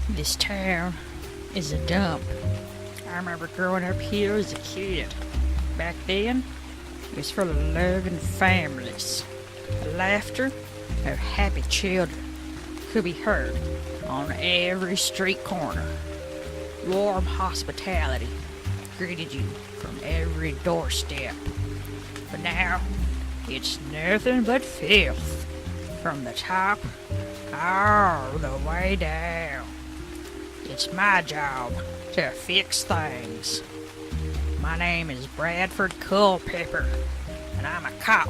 This town is a dump. I remember growing up here as a kid. Back then, it was full of loving families. The laughter of happy children could be heard on every street corner. Warm hospitality greeted you from every doorstep. But now, it's nothing but filth. From the top all the way down. It's my job to fix things. My name is Bradford Culpepper, and I'm a cop.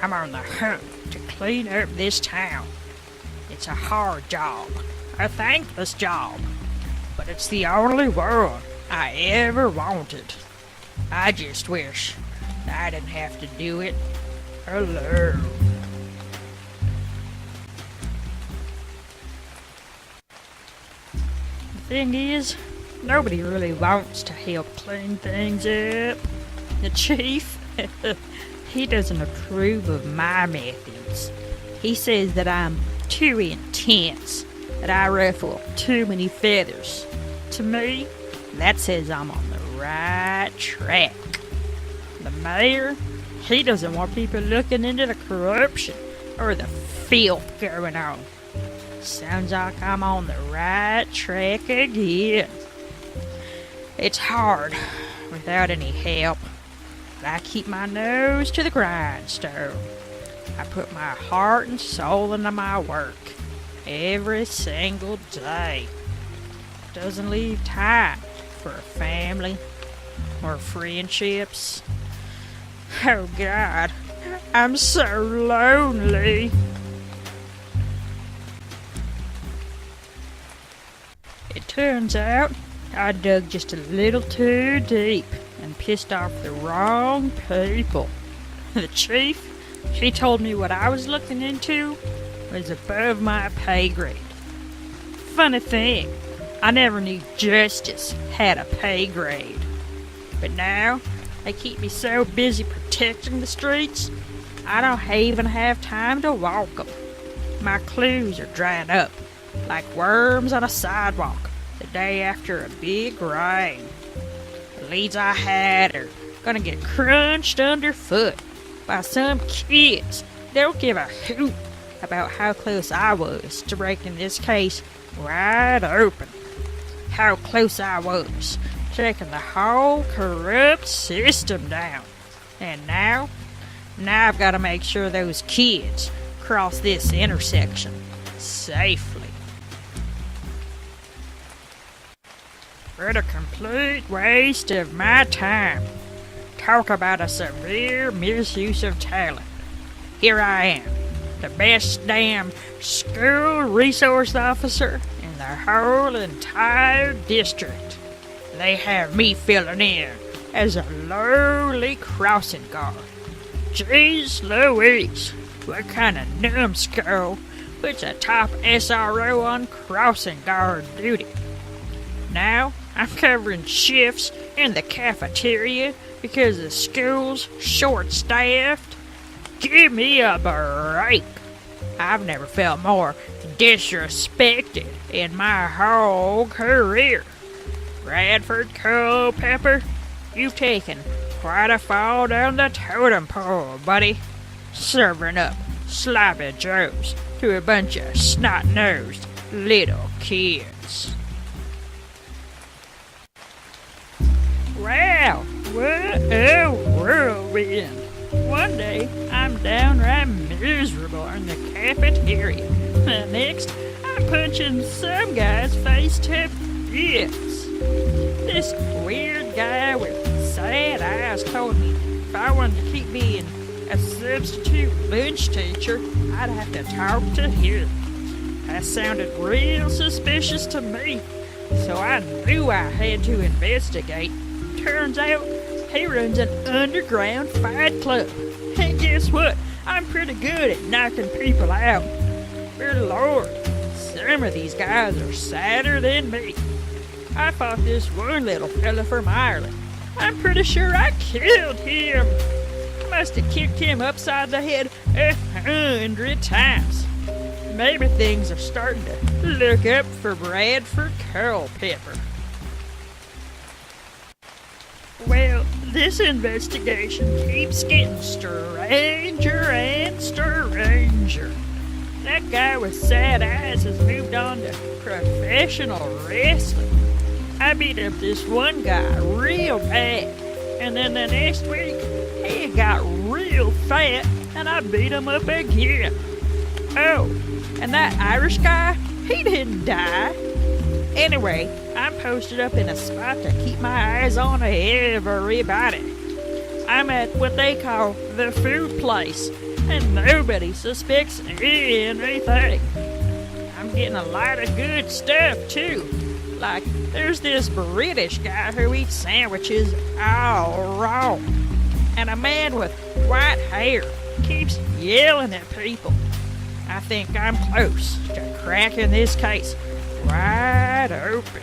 I'm on the hunt to clean up this town. It's a hard job, a thankless job, but it's the only one I ever wanted. I just wish I didn't have to do it alone. The thing is, nobody really wants to help clean things up. The chief, he doesn't approve of my methods. He says that I'm too intense, that I ruffle too many feathers. To me, that says I'm on the right track. The mayor, he doesn't want people looking into the corruption or the filth going on. Sounds like I'm on the right track again. It's hard without any help, but I keep my nose to the grindstone. I put my heart and soul into my work every single day. Doesn't leave time for a family or friendships. Oh God, I'm so lonely. It turns out I dug just a little too deep and pissed off the wrong people. The chief, he told me what I was looking into was above my pay grade. Funny thing, I never knew justice had a pay grade. But now, they keep me so busy protecting the streets, I don't even have time to walk them. My clues are drying up like worms on a sidewalk the day after a big rain. The leads I had are gonna get crunched underfoot by some kids. They don't give a hoot about how close I was to breaking this case wide open. How close I was to taking the whole corrupt system down. And now I've got to make sure those kids cross this intersection safely. What a complete waste of my time. Talk about a severe misuse of talent. Here I am, the best damn school resource officer in the whole entire district. They have me filling in as a lowly crossing guard. Jeez Louise, what kind of numbskull puts a top SRO on crossing guard duty? Now I'm covering shifts in the cafeteria because the school's short-staffed. Give me a break. I've never felt more disrespected in my whole career. Bradford Culpepper, you've taken quite a fall down the totem pole, buddy. Serving up sloppy joes to a bunch of snot-nosed little kids. Wow, what a whirlwind. One day, I'm downright miserable in the cafeteria. The next, I'm punching some guy's face to bits. This weird guy with sad eyes told me if I wanted to keep being a substitute lunch teacher, I'd have to talk to him. That sounded real suspicious to me, so I knew I had to investigate. Turns out, he runs an underground fight club. And guess what? I'm pretty good at knocking people out. Good Lord, some of these guys are sadder than me. I fought this one little fella from Ireland. I'm pretty sure I killed him. I must have kicked him upside the head 100 times. maybe things are starting to look up for Bradford Culpepper. Well, this investigation keeps getting stranger and stranger. That guy with sad eyes has moved on to professional wrestling. I beat up this one guy real bad, and then the next week, he got real fat, and I beat him up again. Oh, and that Irish guy, he didn't die. Anyway, I'm posted up in a spot to keep my eyes on everybody. I'm at what they call the food place, and nobody suspects anything. I'm getting a lot of good stuff, too. Like, there's this British guy who eats sandwiches all raw. And a man with white hair keeps yelling at people. I think I'm close to cracking this case wide open.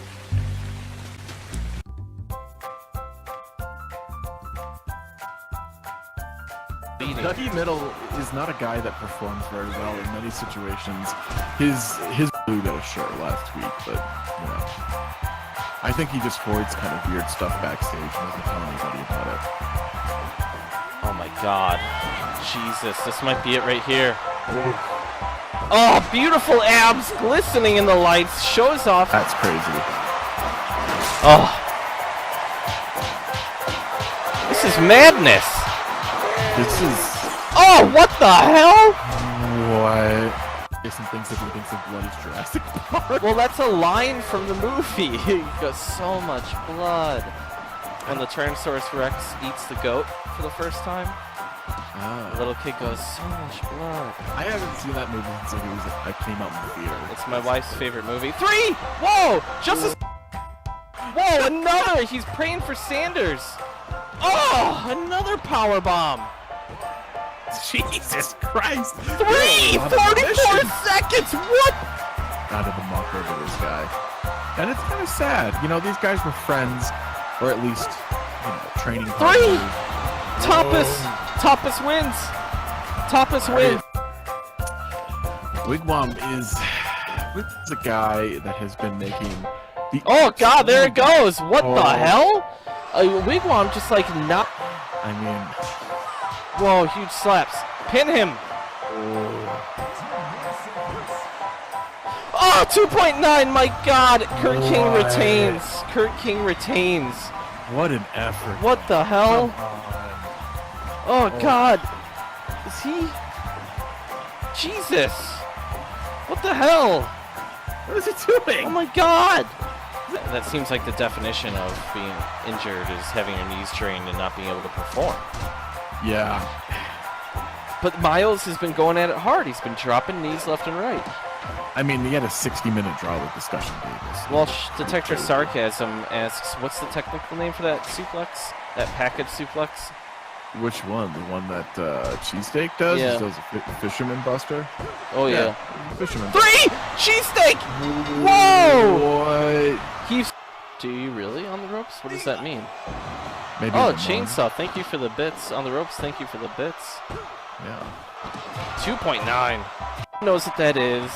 Dougie Middle is not a guy that performs very well in many situations. His blew got a shirt last week, but you know, I think he just hoards kind of weird stuff backstage and doesn't tell anybody about it. Oh my God, Jesus! This might be it right here. Oh, beautiful abs glistening in the lights. Shows off. That's crazy. Oh, this is madness. This is... Oh, what the hell? What? Jason thinks if he thinks of blood is Jurassic Park. Well, that's a line from the movie. He goes, so much blood. When the Tyrannosaurus Rex eats the goat for the first time, the little kid goes, so much blood. I haven't seen that movie since I came out in the theater. It's my wife's favorite movie. 3! Whoa! Just Whoa, another! He's praying for Sanders. Oh, another power bomb. Jesus Christ! 44 seconds! What? Out of the muck over this guy. And it's kind of sad. You know, these guys were friends, or at least, you know, training partners. 3! Topless wins! Topless wins! Wigwam is a guy that has been making the... Oh God, there it goes! What the hell? Wigwam just like not... I mean... Whoa, huge slaps. Pin him! Oh, 2.9, my God! Kurt King retains. Kurt King retains. What an effort. What the hell? Oh God. Is he? Jesus. What the hell? What is he doing? Oh my God. That seems like the definition of being injured is having your knees strained and not being able to perform. Yeah. But Miles has been going at it hard. He's been dropping knees left and right. I mean, he had a 60-minute draw with Discussion Davis. Well, Detector Sarcasm asks, what's the technical name for that suplex? That package suplex? Which one? The one that Cheesesteak does? Yeah. He does a Fisherman Buster? Oh, yeah. Fisherman 3! Cheesesteak! Whoa! What? He's... Do you really on the ropes? What does that mean? Maybe Oh, chainsaw. Thank you for the bits. On the ropes, thank you for the bits. Yeah. 2.9. Knows what that is.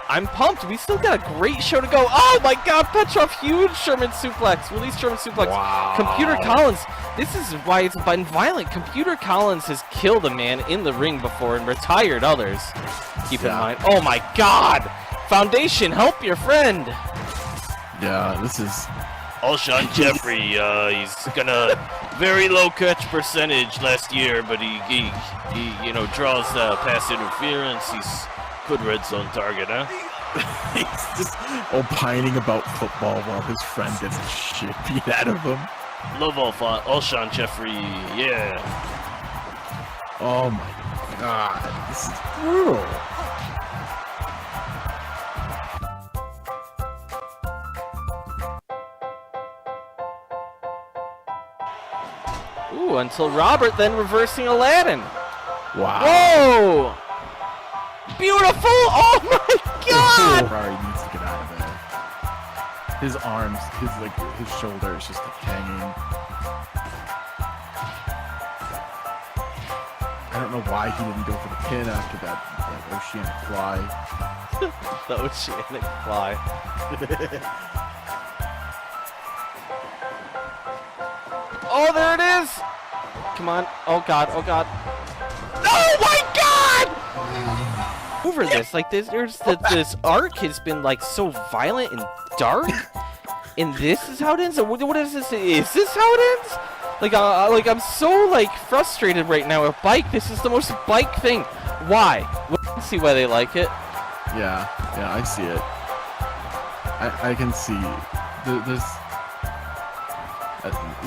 I'm pumped. We still got a great show to go. Oh my God, Petrov, huge Sherman suplex. Release Sherman suplex. Wow. Computer Collins. This is why it's been violent. Computer Collins has killed a man in the ring before and retired others. Keep in mind. Oh my God. Foundation, help your friend. Yeah, this is... Alshon Jeffrey, he's gonna very low catch percentage last year, but he you know, draws pass interference. He's good red zone target, huh? He's just opining about football while his friend gets the shit beat out of him. Love Alshon Jeffrey, yeah. Oh my God, this is brutal. Ooh, until Robert, then reversing Aladdin. Wow. Whoa! Beautiful! Oh my God! Ferrari needs to get out of there. His arms, his shoulder is just like hanging. I don't don't know why he didn't go for the pin after that oceanic fly. The oceanic fly. Oh, there it is! Come on. Oh god, oh god. Oh my god! Over this, like this arc has been like so violent and dark. And this is how it ends? What is this? Is this how it ends? Like I'm so like frustrated right now with Bike. This is the most Bike thing. Why? Let's see why they like it. Yeah, I see it. I can see. There's,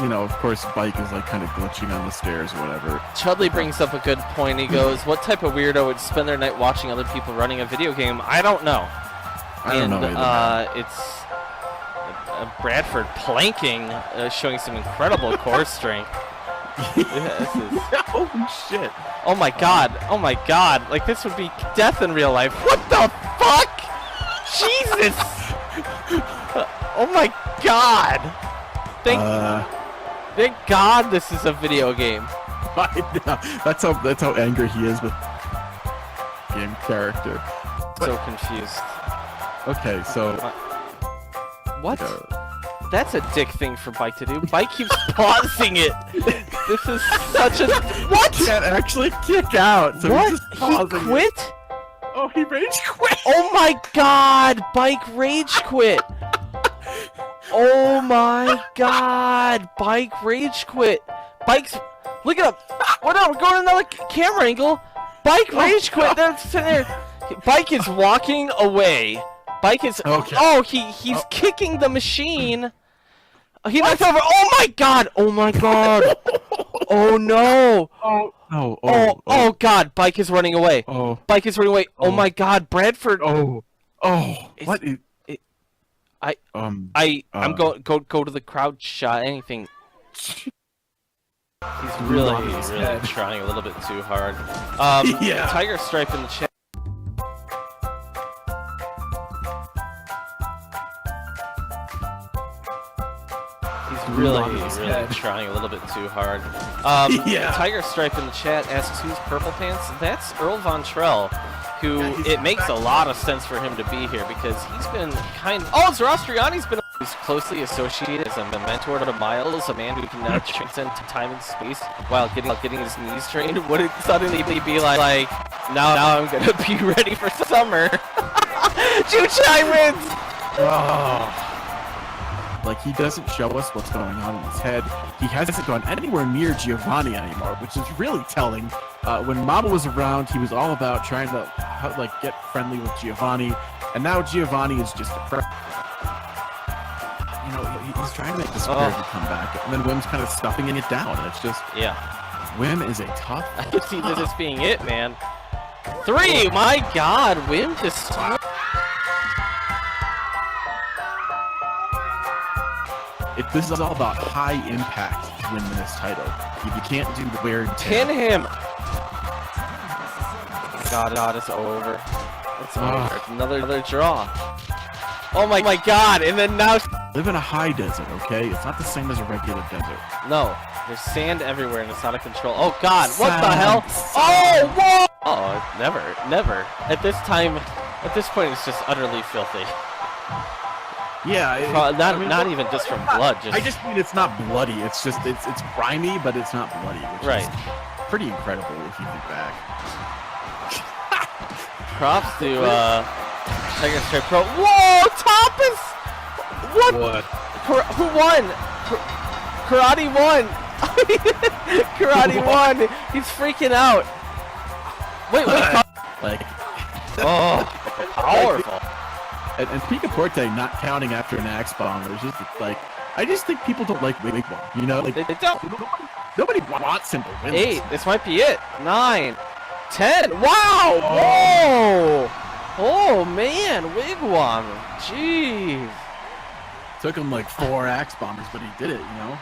you know, of course, Bike is like kind of glitching on the stairs or whatever. Chudley brings up a good point. He goes, "What type of weirdo would spend their night watching other people running a video game?" I don't know. I don't know either. It's Bradford planking, showing some incredible core strength. Oh shit! Oh my god! Oh my god! Like this would be death in real life. What the fuck? Jesus! Oh my god! Thank God this is a video game. That's how angry he is with game character. So confused. Okay, so what? That's a dick thing for Bike to do. Bike keeps pausing it. This is such a what? He can't actually kick out. So What? He's just He pausing quit? it. Oh, he rage quit. Oh my god! Bike rage quit. Oh my god! Bike rage quit. Bike's look it up. What up? We're going to another camera angle. Bike rage quit. They're sitting there. Bike is walking away. Bike is okay. Oh, he's kicking the machine. He knocked over. Oh my god! Oh my god! Oh no! Oh god! Bike is running away. Oh. Bike is running away. Oh my god! Bradford. What is? I'm go to the crowd shot. Anything. He's really trying a little bit too hard. Yeah. Tiger Stripe in the chat. He's really trying a little bit too hard. Yeah. Tiger Stripe in the chat asks who's Purple Pants. That's Earl Von Trell, who it makes a lot of sense for him to be here because he's been kind of. Oh, Zoroastriani's been closely associated as a mentor to Miles, a man who can now transcend time and space while getting his knees trained. Would it suddenly be like now I'm gonna be ready for summer? Chuchai wins. Oh. Like, he doesn't show us what's going on in his head. He hasn't gone anywhere near Giovanni anymore, which is really telling. When Mama was around, he was all about trying to, like, get friendly with Giovanni, and now Giovanni is just depressed. You know, he's trying to make this character come back, and then Wim's kind of stuffing it down, and it's just... Yeah. Wim is a tough... I can see this as being it, man. 3! My god, Wim just... This is all about high impact to win this title. You can't do the wear and tear. Pin him! God, it's over. It's over. It's another draw. Oh my god, and then now... Live in a high desert, okay? It's not the same as a regular desert. No, there's sand everywhere and it's out of control. Oh god, what the hell? Oh, whoa! Oh, never. At this point, it's just utterly filthy. Yeah, not even just from blood. I just mean it's not bloody. It's just it's grimy, but it's not bloody. Which is pretty incredible if you think back. Props to Tiger Stripe Pro. Whoa, Tapas! What? Who won? Karate won. Karate won. He's freaking out. Wait. Like, oh, powerful. And Picaporte not counting after an axe bomb. It's just like, I just think people don't like Wig Bomb. You know, like they don't. Nobody wants simple wins. 8. This might be it. 9, 10. Wow! Whoa! Oh man, Wigwam. Jeez. Took him like 4 axe bombers, but he did it. You know.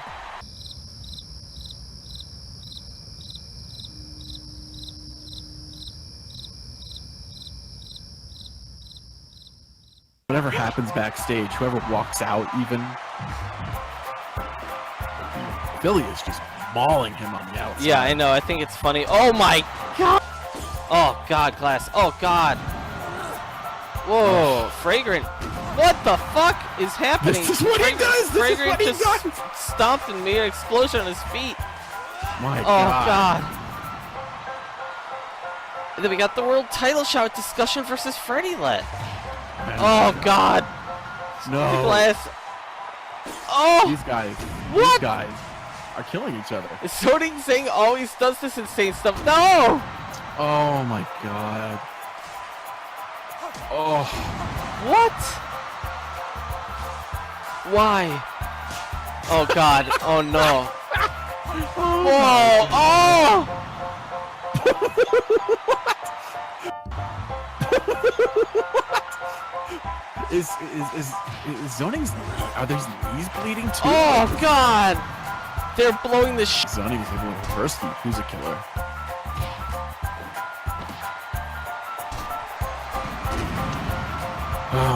Whatever happens backstage, whoever walks out even, Philly is just mauling him on the outside. Yeah, I know. I think it's funny. Oh my god! Oh god, Glass. Oh god. Whoa, Fragrant. What the fuck is happening? This is what he does! This is Fragrant what he just does! stomped and made an explosion on his feet. My Oh God. god. And then we got the world title shot discussion versus Freddie Let. Oh god. No. Glass. Oh! These guys. What? These guys are killing each other. Soding Zing always does this insane stuff. No! Oh my god. Oh. What? Why? Oh god. Oh no. Whoa! Oh! Is Zoning's, are these knees bleeding too? Oh god! They're blowing the sh. Zoning was able to reverse the Yakuza killer.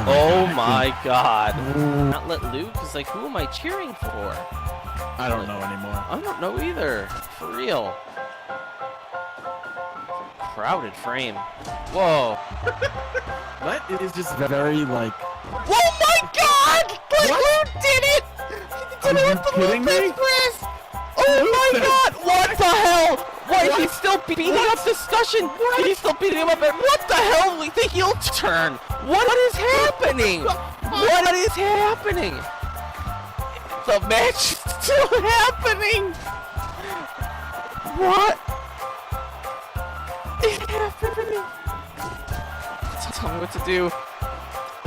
Oh my god. Not let Luke? Cause like, who am I cheering for? I don't know anymore. I don't know either. For real. Crowded frame. Whoa. That is just very like. Oh my god! Like, who did it? He did Are it you with the kidding me? Express! Oh my god! What the hell? What? He's still beating up discussion. He's still beating him up. What the hell? We think he'll turn. What is happening? What is happening? The match is still happening. What is happening? Tell me what to do.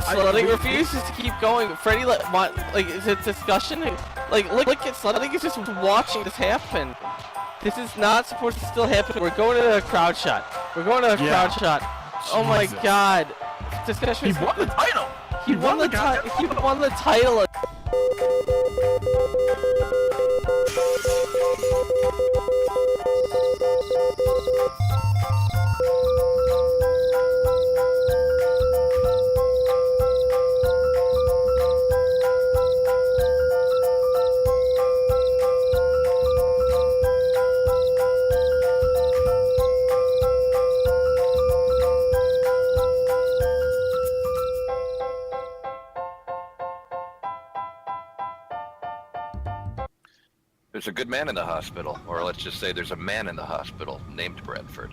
Slutting refuses to keep going. Freddie is it discussion? Like look at Slutting is just watching this happen. This is not supposed to still happen. We're going to a crowd shot. We're going to a crowd shot. Oh my Jesus. god. Discussion. He won the title. He won the title. He won the title. There's a good man in the hospital, or let's just say there's a man in the hospital named Bradford.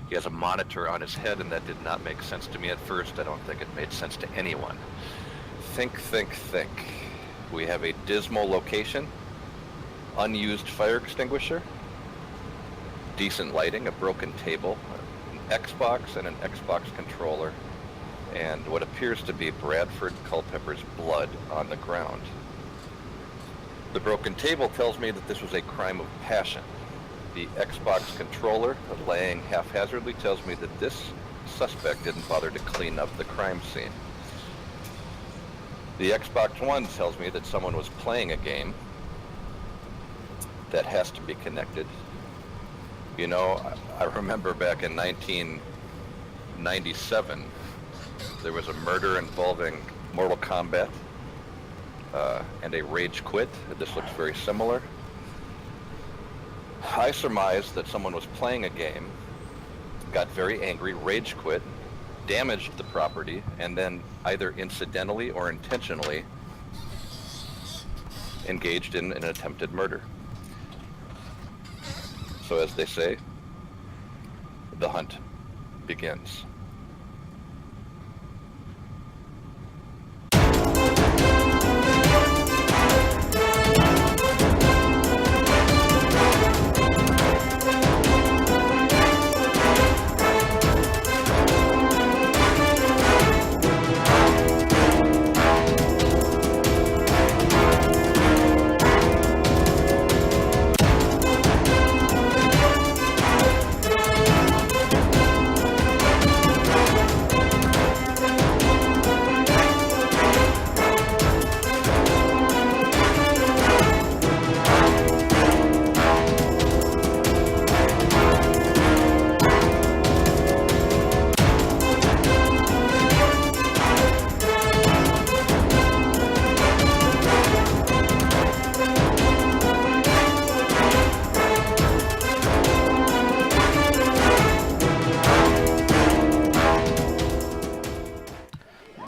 He has a monitor on his head, and that did not make sense to me at first. I don't think it made sense to anyone. Think. We have a dismal location, unused fire extinguisher, decent lighting, a broken table, an Xbox and an Xbox controller, and what appears to be Bradford Culpepper's blood on the ground. The broken table tells me that this was a crime of passion. The Xbox controller, laying haphazardly, tells me that this suspect didn't bother to clean up the crime scene. The Xbox One tells me that someone was playing a game that has to be connected. You know, I remember back in 1997, there was a murder involving Mortal Kombat. And a rage quit. This looks very similar. I surmise that someone was playing a game, got very angry, rage quit, damaged the property, and then either incidentally or intentionally engaged in an attempted murder. So as they say, the hunt begins.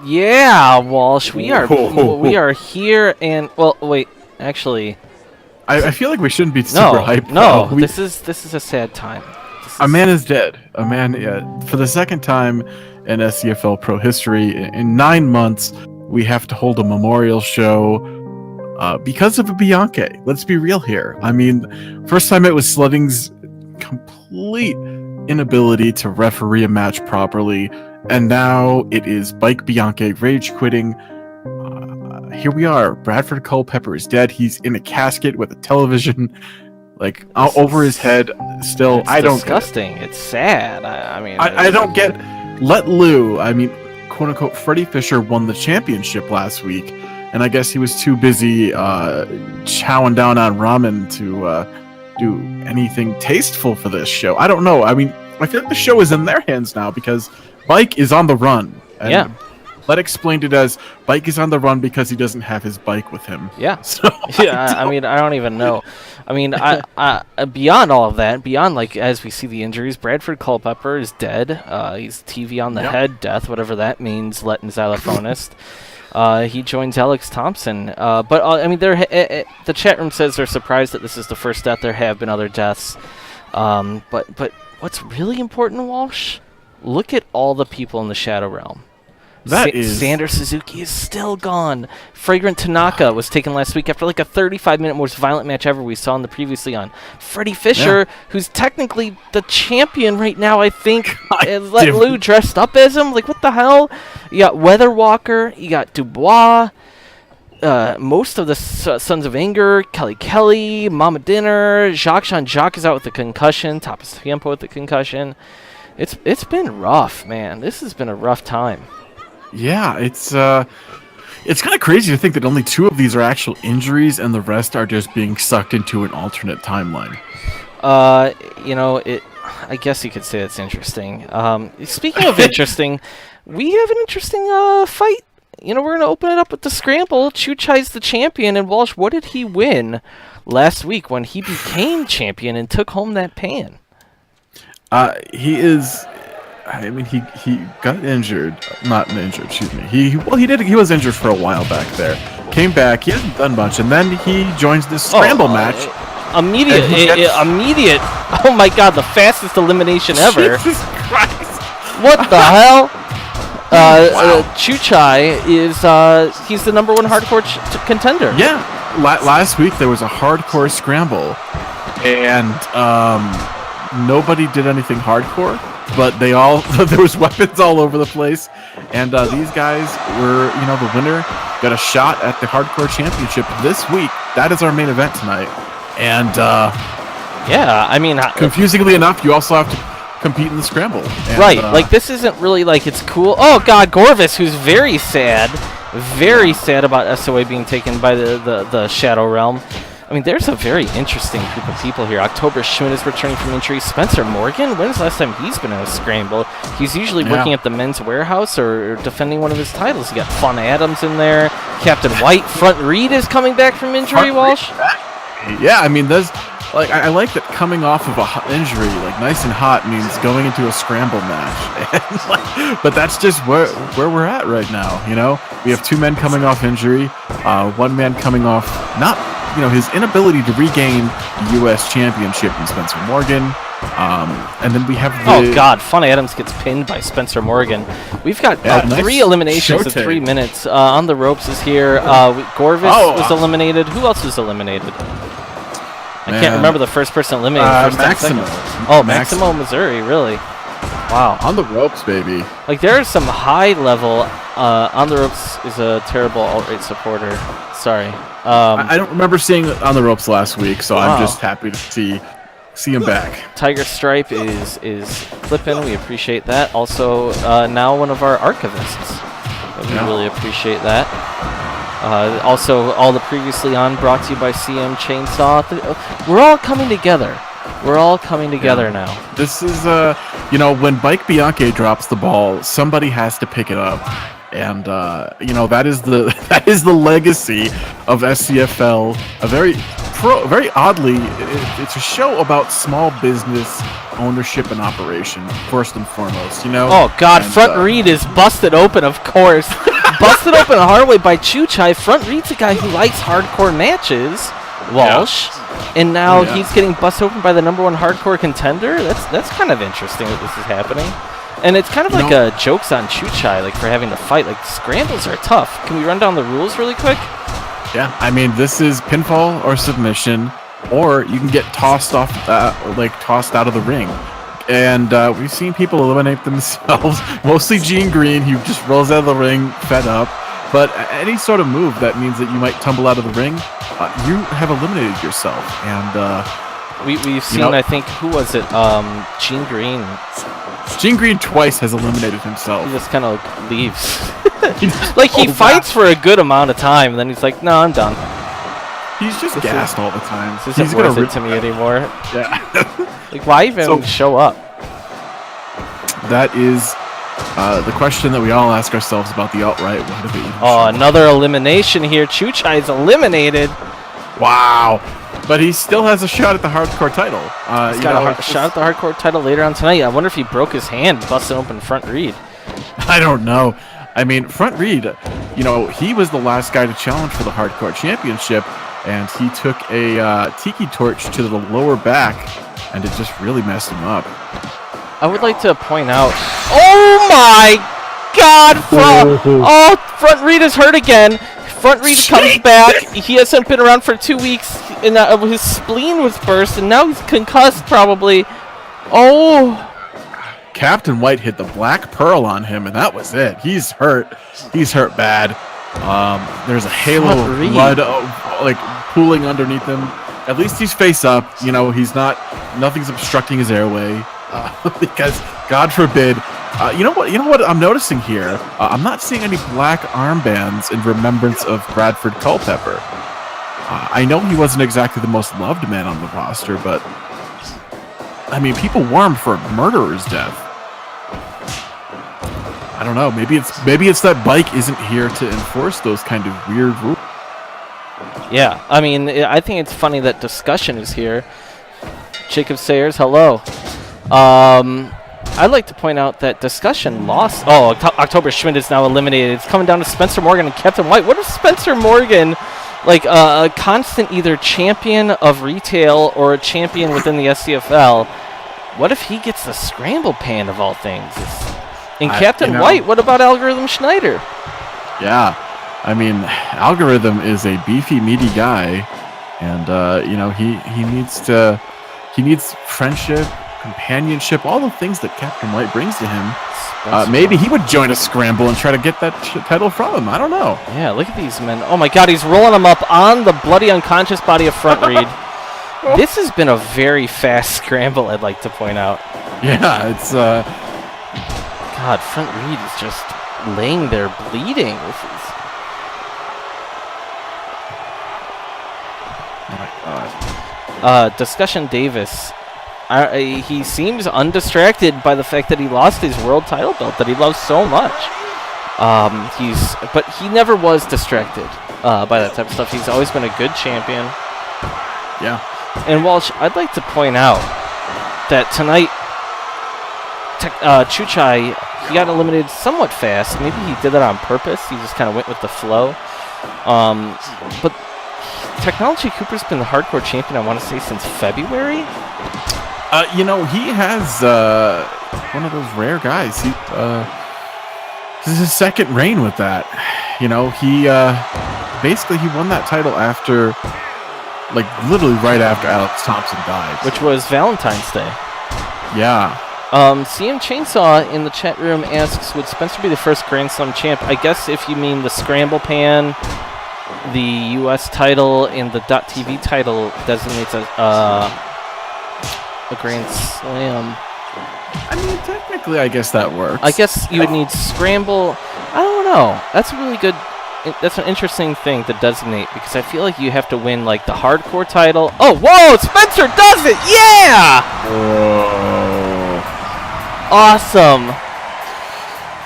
Yeah, Walsh, we are here, and well, wait, actually, I feel like we shouldn't be super hyped. No, this is a sad time. A man is dead. A man, for the second time in SCFL Pro history, in 9 months, we have to hold a memorial show because of a Bianchi. Let's be real here. I mean, first time it was Sledding's complete inability to referee a match properly, and now it is Bike Bianchi rage quitting. Here we are. Bradford Culpepper is dead. He's in a casket with a television over his head. Still, I don't. Disgusting. It's sad. I mean, I don't get. Let Lou. I mean, quote unquote, Freddie Fisher won the championship last week, and I guess he was too busy chowing down on ramen to do anything tasteful for this show. I don't know. I mean, I feel like the show is in their hands now because Bike is on the run. And yeah. Let explained it as Bike is on the run because he doesn't have his bike with him. Yeah. So, yeah. I mean, I don't even know. I mean, I beyond all of that, beyond as we see the injuries, Bradford Culpepper is dead. He's TV on the head, death, whatever that means. Latin xylophonist. He joins Alex Thompson. But I mean, the chat room says they're surprised that this is the first death. There have been other deaths. But what's really important, Walsh? Look at all the people in the Shadow Realm. Xander Suzuki is still gone. Fragrant Tanaka was taken last week after like a 35-minute most violent match ever we saw in the previously on. Freddie Fisher, who's technically the champion right now, I think, let Lou dressed up as him. Like, what the hell? You got Weather Walker, you got Dubois, most of the Sons of Anger, Kelly, Mama Dinner, Jacques-Jean Jacques is out with a concussion, Tapas Tiempo with the concussion. It's been rough, man. This has been a rough time. Yeah, it's kind of crazy to think that only 2 of these are actual injuries and the rest are just being sucked into an alternate timeline. I guess you could say it's interesting. Speaking of interesting, we have an interesting fight. We're going to open it up with the scramble. Chuchai's the champion, and Walsh, what did he win last week when he became champion and took home that pan? He got injured. Not injured, excuse me. He was injured for a while back there. Came back, he hasn't done much, and then he joins this scramble match. Immediate. Oh my god, the fastest elimination ever. Jesus Christ. What the hell? Chuchai is, he's the number 1 hardcore contender. Yeah. Last week there was a hardcore scramble, and nobody did anything hardcore. But there was weapons all over the place, and these guys were, the winner got a shot at the Hardcore Championship this week. That is our main event tonight, and confusingly enough, you also have to compete in the scramble. And, right, this isn't really it's cool. Oh God, Gorvis, who's very sad about SOA being taken by the Shadow Realm. I mean, there's a very interesting group of people here. October Schmidt is returning from injury. Spencer Morgan, when's the last time he's been in a scramble? He's usually working at the men's warehouse or defending one of his titles. You got Fun Adams in there. Captain White. Front Reed is coming back from injury, Walsh. Yeah, I mean, I like that coming off of a injury, nice and hot, means going into a scramble match. But that's just where we're at right now, We have 2 men coming off injury, 1 man coming off his inability to regain the U.S. Championship in Spencer Morgan. And then we have Oh, God. Fun Adams gets pinned by Spencer Morgan. We've got 3 eliminations in 3 minutes. On the ropes is here. Gorvis was eliminated. Who else was eliminated? I can't remember the first person eliminated. Maximo. Maximo, Missouri, really? Wow. On the ropes, baby. There's some high level. On the ropes is a terrible alt-right supporter. Sorry. I don't remember seeing On the Ropes last week, so I'm just happy to see him back. Tiger Stripe is flipping. We appreciate that. Also, now one of our archivists. We really appreciate that. Also, all the previously on brought to you by CM Chainsaw. We're all coming together. We're all coming together now. This is, when Bike Bianchi drops the ball, somebody has to pick it up. And that is the legacy of SCFL. Very oddly, it's a show about small business ownership and operation first and foremost. Oh God, Front Reed is busted open, of course. busted open the hard way by Chuchai. Front Reed's a guy who likes hardcore matches, Walsh. And now he's getting busted open by the #1 hardcore contender. That's kind of interesting that this is happening. And it's kind of like a jokes on Chuchai, like for having to fight. Like scrambles are tough. Can we run down the rules really quick? Yeah, I mean, this is pinfall or submission, or you can get tossed off, tossed out of the ring. And we've seen people eliminate themselves. Mostly Gene Green, he just rolls out of the ring, fed up. But any sort of move that means that you might tumble out of the ring, you have eliminated yourself. And we've seen, I think, who was it? Gene Green. Gene Green twice has eliminated himself. He just kind of leaves. Like he fights for a good amount of time, and then he's like, "No, I'm done." He's just gassed all the time. This isn't worth it to me anymore. Yeah. Like, why even show up? That is the question that we all ask ourselves about the alt-right. Why do they even Oh, another elimination here. Chuchai is eliminated. Wow. But he still has a shot at the hardcore title. He's got a shot at the hardcore title later on tonight. I wonder if he broke his hand busting open Front Reed. I don't know. I mean, Front Reed, he was the last guy to challenge for the hardcore championship, and he took a tiki torch to the lower back, and it just really messed him up. I would like to point out... Oh my God! Front Reed is hurt again. Front Reed comes back. He hasn't been around for 2 weeks, and his spleen was burst, and now he's concussed probably. Oh... Captain White hit the Black Pearl on him, and that was it. He's hurt. He's hurt bad. There's a halo of blood pooling underneath him. At least he's face up. Nothing's obstructing his airway. Because, God forbid, you know what I'm noticing here? I'm not seeing any black armbands in remembrance of Bradford Culpepper. I know he wasn't exactly the most loved man on the roster, but I mean, people wore him for a murderer's death. I don't know. Maybe it's that Bike isn't here to enforce those kind of weird rules. Yeah, I mean, I think it's funny that Discussion is here. Jacob Sayers, hello. I'd like to point out that Discussion lost. Oh, October Schmidt is now eliminated. It's coming down to Spencer Morgan and Captain White. What if Spencer Morgan, like a constant either champion of retail or a champion within the SCFL, what if he gets the scramble pan of all things? And Captain White, what about Algorithm Schneider? Yeah, I mean, Algorithm is a beefy, meaty guy, and he needs friendship, companionship, all the things that Captain White brings to him. Maybe he would join a scramble and try to get that title from him. I don't know. Yeah, look at these men. Oh my God, he's rolling him up on the bloody unconscious body of Front Reed. This has been a very fast scramble, I'd like to point out. Yeah, it's God, Front Reed is just laying there bleeding. This is... Oh my God. Discussion Davis. He seems undistracted by the fact that he lost his world title belt that he loves so much. But he never was distracted by that type of stuff. He's always been a good champion. Yeah. And Walsh, I'd like to point out that tonight, Chuchai, he got eliminated somewhat fast. Maybe he did that on purpose. He just kind of went with the flow. But Technology Cooper's been the hardcore champion, I want to say, since February. He has one of those rare guys. This is his second reign with that. He basically he won that title after, literally right after Alex Thompson died, which was Valentine's Day. Yeah. CM Chainsaw in the chat room asks, would Spencer be the first Grand Slam champ? I guess if you mean the Scramble Pan, the U.S. title, and the .TV title designates a Grand Slam. I mean, technically, I guess that works. I guess you would need Scramble. I don't know. That's a really good... That's an interesting thing to designate, because I feel like you have to win, the hardcore title. Oh, whoa! Spencer does it! Yeah! Whoa. Awesome.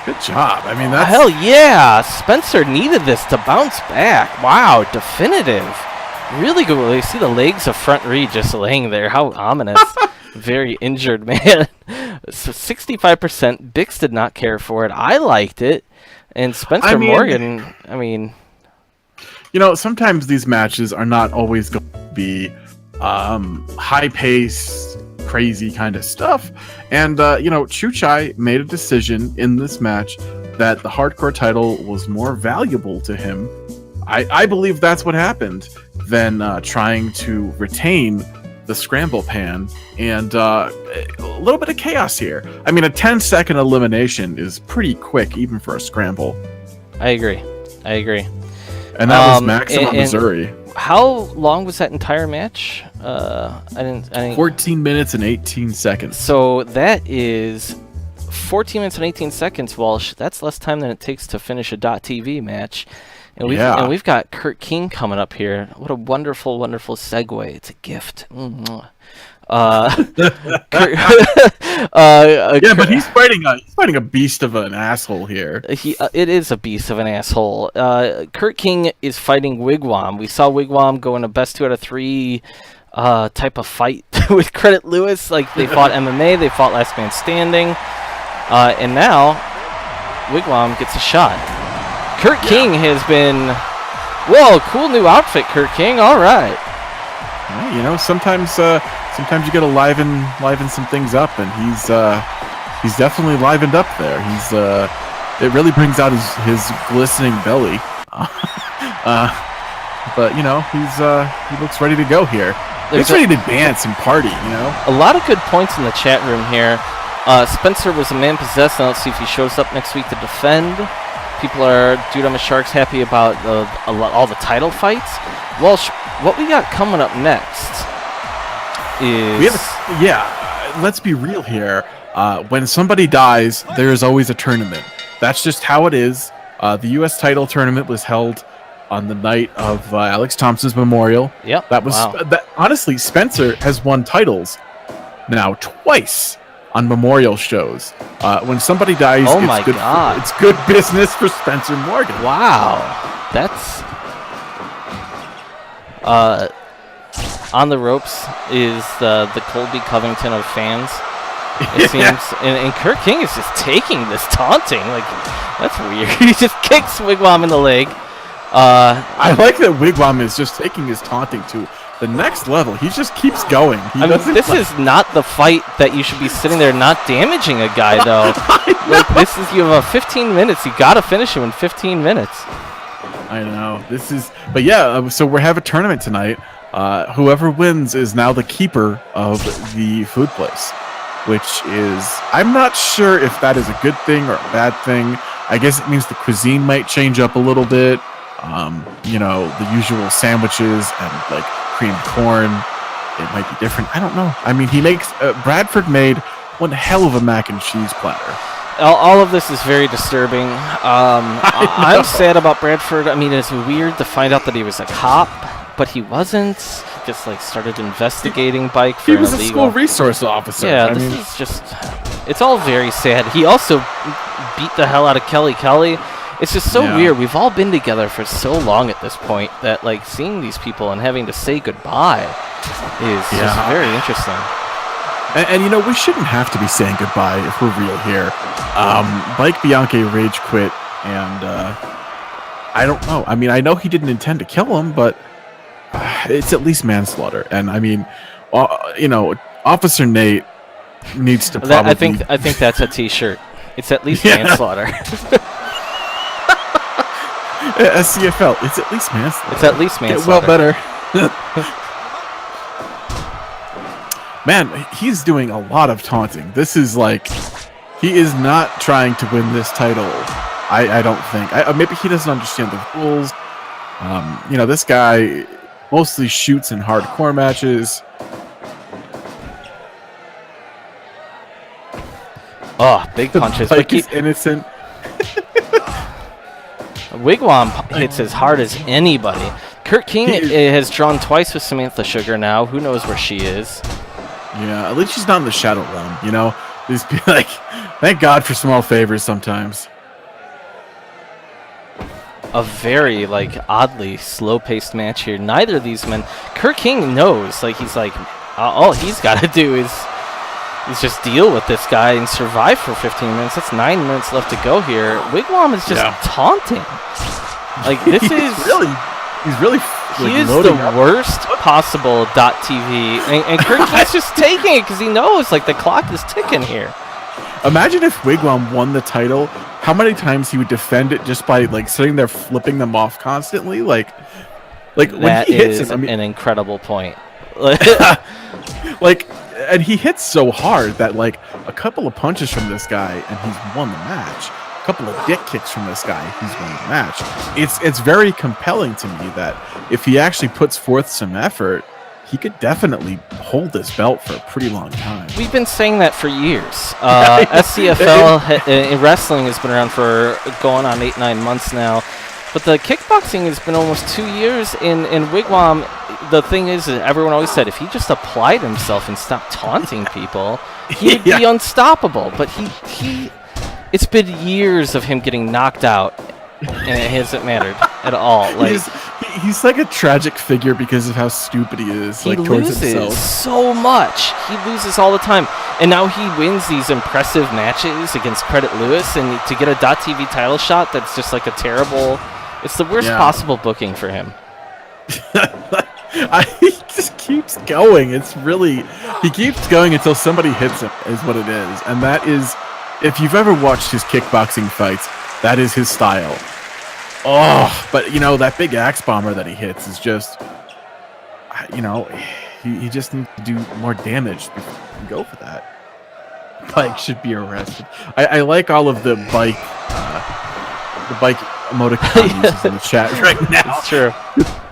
Good job. I mean, that's... Hell yeah! Spencer needed this to bounce back. Wow, definitive. Really good. You see the legs of Front Reed just laying there. How ominous. Very injured man. So 65%. Bix did not care for it. I liked it. And Spencer Morgan, I mean... You know, sometimes these matches are not always going to be high-paced, crazy kind of stuff. And, you know, Chuchai made a decision in this match that the hardcore title was more valuable to him. I believe that's what happened than trying to retain the scramble pan. And a little bit of chaos here. I mean, a 10-second elimination is pretty quick, even for a scramble. I agree. And that was Maximum Missouri. How long was that entire match? I didn't 14 minutes and 18 seconds. So that is 14 minutes and 18 seconds, Walsh. That's less time than it takes to finish a .TV match. And we've got Kurt King coming up here. What a wonderful, wonderful segue. It's a gift. Yeah, but he's fighting a beast of an asshole here. It is a beast of an asshole. Kurt King is fighting Wigwam. We saw Wigwam go in a best 2 out of 3 type of fight with Credit Lewis. Like, they fought MMA, they fought Last Man Standing, and now Wigwam gets a shot. Kurt King has been... Whoa, cool new outfit, Kurt King. All right. Yeah, you know, sometimes you gotta liven some things up, and he's definitely livened up there. It really brings out his glistening belly. But you know, he looks ready to go here. He's ready to dance and party. You know, a lot of good points in the chat room here. Spencer was a man possessed. Now let's see if he shows up next week to defend. People are Dude I'm a Shark's happy about all the title fights. Walsh, what we got coming up next is... let's be real here. When somebody dies, there is always a tournament. That's just how it is. The U.S. title tournament was held on the night of Alex Thompson's memorial. Yep. That was honestly, Spencer has won titles now twice on memorial shows. When somebody dies, it's good business for Spencer Morgan. Wow, that's on the ropes is the Colby Covington of fans. It seems, and Kurt King is just taking this taunting. Like, that's weird. He just kicks Wigwam in the leg. I like that Wigwam is just taking his taunting to the next level. He just keeps going. This is not the fight that you should be sitting there not damaging a guy, though. Like, you have 15 minutes. You got to finish him in 15 minutes. I know. But yeah, so we have a tournament tonight. Whoever wins is now the keeper of the food place, which is, I'm not sure if that is a good thing or a bad thing. I guess it means the cuisine might change up a little bit. You know, the usual sandwiches and like creamed corn, it might be different. I don't know. I mean, Bradford made one hell of a mac and cheese platter. All of this is very disturbing. I'm sad about Bradford. I mean, it's weird to find out that he was a cop, but he wasn't. Just like started investigating bike for He was illegal. a school resource officer. Yeah, this is just, it's all very sad. He also beat the hell out of Kelly Kelly. It's just so weird. We've all been together for so long at this point that, like, seeing these people and having to say goodbye is just very interesting. And you know, we shouldn't have to be saying goodbye if we're real here. Mike Bianchi rage quit, and I don't know. I mean, I know he didn't intend to kill him, but it's at least manslaughter. And I mean, you know, Officer Nate needs to probably... I think that's a T-shirt. It's at least manslaughter. SCFL, it's at least manslaughter. It's at least manslaughter. Well, better. Man, he's doing a lot of taunting. This is like, he is not trying to win this title. I don't think. Maybe he doesn't understand the rules. You know, this guy mostly shoots in hardcore matches. Oh, big punches. Like he's innocent. Wigwam hits as hard as anybody. Kurt King has drawn twice with Samantha Sugar now. Who knows where she is? Yeah, at least she's not in the Shadow Realm, you know? Just be like, thank God for small favors sometimes. A very, like, oddly slow-paced match here. Neither of these men... Kurt King knows. Like, he's like, all he's got to do is is just deal with this guy and survive for 15 minutes. That's 9 minutes left to go here. Wigwam is just taunting. Like, this is... He's really he is the worst possible .TV, and Kirk King's just taking it because he knows, like, the clock is ticking here. Imagine if Wigwam won the title, how many times he would defend it just by, like, sitting there flipping them off constantly? Like when that he hits is him, I mean, an incredible point. like, and he hits so hard that, like, a couple of punches from this guy and he's won the match. A couple of dick kicks from this guy, he's won the match. It's very compelling to me that if he actually puts forth some effort, he could definitely hold this belt for a pretty long time. We've been saying that for years. SCFL in wrestling has been around for going on 8-9 months now. But the kickboxing has been almost 2 years. In Wigwam, the thing is, everyone always said if he just applied himself and stopped taunting people, he'd be unstoppable. But it's been years of him getting knocked out, and it hasn't mattered at all. Like, he's like a tragic figure because of how stupid he is. He towards himself. loses so much. He loses all the time. And now he wins these impressive matches against Credit Lewis, and to get a .TV title shot, that's just like a terrible... It's the worst possible booking for him. He just keeps going. It's really... He keeps going until somebody hits him, is what it is. And that is... If you've ever watched his kickboxing fights, that is his style. Oh, but, you know, that big axe bomber that he hits is just... You know, he just needs to do more damage before he can go for that. Bike should be arrested. I like all of the bike emoticon uses in the chat right now. That's true.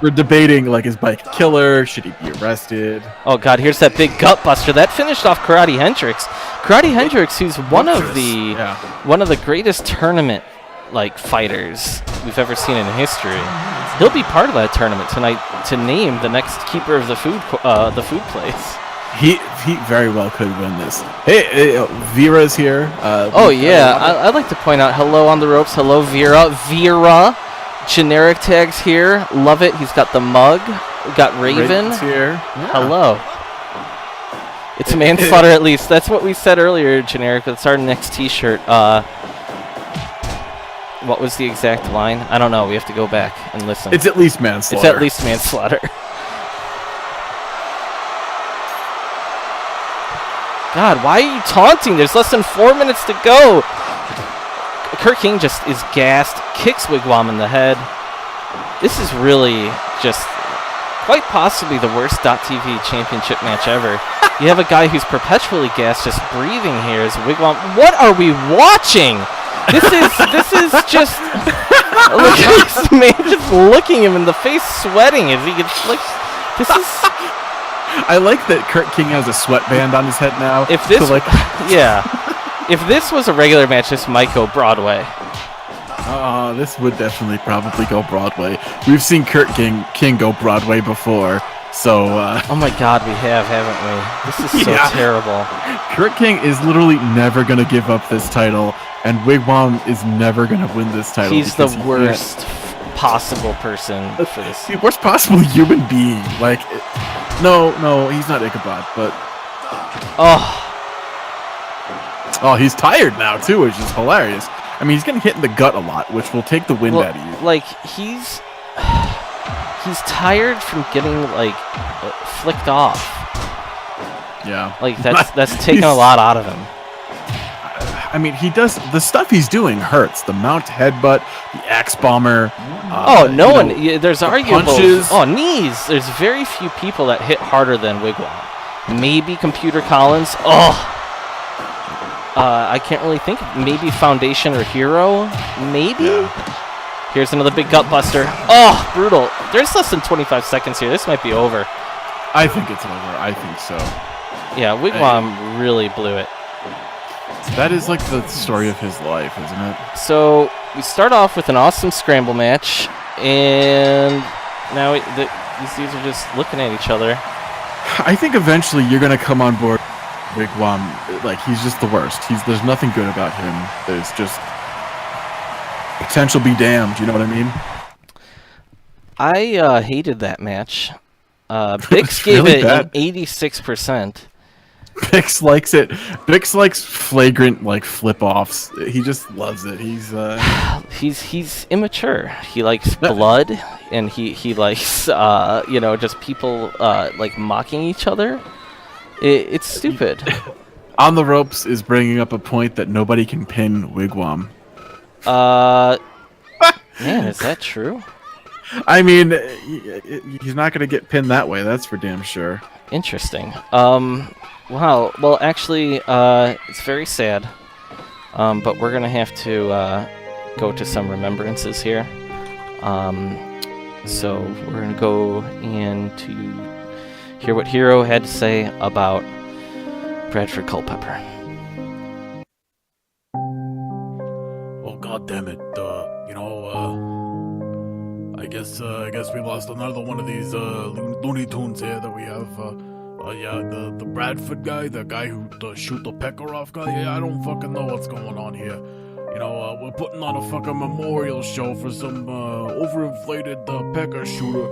We're debating, like, is Bike a killer? Should he be arrested? Oh god, here's that big gut buster that finished off Karate Hendrix. Karate Hendrix, who's one of the greatest tournament fighters we've ever seen in history. He'll be part of that tournament tonight to name the next keeper of the food place. He very well could win this. Hey, Vera's here. I'd like to point out hello on the ropes. Hello, Vera. Vera. Generic tags here. Love it. He's got the mug. We got Raven. Raven's here. Yeah. Hello. It's manslaughter at least. That's what we said earlier, Generic. That's our next t-shirt. What was the exact line? I don't know. We have to go back and listen. It's at least manslaughter. It's at least manslaughter. God, why are you taunting? There's less than 4 minutes to go. Kirk King just is gassed, kicks Wigwam in the head. This is really just quite possibly the worst .TV championship match ever. You have a guy who's perpetually gassed, just breathing here as Wigwam. What are we watching? This is just look at this man just looking him in the face, sweating as he gets like. This is. I like that Kirk King has a sweatband on his head now. If this, if this was a regular match, this might go Broadway. This would definitely probably go Broadway. We've seen Kirk King go Broadway before, so. Oh my God, we have, haven't we? This is so terrible. Kirk King is literally never gonna give up this title, and Wigwam is never gonna win this title. He's the worst possible person for this. The worst possible human being. Like. No, he's not Ichabod, but... Oh, he's tired now, too, which is hilarious. I mean, he's getting hit in the gut a lot, which will take the wind out of you. Like, he's tired from getting, flicked off. Yeah. Like, that's taking a lot out of him. I mean, he does... The stuff he's doing hurts. The mount headbutt, the axe bomber... there's arguable... Punches. Oh, knees! There's very few people that hit harder than Wigwam. Maybe Computer Collins. I can't really think. Maybe Foundation or Hero? Maybe? Yeah. Here's another big gut buster. Oh, brutal. There's less than 25 seconds here. This might be over. I think it's over. I think so. Yeah, Wigwam really blew it. That is like the story of his life, isn't it? So we start off with an awesome scramble match, and now these dudes are just looking at each other. I think eventually you're going to come on board Wigwam. Like, he's just the worst. There's nothing good about him. There's just potential be damned. You know what I mean? I hated that match. Bix gave it an 86%. Bix likes it. Bix likes flagrant like flip-offs. He just loves it. He's immature. He likes blood, and he likes just people like mocking each other. It's stupid. On the Ropes is bringing up a point that nobody can pin Wigwam. Man, is that true? I mean, he's not going to get pinned that way. That's for damn sure. Interesting. Wow. Well, actually, it's very sad. But we're gonna have to go to some remembrances here. So we're gonna go and to hear what Hero had to say about Bradford Culpepper. Oh, God damn it. I guess we lost another one of these Looney Tunes here that we have. The Bradford guy, the guy who shoot the pecker off guy. Yeah, I don't fucking know what's going on here. We're putting on a fucking memorial show for some overinflated pecker shooter,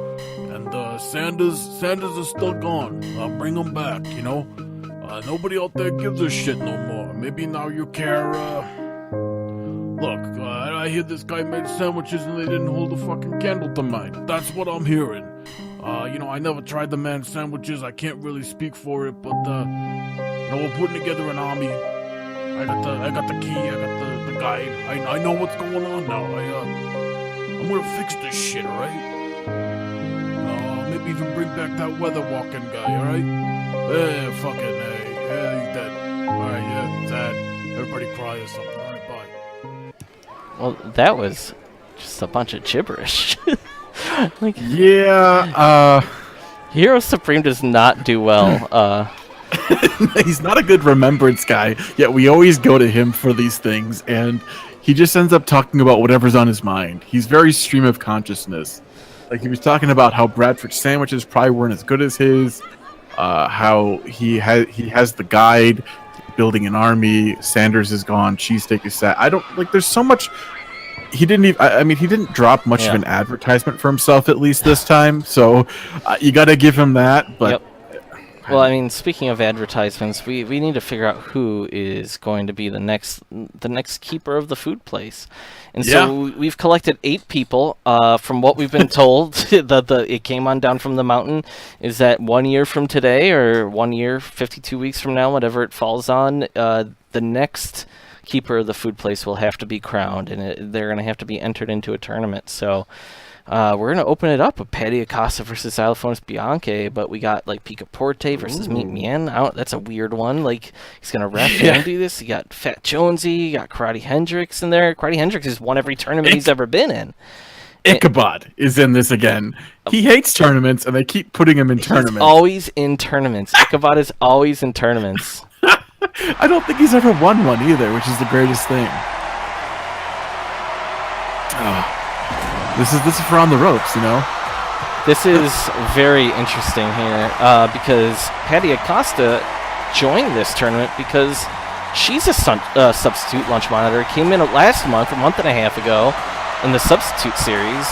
and Sanders is still gone. Bring him back, Nobody out there gives a shit no more. Maybe now you care. Look, I hear this guy made sandwiches and they didn't hold a fucking candle to mine. That's what I'm hearing. I never tried the man's sandwiches. I can't really speak for it, but we're putting together an army. I got the key. I got the guide. I know what's going on now. I'm gonna fix this shit, all right? Maybe even bring back that weather walking guy, all right? Fucking hey, yeah, he's dead. All right, yeah, sad. Everybody cry or something. All right, bye. Well, that was just a bunch of gibberish. Hero Supreme does not do well. He's not a good remembrance guy, yet we always go to him for these things, and he just ends up talking about whatever's on his mind. He's very stream of consciousness. Like, he was talking about how Bradford sandwiches probably weren't as good as his, how he has the guide, building an army, Sanders is gone, cheesesteak is sad. There's so much. He didn't drop much of an advertisement for himself, at least this time, so you gotta give him that, but... Yep. Well, I mean, speaking of advertisements, we need to figure out who is going to be the next keeper of the food place. And so we've collected 8 people. From what we've been told, it came on down from the mountain. Is that 1 year from today, or 1 year, 52 weeks from now, whatever it falls on, the next keeper of the food place will have to be crowned, and they're going to have to be entered into a tournament. So we're going to open it up with Patty Acosta versus Xylophonist Bianche, but we got like Picaporte versus Meat Mien. That's a weird one. Like, he's going to ref and do this. You got Fat Jonesy, you got Karate Hendricks in there. Karate Hendricks has won every tournament he's ever been in. Ichabod is in this again. He hates tournaments, and they keep putting him in tournaments. He's always in tournaments. Ichabod is always in tournaments. I don't think he's ever won one either, which is the greatest thing. This is for On the Ropes, This is very interesting here because Patty Acosta joined this tournament because she's a substitute lunch monitor. Came in last month, a month and a half ago, in the substitute series.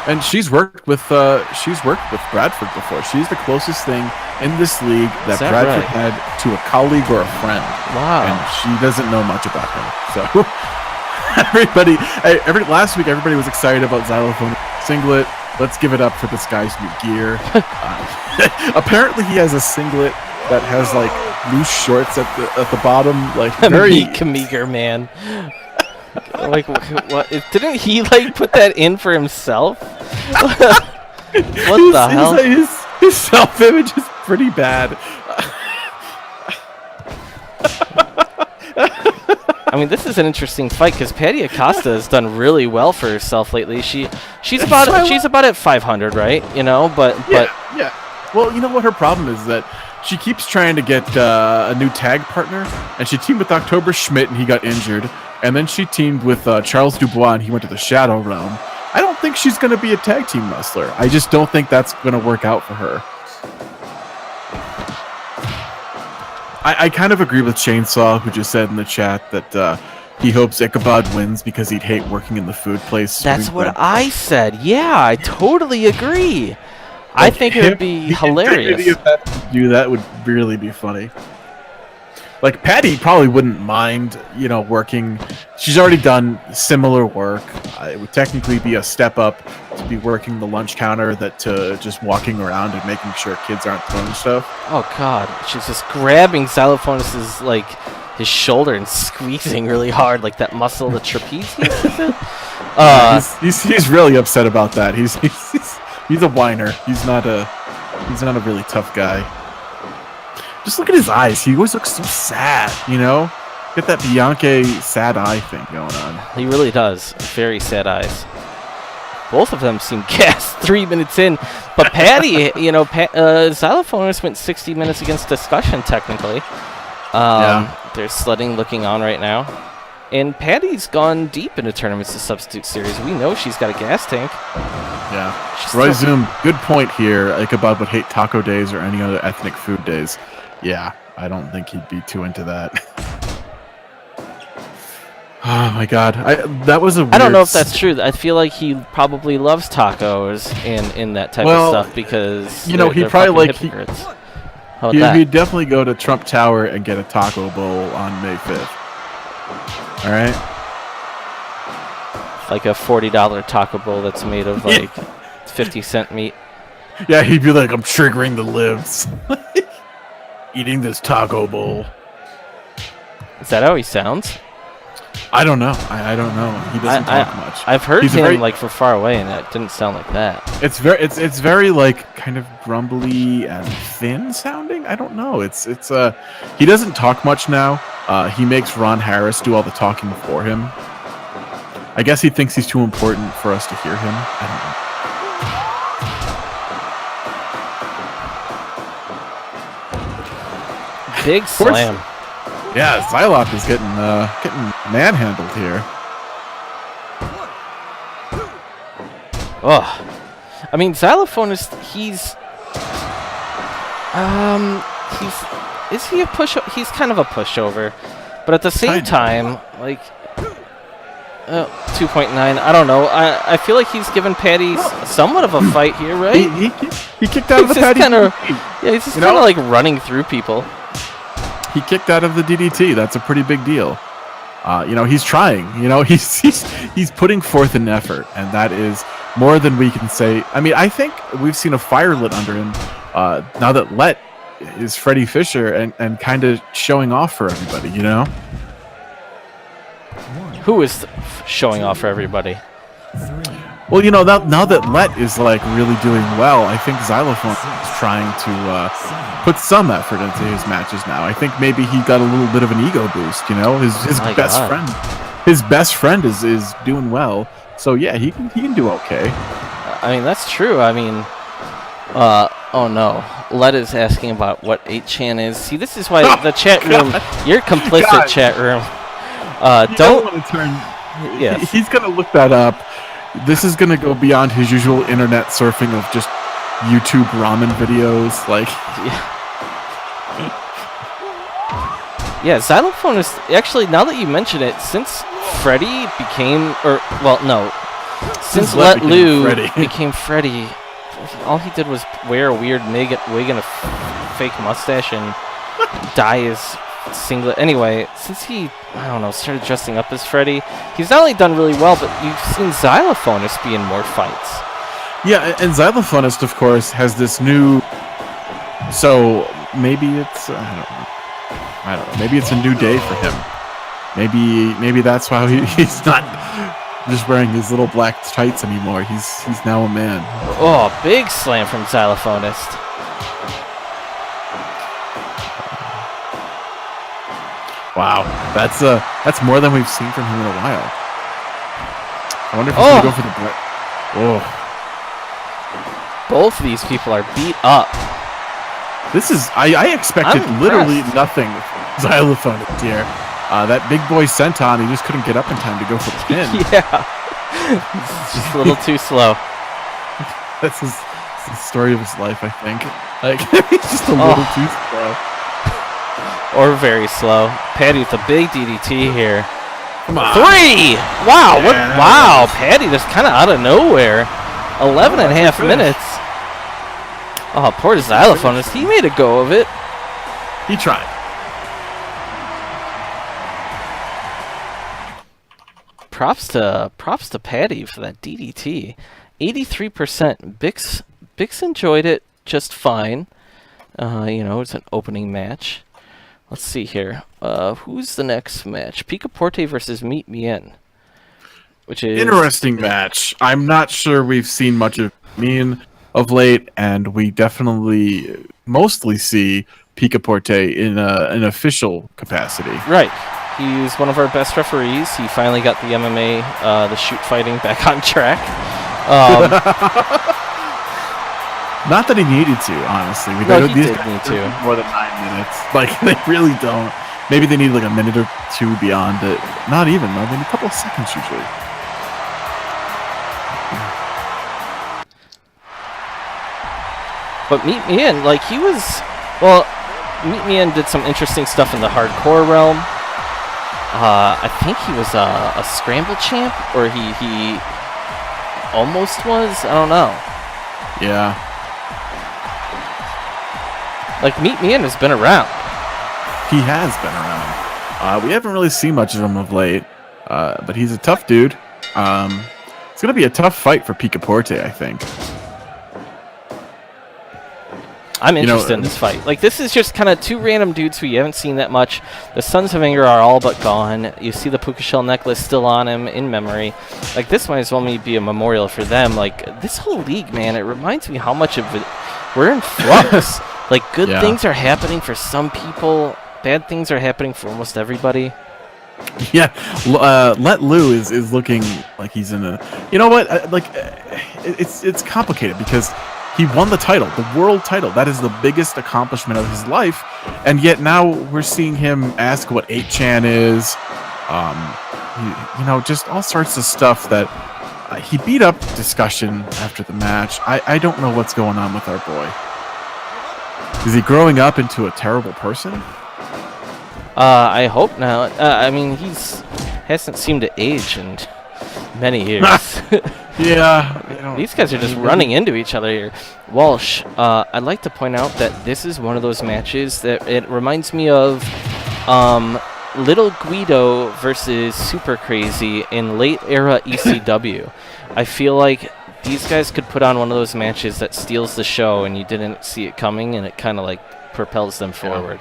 And she's worked with Bradford before. She's the closest thing in this league that Bradford had to a colleague or a friend. Wow. And she doesn't know much about him. So last week everybody was excited about Xylophone singlet. Let's give it up for this guy's new gear. Apparently he has a singlet that has like loose shorts at the bottom, like very meager man. Like, what? Didn't he like put that in for himself? What the hell? His self-image is pretty bad. I mean, this is an interesting fight because Patty Acosta has done really well for herself lately. She's about at 500, right? Yeah. Well, you know what her problem is, that she keeps trying to get a new tag partner, and she teamed with October Schmidt and he got injured, and then she teamed with Charles Dubois and he went to the Shadow Realm. I don't think she's going to be a tag team wrestler. I just don't think that's going to work out for her. I kind of agree with Chainsaw, who just said in the chat that he hopes Ichabod wins because he'd hate working in the food place. That's what I said. Yeah, I totally agree. I think it would be hilarious. If that do that would really be funny. Like Patty probably wouldn't mind, working. She's already done similar work. It would technically be a step up to be working the lunch counter to just walking around and making sure kids aren't throwing stuff. Oh God, she's just grabbing Xylophonus's his shoulder and squeezing really hard, like that muscle, the trapezius. He's really upset about that. He's a whiner. He's not a really tough guy. Just look at his eyes. He always looks so sad, Get that Bianca sad eye thing going on. He really does. Very sad eyes. Both of them seem gassed 3 minutes in. But Patty, Xylophonus went 60 minutes against Discussion, technically. There's sledding looking on right now. And Patty's gone deep into tournaments to substitute series. We know she's got a gas tank. Yeah. Roy Zoom, good point here. Ichabod would hate taco days or any other ethnic food days. Yeah, I don't think he'd be too into that. Oh my God, that was a weird... I don't know if that's true. I feel like he probably loves tacos in that type of stuff because he'd probably hypocrites. He'd definitely go to Trump Tower and get a taco bowl on May 5th. All right, like a $40 taco bowl that's made of 50-cent meat. Yeah, he'd be like, I'm triggering the libs. Eating this taco bowl. Is that how he sounds? I don't know. I don't know. He doesn't talk much. I've heard him from far away, and it didn't sound like that. It's very kind of grumbly and thin sounding. I don't know. He doesn't talk much now. He makes Ron Harris do all the talking for him. I guess he thinks he's too important for us to hear him. I don't know. Big slam. Yeah, Xylop is getting manhandled here. Oh, I mean, Xylophonus, is he a pushover? He's kind of a pushover, but at the same time, 2.9. I don't know. I feel like he's given Patty somewhat of a fight here, right? He kicked out of the Patty. He's just kind of like running through people. He kicked out of the DDT. That's a pretty big deal. He's trying. He's putting forth an effort, and that is more than we can say. I mean, I think we've seen a fire lit under him now that Let is Freddie Fisher and kind of showing off for everybody. Who is showing off for everybody? Well, now that Let is really doing well, I think Xylophone is trying to put some effort into his matches now. I think maybe he got a little bit of an ego boost. His best friend is doing well, so yeah, he can do okay. I mean, that's true. I mean, oh no, Let is asking about what 8chan is. See, this is why the chat room. You're complicit, chat room. Don't want to turn. Yes, he's gonna look that up. This is going to go beyond his usual internet surfing of just YouTube ramen videos. Yeah, Xylophone is actually, now that you mention it, since Freddy became, since Let Lou became Freddy, all he did was wear a weird wig and a fake mustache and dye his singlet. Anyway, since he, started dressing up as Freddy, he's not only done really well, but you've seen Xylophonus be in more fights. Yeah, and Xylophonist, of course, has this new... So, maybe it's... I don't know. Maybe it's a new day for him. Maybe that's why he's not just wearing his little black tights anymore. He's now a man. Oh, big slam from Xylophonist. Wow, that's more than we've seen from him in a while. I wonder if he's gonna go for the... Oh. Both of these people are beat up. This is... I expected literally nothing from Xylophone here. That big boy senton, he just couldn't get up in time to go for the pin. Yeah. It's just a little too slow. That's the story of his life, I think. He's just a little too slow. Or very slow. Patty with a big DDT here. Come on. 3! Wow, wow, Patty just kind of out of nowhere. 11 and a half minutes. Oh, poor Xylophonist. He made a go of it. He tried. props to Patty for that DDT. 83%. Bix enjoyed it just fine. It's an opening match. Let's see here. Who's the next match? Picaporte versus Meet Me In. Which is interesting match. I'm not sure we've seen much of Mean of late, and we definitely mostly see Picaporte in an official capacity. Right. He's one of our best referees. He finally got the MMA, the shoot fighting back on track. Not that he needed to, honestly. He did need to. More than 9 minutes. Like, they really don't. Maybe they need like a minute or two beyond it. Not even, though. Maybe a couple of seconds usually. But Meet Me In, like, Meet Me In did some interesting stuff in the hardcore realm. I think he was a scramble champ, or he almost was. I don't know. Yeah. Like, Meet Me In has been around. He has been around. We haven't really seen much of him of late, but he's a tough dude. It's going to be a tough fight for Picaporte, I think. I'm interested in this fight. Like, this is just kind of two random dudes who you haven't seen that much. The Sons of Anger are all but gone. You see the puka shell necklace still on him in memory. Like, this might as well be a memorial for them. Like, this whole league, man, it reminds me how much of it we're in flux. Like, good things are happening for some people. Bad things are happening for almost everybody. Yeah, Let Lou is looking like he's in a... You know what? It's complicated because he won the title, the world title. That is the biggest accomplishment of his life. And yet now we're seeing him ask what 8chan is. Just all sorts of stuff that... he beat up Discussion after the match. I don't know what's going on with our boy. Is he growing up into a terrible person? I hope not. I mean, hasn't seemed to age in many years. Yeah. These guys are just running into each other here. Walsh, I'd like to point out that this is one of those matches that it reminds me of Little Guido versus Super Crazy in late era ECW. I feel like these guys could put on one of those matches that steals the show and you didn't see it coming, and it kind of like propels them forward.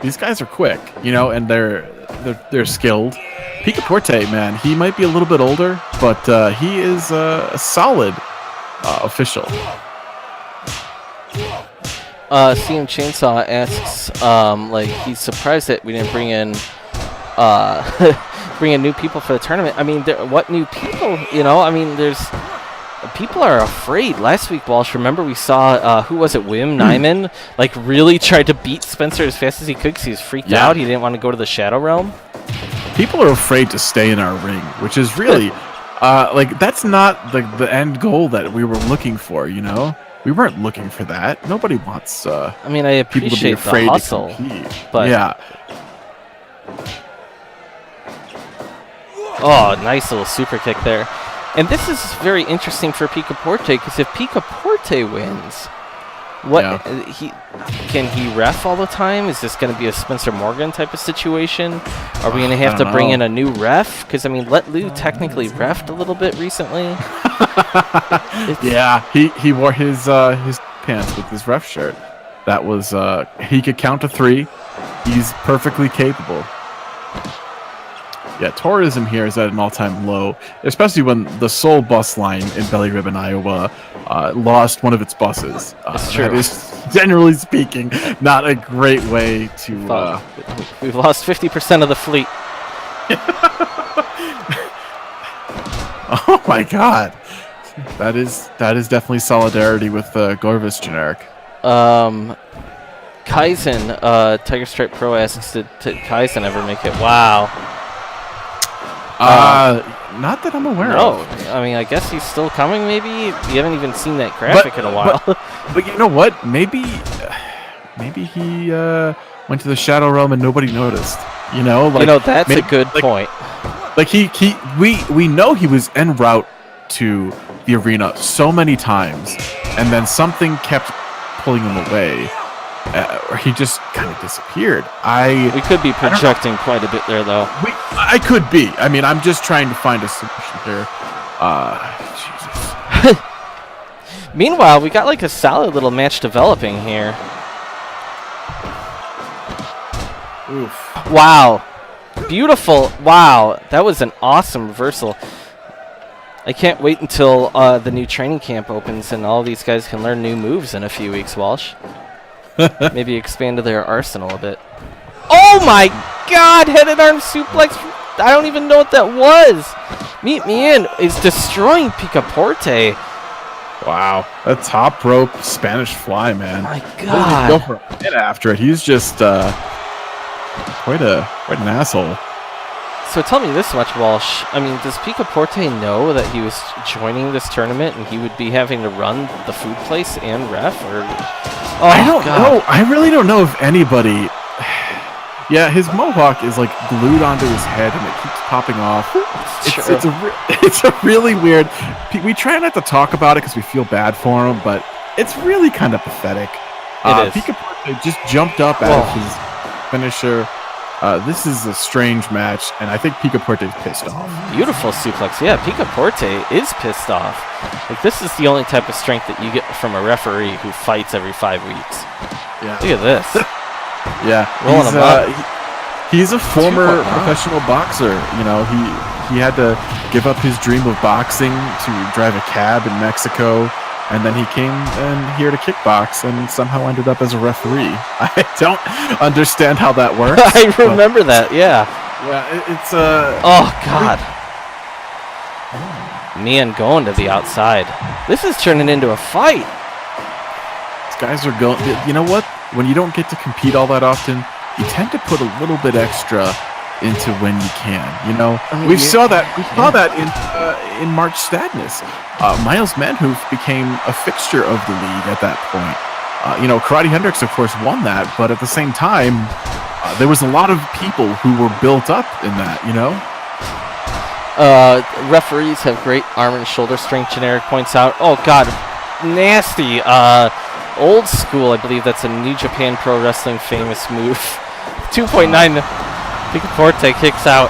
These guys are quick, and they're skilled. Picaporte, man, he might be a little bit older, but he is a solid official. CM Chainsaw asks, he's surprised that we didn't bring in new people for the tournament. I mean, what new people? There's people are afraid. Last week, Walsh, remember we saw who was it? Wim Nyman, really tried to beat Spencer as fast as he could because he was freaked out. He didn't want to go to the Shadow Realm. People are afraid to stay in our ring, which is really that's not the end goal that we were looking for. We weren't looking for that. Nobody wants. I appreciate people to be afraid the hustle, to compete. but yeah. Oh, nice little super kick there. And this is very interesting for Picaporte, because if Picaporte wins, can he ref all the time? Is this going to be a Spencer Morgan type of situation? Are we going to have to bring in a new ref? Because Let Lou technically refed a little bit recently. Yeah, he wore his pants with his ref shirt. That was he could count to 3. He's perfectly capable. Yeah, tourism here is at an all-time low, especially when the Seoul bus line in Belly Ribbon, Iowa, lost one of its buses. That's true. That is, generally speaking, not a great way to... We've lost 50% of the fleet. Oh my god. That is definitely solidarity with Gorvis generic. Kaizen, Tiger Stripe Pro asks, did Kaizen ever make it? Wow. Not that I'm aware of. I guess he's still coming, maybe? You haven't even seen that graphic in a while. But you know what? Maybe he went to the Shadow Realm and nobody noticed. That's a good point. We know he was en route to the arena so many times, and then something kept pulling him away. or he just kind of disappeared. We could be projecting quite a bit there, though. I could be. I mean, I'm just trying to find a solution here. Jesus. Meanwhile, we got like a solid little match developing here. Oof. Wow. Beautiful. Wow. That was an awesome reversal. I can't wait until the new training camp opens and all these guys can learn new moves in a few weeks, Walsh. Maybe expand their arsenal a bit. Oh my god! Headed arm suplex. I don't even know what that was. Meet Me In is destroying Picaporte. Wow. A top rope Spanish fly, man. My Go god. for a hit after it. He's just quite an asshole. So tell me this much, Walsh. I mean, does Picaporte know that he was joining this tournament and he would be having to run the food place and ref? Or I don't know. I really don't know if anybody. Yeah, his mohawk is like glued onto his head and it keeps popping off. It's a really weird. We try not to talk about it because we feel bad for him, but it's really kind of pathetic. It is. Picaporte just jumped up out of his finisher. This is a strange match, and I think Picaporte is pissed off. Beautiful suplex. Yeah, Picaporte is pissed off. Like, this is the only type of strength that you get from a referee who fights every 5 weeks. Yeah. Look at this. Yeah. Rolling him up. He's a former professional boxer. You know, he had to give up his dream of boxing to drive a cab in Mexico. And then he came here to kickbox and somehow ended up as a referee. I don't understand how that works. I remember that, yeah. Yeah, it's Oh, God. Man going to the outside. This is turning into a fight. These guys are going... You know what? When you don't get to compete all that often, you tend to put a little bit extra into when you can. You know, we saw that in March Sadness. Miles Manhoof became a fixture of the league at that point. You know, Karate Hendrix, of course, won that, but at the same time, there was a lot of people who were built up in that. You know, referees have great arm and shoulder strength. Generic points out. Oh God, nasty. Old school, I believe that's a New Japan Pro Wrestling famous move. 2.9. Picaporte kicks out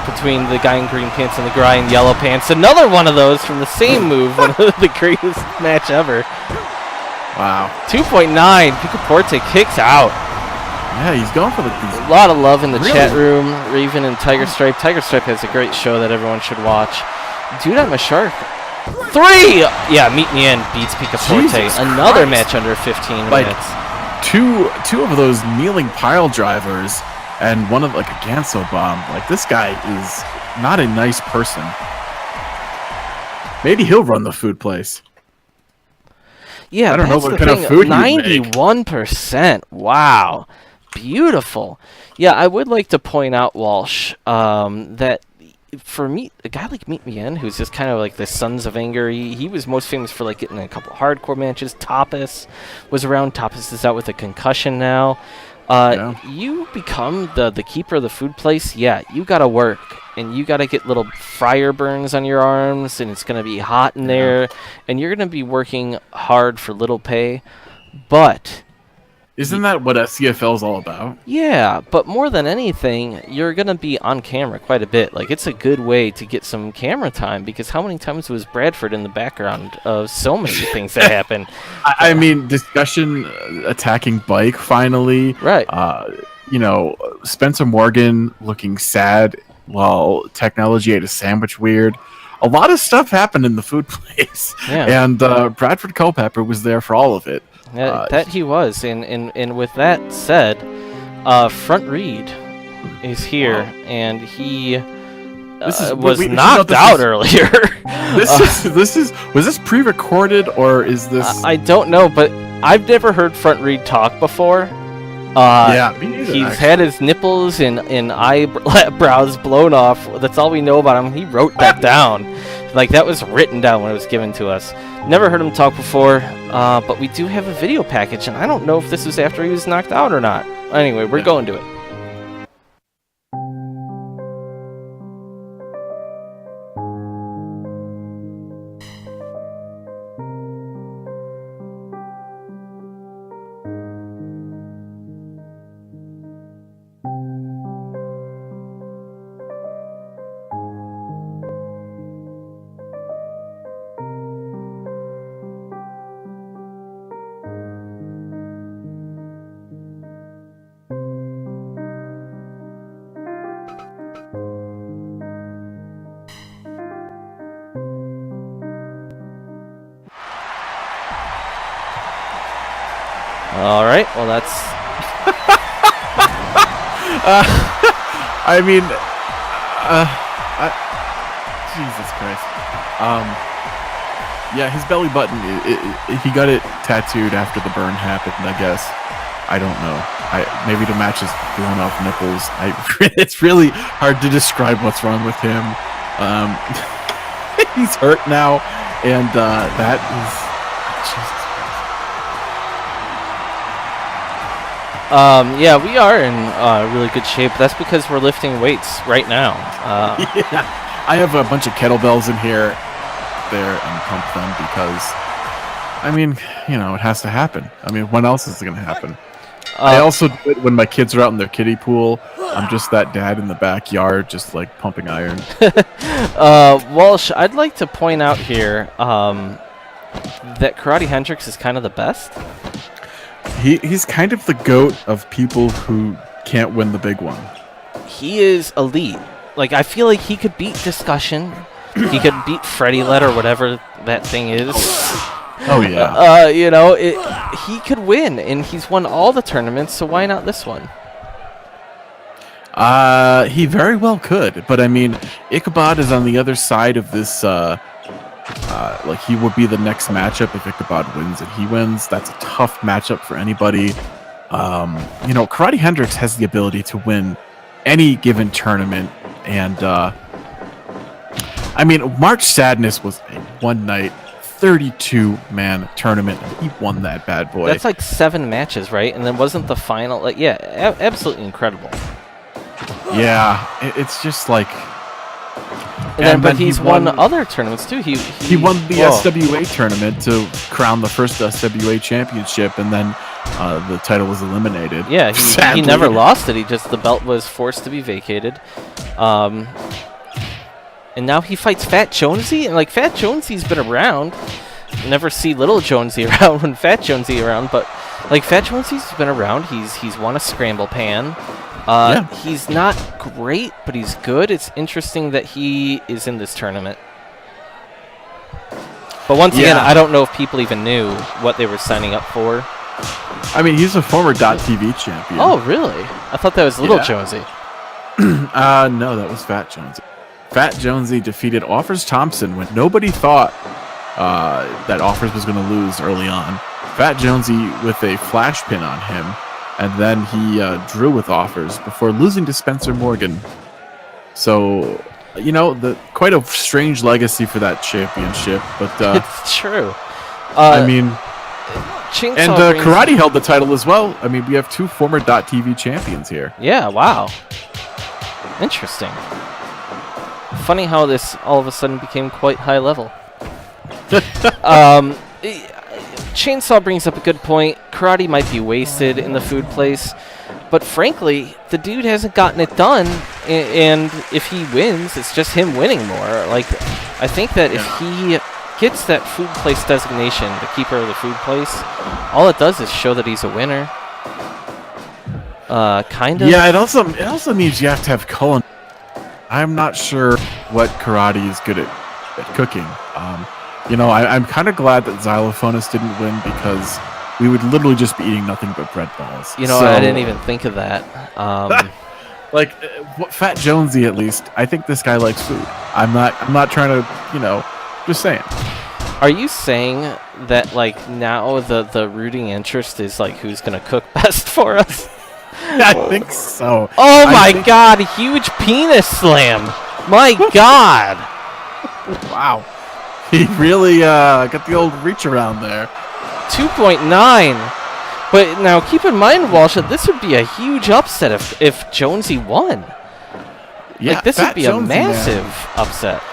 between the guy in green pants and the guy in yellow pants. Another one of those from the same move. One of the greatest match ever. Wow. 2.9. Picaporte kicks out. Yeah, he's going for a lot of love in the chat room. Raven and Tiger Stripe. Tiger Stripe has a great show that everyone should watch. Dude, I'm a shark. 3! Yeah, Meet Me In beats Picaporte. Another match under 15 minutes. Two of those kneeling pile drivers and one of like a Ganso bomb. Like, this guy is not a nice person. Maybe he'll run the food place. Yeah, I don't know what kind of food 91%. Wow. Beautiful. Yeah, I would like to point out, Walsh, that for me, a guy like Meet Me In, who's just kind of like the Sons of Anger, he was most famous for like getting in a couple hardcore matches. Tapas was around. Tapas is out with a concussion now. You become the keeper of the food place. Yeah, you gotta work, and you gotta get little fryer burns on your arms, and it's gonna be hot in there, and you're gonna be working hard for little pay. But isn't that what SCFL is all about? Yeah, but more than anything, you're gonna be on camera quite a bit. Like, it's a good way to get some camera time, because how many times was Bradford in the background of so many things that happen? I mean, discussion attacking Bike finally. Right. You know, Spencer Morgan looking sad while Technology ate a sandwich weird. A lot of stuff happened in the food place. Yeah. And Bradford Culpepper was there for all of it. That he was, and with that said, Front Reed is here, and he was knocked out earlier. Was this pre-recorded, or is this? I don't know, but I've never heard Front Reed talk before. Yeah, me neither, he's actually. had his nipples and eyebrows blown off. That's all we know about him. He wrote that down. Like, that was written down when it was given to us. Never heard him talk before, but we do have a video package, and I don't know if this was after he was knocked out or not. Anyway, we're going to it. All right. Well, that's. I mean, Jesus Christ. Yeah, his belly button, he got it tattooed after the burn happened, I guess. I don't know. Maybe to match his blown off nipples. It's really hard to describe what's wrong with him. He's hurt now, and that is... Jesus Christ. Yeah, we are in really good shape. That's because we're lifting weights right now. Yeah, I have a bunch of kettlebells in here, there, and pump them because, I mean, you know, it has to happen. I mean, when else is it going to happen? I also do it when my kids are out in their kiddie pool. I'm just that dad in the backyard, just like pumping iron. Walsh, I'd like to point out here that Karate Hendrix is kind of the best. He's kind of the GOAT of people who can't win the big one. He is elite. Like, I feel like he could beat Discussion. He could beat Freddy Let or whatever that thing is. Oh, yeah. You know, he could win, and he's won all the tournaments, so why not this one? He very well could, but I mean, Ichabod is on the other side of this, like, he would be the next matchup if Ichabod wins and he wins. That's a tough matchup for anybody. You know, Karate Hendrix has the ability to win any given tournament, and, I mean, March Sadness was a one-night, 32-man tournament, and he won that bad boy. That's like 7 matches, right? And then wasn't the final, like, yeah, absolutely incredible. Yeah, it's just like... But he's won other tournaments too. He won the SWA tournament to crown the first SWA championship, and then the title was eliminated. Yeah, he never lost it. The belt was forced to be vacated. And now he fights Fat Jonesy, and like Fat Jonesy's been around. Never see Little Jonesy around when Fat Jonesy around, but like Fat Jonesy's been around. He's won a scramble pan. Yeah. He's not great, but he's good. It's interesting that he is in this tournament. But once again, I don't know if people even knew what they were signing up for. I mean, he's a former .TV champion. Oh, really? I thought that was Little Jonesy. No, that was Fat Jonesy. Fat Jonesy defeated Offers Thompson when nobody thought that Offers was going to lose early on. Fat Jonesy with a flash pin on him, and then he drew with Offers before losing to Spencer Morgan. So, you know, quite a strange legacy for that championship, but it's true. I mean, Chainsaw Karate held the title as well. I mean, we have 2 former .TV champions here. Yeah, wow. Interesting. Funny how this all of a sudden became quite high level. Chainsaw brings up a good point. Karate might be wasted in the food place, but frankly, the dude hasn't gotten it done, and if he wins, it's just him winning more. Like, I think that if he gets that food place designation, the keeper of the food place, all it does is show that he's a winner. Kind of. Yeah, it also means you have to have culinary. I'm not sure what Karate is good at cooking. You know, I'm kind of glad that Xylophonist didn't win because we would literally just be eating nothing but bread balls. You know, I didn't even think of that. Like, Fat Jonesy, at least, I think this guy likes food. I'm not trying to, you know, just saying. Are you saying that, like, now the rooting interest is, like, who's going to cook best for us? I think so. Oh my god, huge penis slam. My god. Wow. He really got the old reach around there. 2.9. But now keep in mind, Walsh, that this would be a huge upset if Jonesy won. Yeah, like, this would be Jonesy, a massive upset.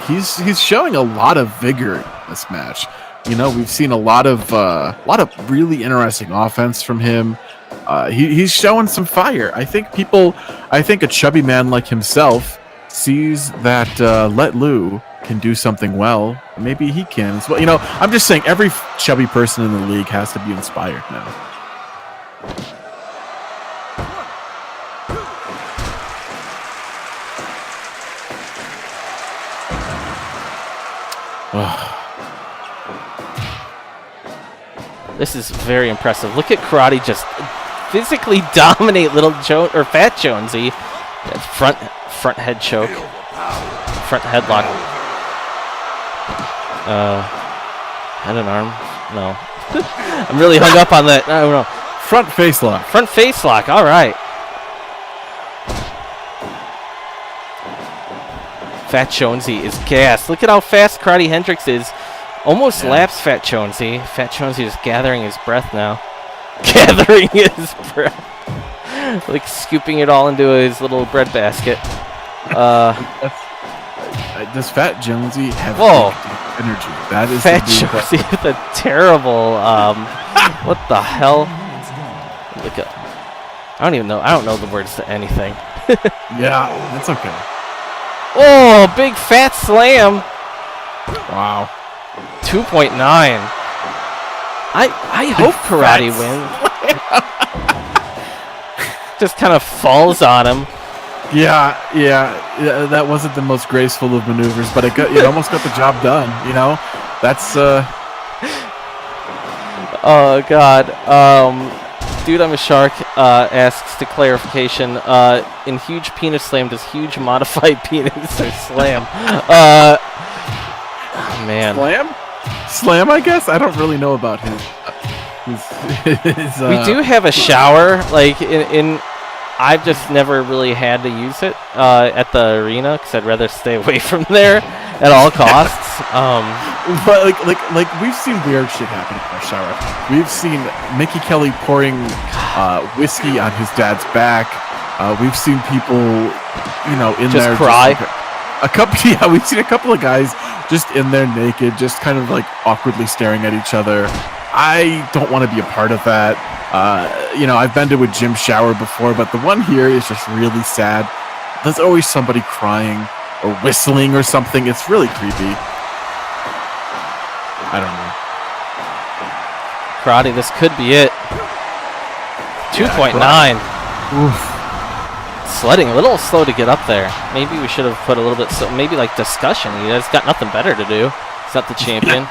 He's showing a lot of vigor in this match. You know, we've seen a lot of really interesting offense from him. He's showing some fire. I think a chubby man like himself sees that Let Lou can do something well. Maybe he can as well. You know, I'm just saying every chubby person in the league has to be inspired now. This is very impressive. Look at Karate just physically dominate Fat Jonesy. Front head choke. Front headlock. Head and arm. No. I'm really hung up on that. I don't know. Front face lock. Front face lock. All right. Fat Jonesy is gassed. Look at how fast Karate Hendrix is. Almost laps Fat Jonesy. Fat Jonesy is gathering his breath now. Gathering his breath. Like scooping it all into his little bread basket. Does Fat Jonesy have energy? That is Fat Jonesy with a terrible. What the hell? Look at. I don't even know. I don't know the words to anything. Yeah, that's okay. Oh, big fat slam. Wow. 2.9. I hope Karate wins. Just kind of falls on him. Yeah, that wasn't the most graceful of maneuvers, but it almost got the job done, you know? That's, Oh, God. Dude, I'm a Shark asks to clarification, in Huge Penis Slam, does Huge Modified Penis or Slam? Oh, man. Slam, I guess? I don't really know about his we do have a shower, like, I've just never really had to use it at the arena because I'd rather stay away from there at all costs. But like we've seen weird shit happen in our shower. We've seen Mickey Kelly pouring whiskey on his dad's back. We've seen people, in just there cry. We've seen a couple of guys just in there naked, just kind of like awkwardly staring at each other. I don't want to be a part of that. I've been to a gym shower before, but the one here is just really sad. There's always somebody crying or whistling or something. It's really creepy. I don't know. Karate, this could be it. 2.9. Sledding, a little slow to get up there. Maybe we should have put a little bit, maybe like discussion. He's got nothing better to do. He's not the champion.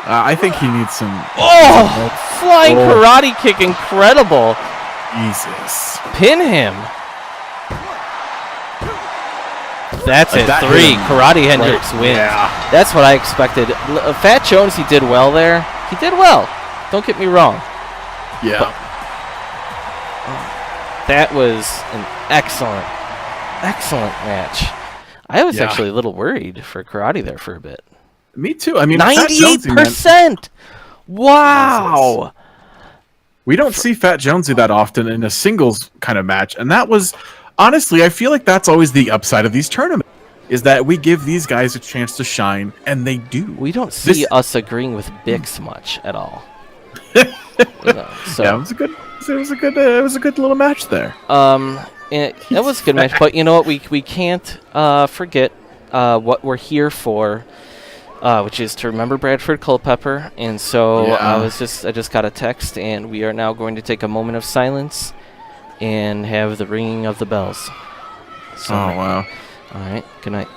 I think he needs some... Flying karate kick, incredible. Jesus. Pin him. That's it, that 3. Karate Hendrix wins. Yeah. That's what I expected. Fat Jones, he did well there. He did well. Don't get me wrong. Yeah. That was an excellent match. I was actually a little worried for Karate there for a bit. Me too. I mean, 98%. Wow. We don't see Fat Jonesy that often in a singles kind of match, and that was honestly, I feel like that's always the upside of these tournaments, is that we give these guys a chance to shine, and they do. We don't see us agreeing with Bix much at all. So. Yeah, it was a good little match there. That was a good match, but you know what? We can't forget what we're here for. Which is to remember Bradford Culpepper, and so I just got a text, and we are now going to take a moment of silence and have the ringing of the bells. So, wow! All right, good night.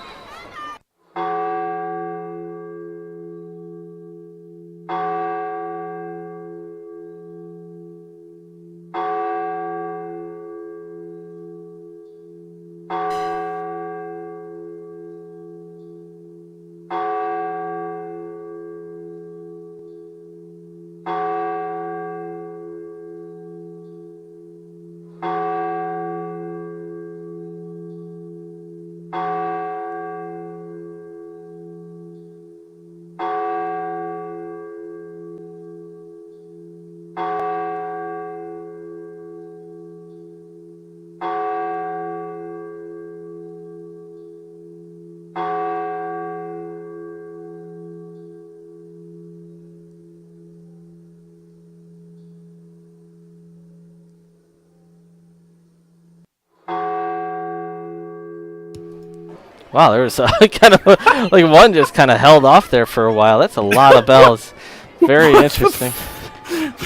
Wow, there was kind of like one just kind of held off there for a while. That's a lot of bells. Very interesting.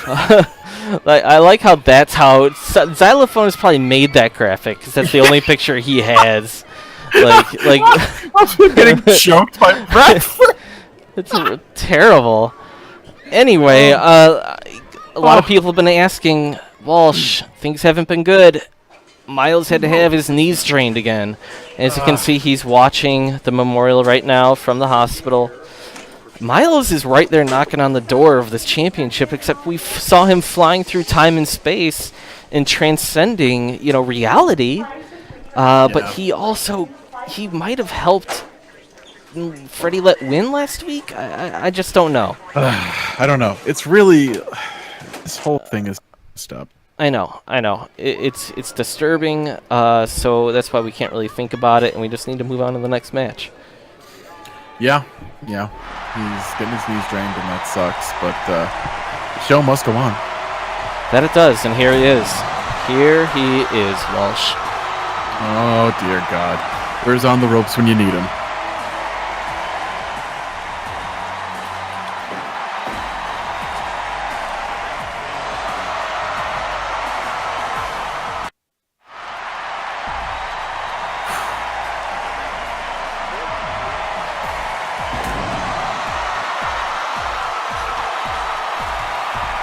I like how that's how Xylophone has probably made that graphic because that's the only picture he has. Like getting choked by Bradford. It's terrible. Anyway, a lot of people have been asking, Walsh, things haven't been good. Miles had to have his knees strained again. As you can see, he's watching the memorial right now from the hospital. Miles is right there knocking on the door of this championship, except we saw him flying through time and space and transcending, reality. But he might have helped Freddie let win last week. I just don't know. I don't know. It's really, this whole thing is messed up. I know. It's disturbing. So that's why we can't really think about it, and we just need to move on to the next match. Yeah. He's getting his knees drained, and that sucks. But the show must go on. That it does, and here he is. Here he is, Walsh. Oh dear God, where's on the ropes when you need him?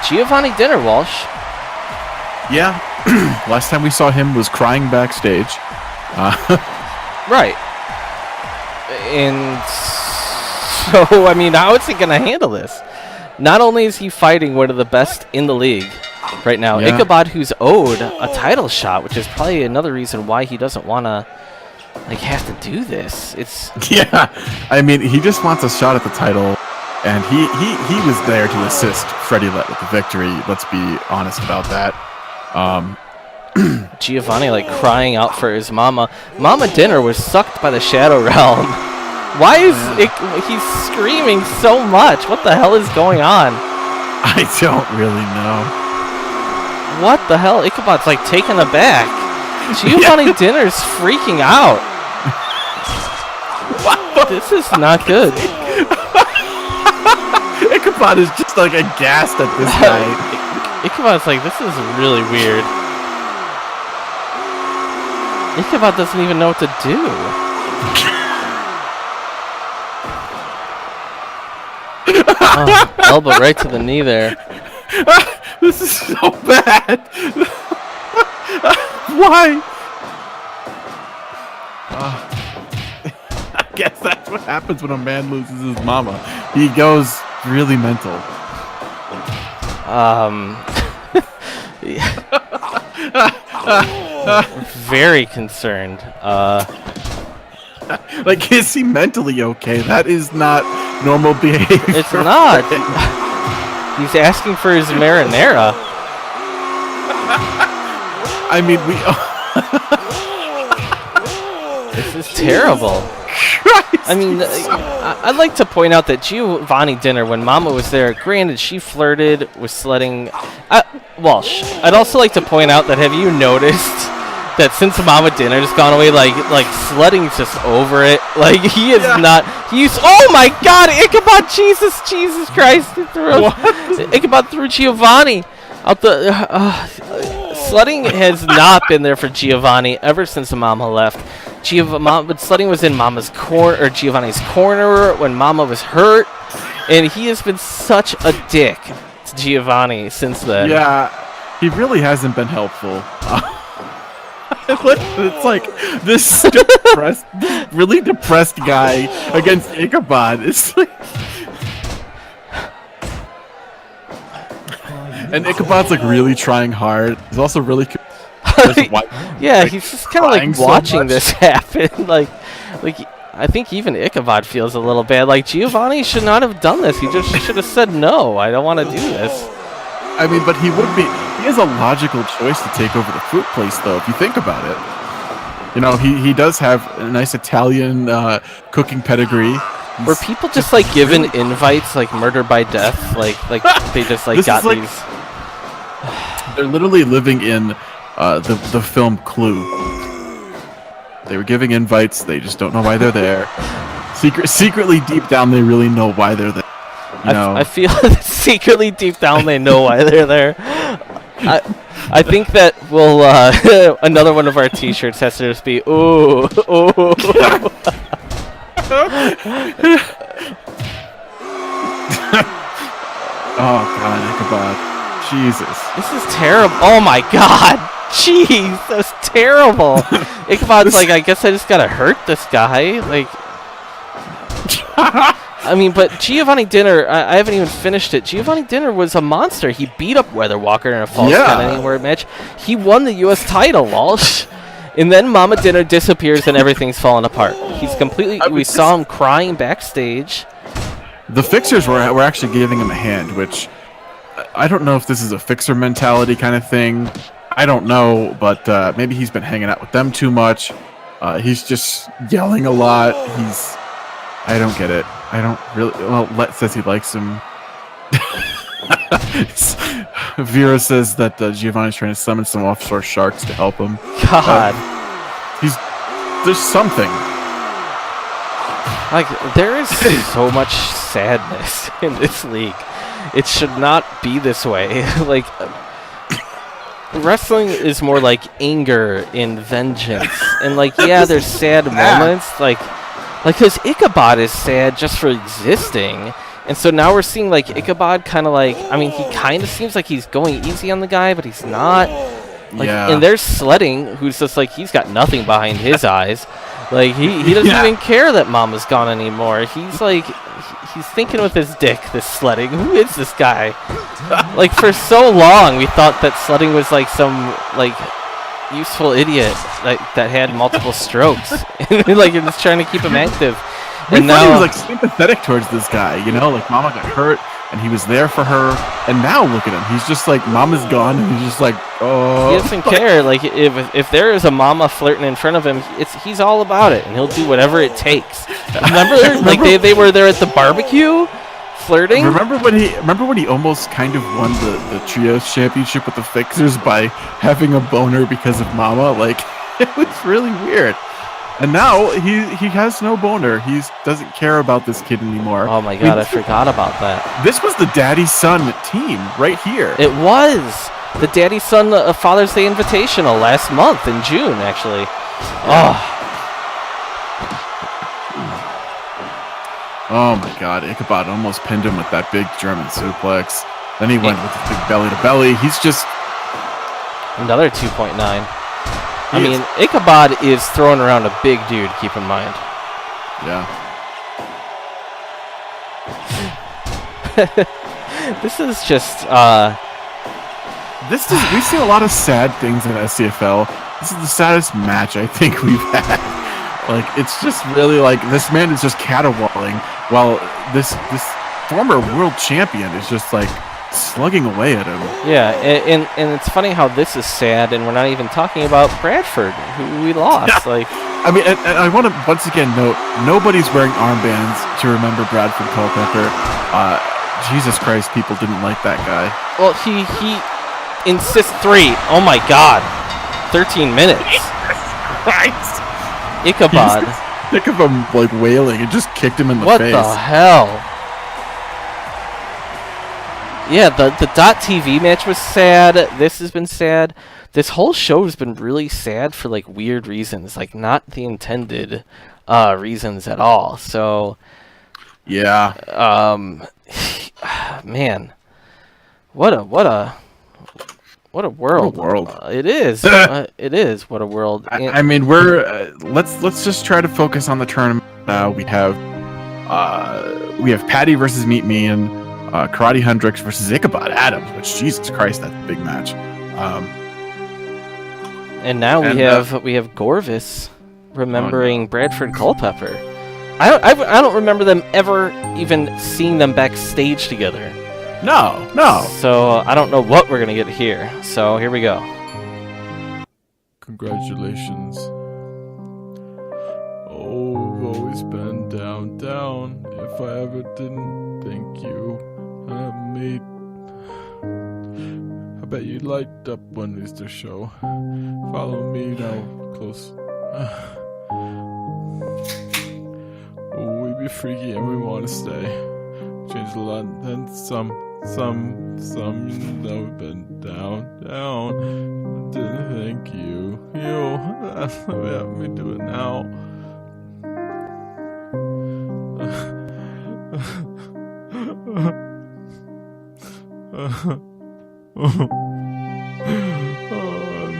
Giovanni Dinner, Walsh. Yeah, last time we saw him was crying backstage. Right. And so, how is he going to handle this? Not only is he fighting one of the best in the league right now, Yeah. Ichabod, who's owed a title shot, which is probably another reason why he doesn't want to have to do this. Yeah, he just wants a shot at the title, and he was there to assist Freddie Lett with the victory. Let's be honest about that. Giovanni crying out for his mama. Mama Dinner was sucked by the Shadow Realm. Why is he's screaming so much? What the hell is going on? I don't really know. What the hell? Ichabod's taken aback. Giovanni Dinner's freaking out. This is not good. Ichabod is just aghast at this guy. Ichabod's this is really weird. Ichabod doesn't even know what to do. Elbow right to the knee there. This is so bad. Why? I guess that's what happens when a man loses his mama. He goes really mental. Very concerned. Is he mentally okay? That is not normal behavior. It's not. He's asking for his marinara. This is terrible. I'd like to point out that Giovanni Dinner, when Mama was there, granted, she flirted with sledding. Walsh, I'd also like to point out that have you noticed that since Mama Dinner's gone away, sledding's just over it. He is not. Oh my God, Ichabod! Jesus Christ! Ichabod threw Giovanni out the. Sledding has not been there for Giovanni ever since Mama left. Sledding was in Mama's corner, or Giovanni's corner, when Mama was hurt, and he has been such a dick to Giovanni since then. Yeah, he really hasn't been helpful. It's this really depressed guy against Ichabod. It's and Ichabod's really trying hard. He's also really. Yeah, he's just kind of watching this happen. I think even Ichabod feels a little bad. Giovanni should not have done this. He just should have said no. I don't want to do this. But he would be. He has a logical choice to take over the fruit place, though. If you think about it, he does have a nice Italian cooking pedigree. Were people just given invites murder by death? They just got these. They're literally living in the film Clue. They were giving invites. They just don't know why they're there. Secretly, deep down, they really know why they're there. I feel secretly deep down they know why they're there. I think that we'll another one of our T-shirts has to just be ooh. Oh God, Ichabod. Jesus. This is terrible. Oh my God. Jeez, that's terrible. Ichabod's like, I guess I just gotta hurt this guy. Like, I mean, but Giovanni Dinner, I haven't even finished it. Giovanni Dinner was a monster. He beat up Weather Walker in a false count anywhere match. He won the U.S. title, Walsh. And then Mama Dinner disappears and everything's falling apart. He's completely. We saw him crying backstage. The Fixers were actually giving him a hand, which I don't know if this is a Fixer mentality kind of thing. I don't know, but maybe he's been hanging out with them too much. He's just yelling a lot. I don't get it. I don't really. Well, Let says he likes him. Vera says that Giovanni's trying to summon some offshore sharks to help him. God. There's something. Like, there is so much sadness in this league. It should not be this way. Like, wrestling is more like anger and vengeance. And, like, yeah, there's sad moments. Like, because Ichabod is sad just for existing. And so now we're seeing, like, Ichabod kind of like, I mean, he kind of seems like he's going easy on the guy, but he's not. Like, yeah. And there's Sledding, who's just like, he's got nothing behind his eyes. Like, he doesn't even care that Mama's gone anymore. He's like, he's thinking with his dick, this Sledding. Who is this guy? Like, for so long, we thought that Sledding was like some, like, useful idiot that had multiple strokes. And, like, you're just trying to keep him active. And now he was like sympathetic towards this guy, you know, like Mama got hurt and he was there for her, and now look at him, he's just like, Mama's gone, and he's just like, oh. He doesn't care. Like, if there is a Mama flirting in front of him, he's all about it, and he'll do whatever it takes. Remember like they were there at the barbecue, flirting. Remember when he almost kind of won the trios championship with the Fixers by having a boner because of Mama? Like, it was really weird. And now he has no boner. He doesn't care about this kid anymore. Oh my God, I forgot about that. This was the daddy-son team right here. It was the daddy-son Father's Day Invitational last month in June, actually. Oh my God, Ichabod almost pinned him with that big German suplex. Then he went with the big belly-to-belly. He's just... Another 2.9. I mean, Ichabod is throwing around a big dude, keep in mind. Yeah. This is just, we've seen a lot of sad things in SCFL. This is the saddest match I think we've had. Like, it's just really like, this man is just caterwauling while this former world champion is just like slugging away at him. Yeah, and it's funny how this is sad, and we're not even talking about Bradford, who we lost. Yeah. Like, I mean, and I want to once again note, nobody's wearing armbands to remember Bradford Culpepper. Jesus Christ, people didn't like that guy. Well, he insists 3. Oh my God, 13 minutes. Right. Ichabod. Think of him like wailing and just kicked him in the face. What the hell? Yeah, the .TV match was sad. This has been sad. This whole show has been really sad for, like, weird reasons. Like, not the intended reasons at all. So... Yeah. Man. What a world. What a world. It is. It is. What a world. I mean, we're... let's just try to focus on the tournament now. We have Patty versus Meet Me and... Karate Hendricks versus Ichabod Adams, which, Jesus Christ, that's a big match. And now we have Gorvis remembering Bradford Culpepper. I don't remember them ever even seeing them backstage together. No. So I don't know what we're gonna get here. So here we go. Congratulations. Oh, I've always been down. If I ever didn't thank you. I bet you liked up one Easter show. Follow me now, close. Oh, we be freaky and we want to stay. Changed a lot, then some. You know, been down. Didn't thank you. Let me do it now. I'm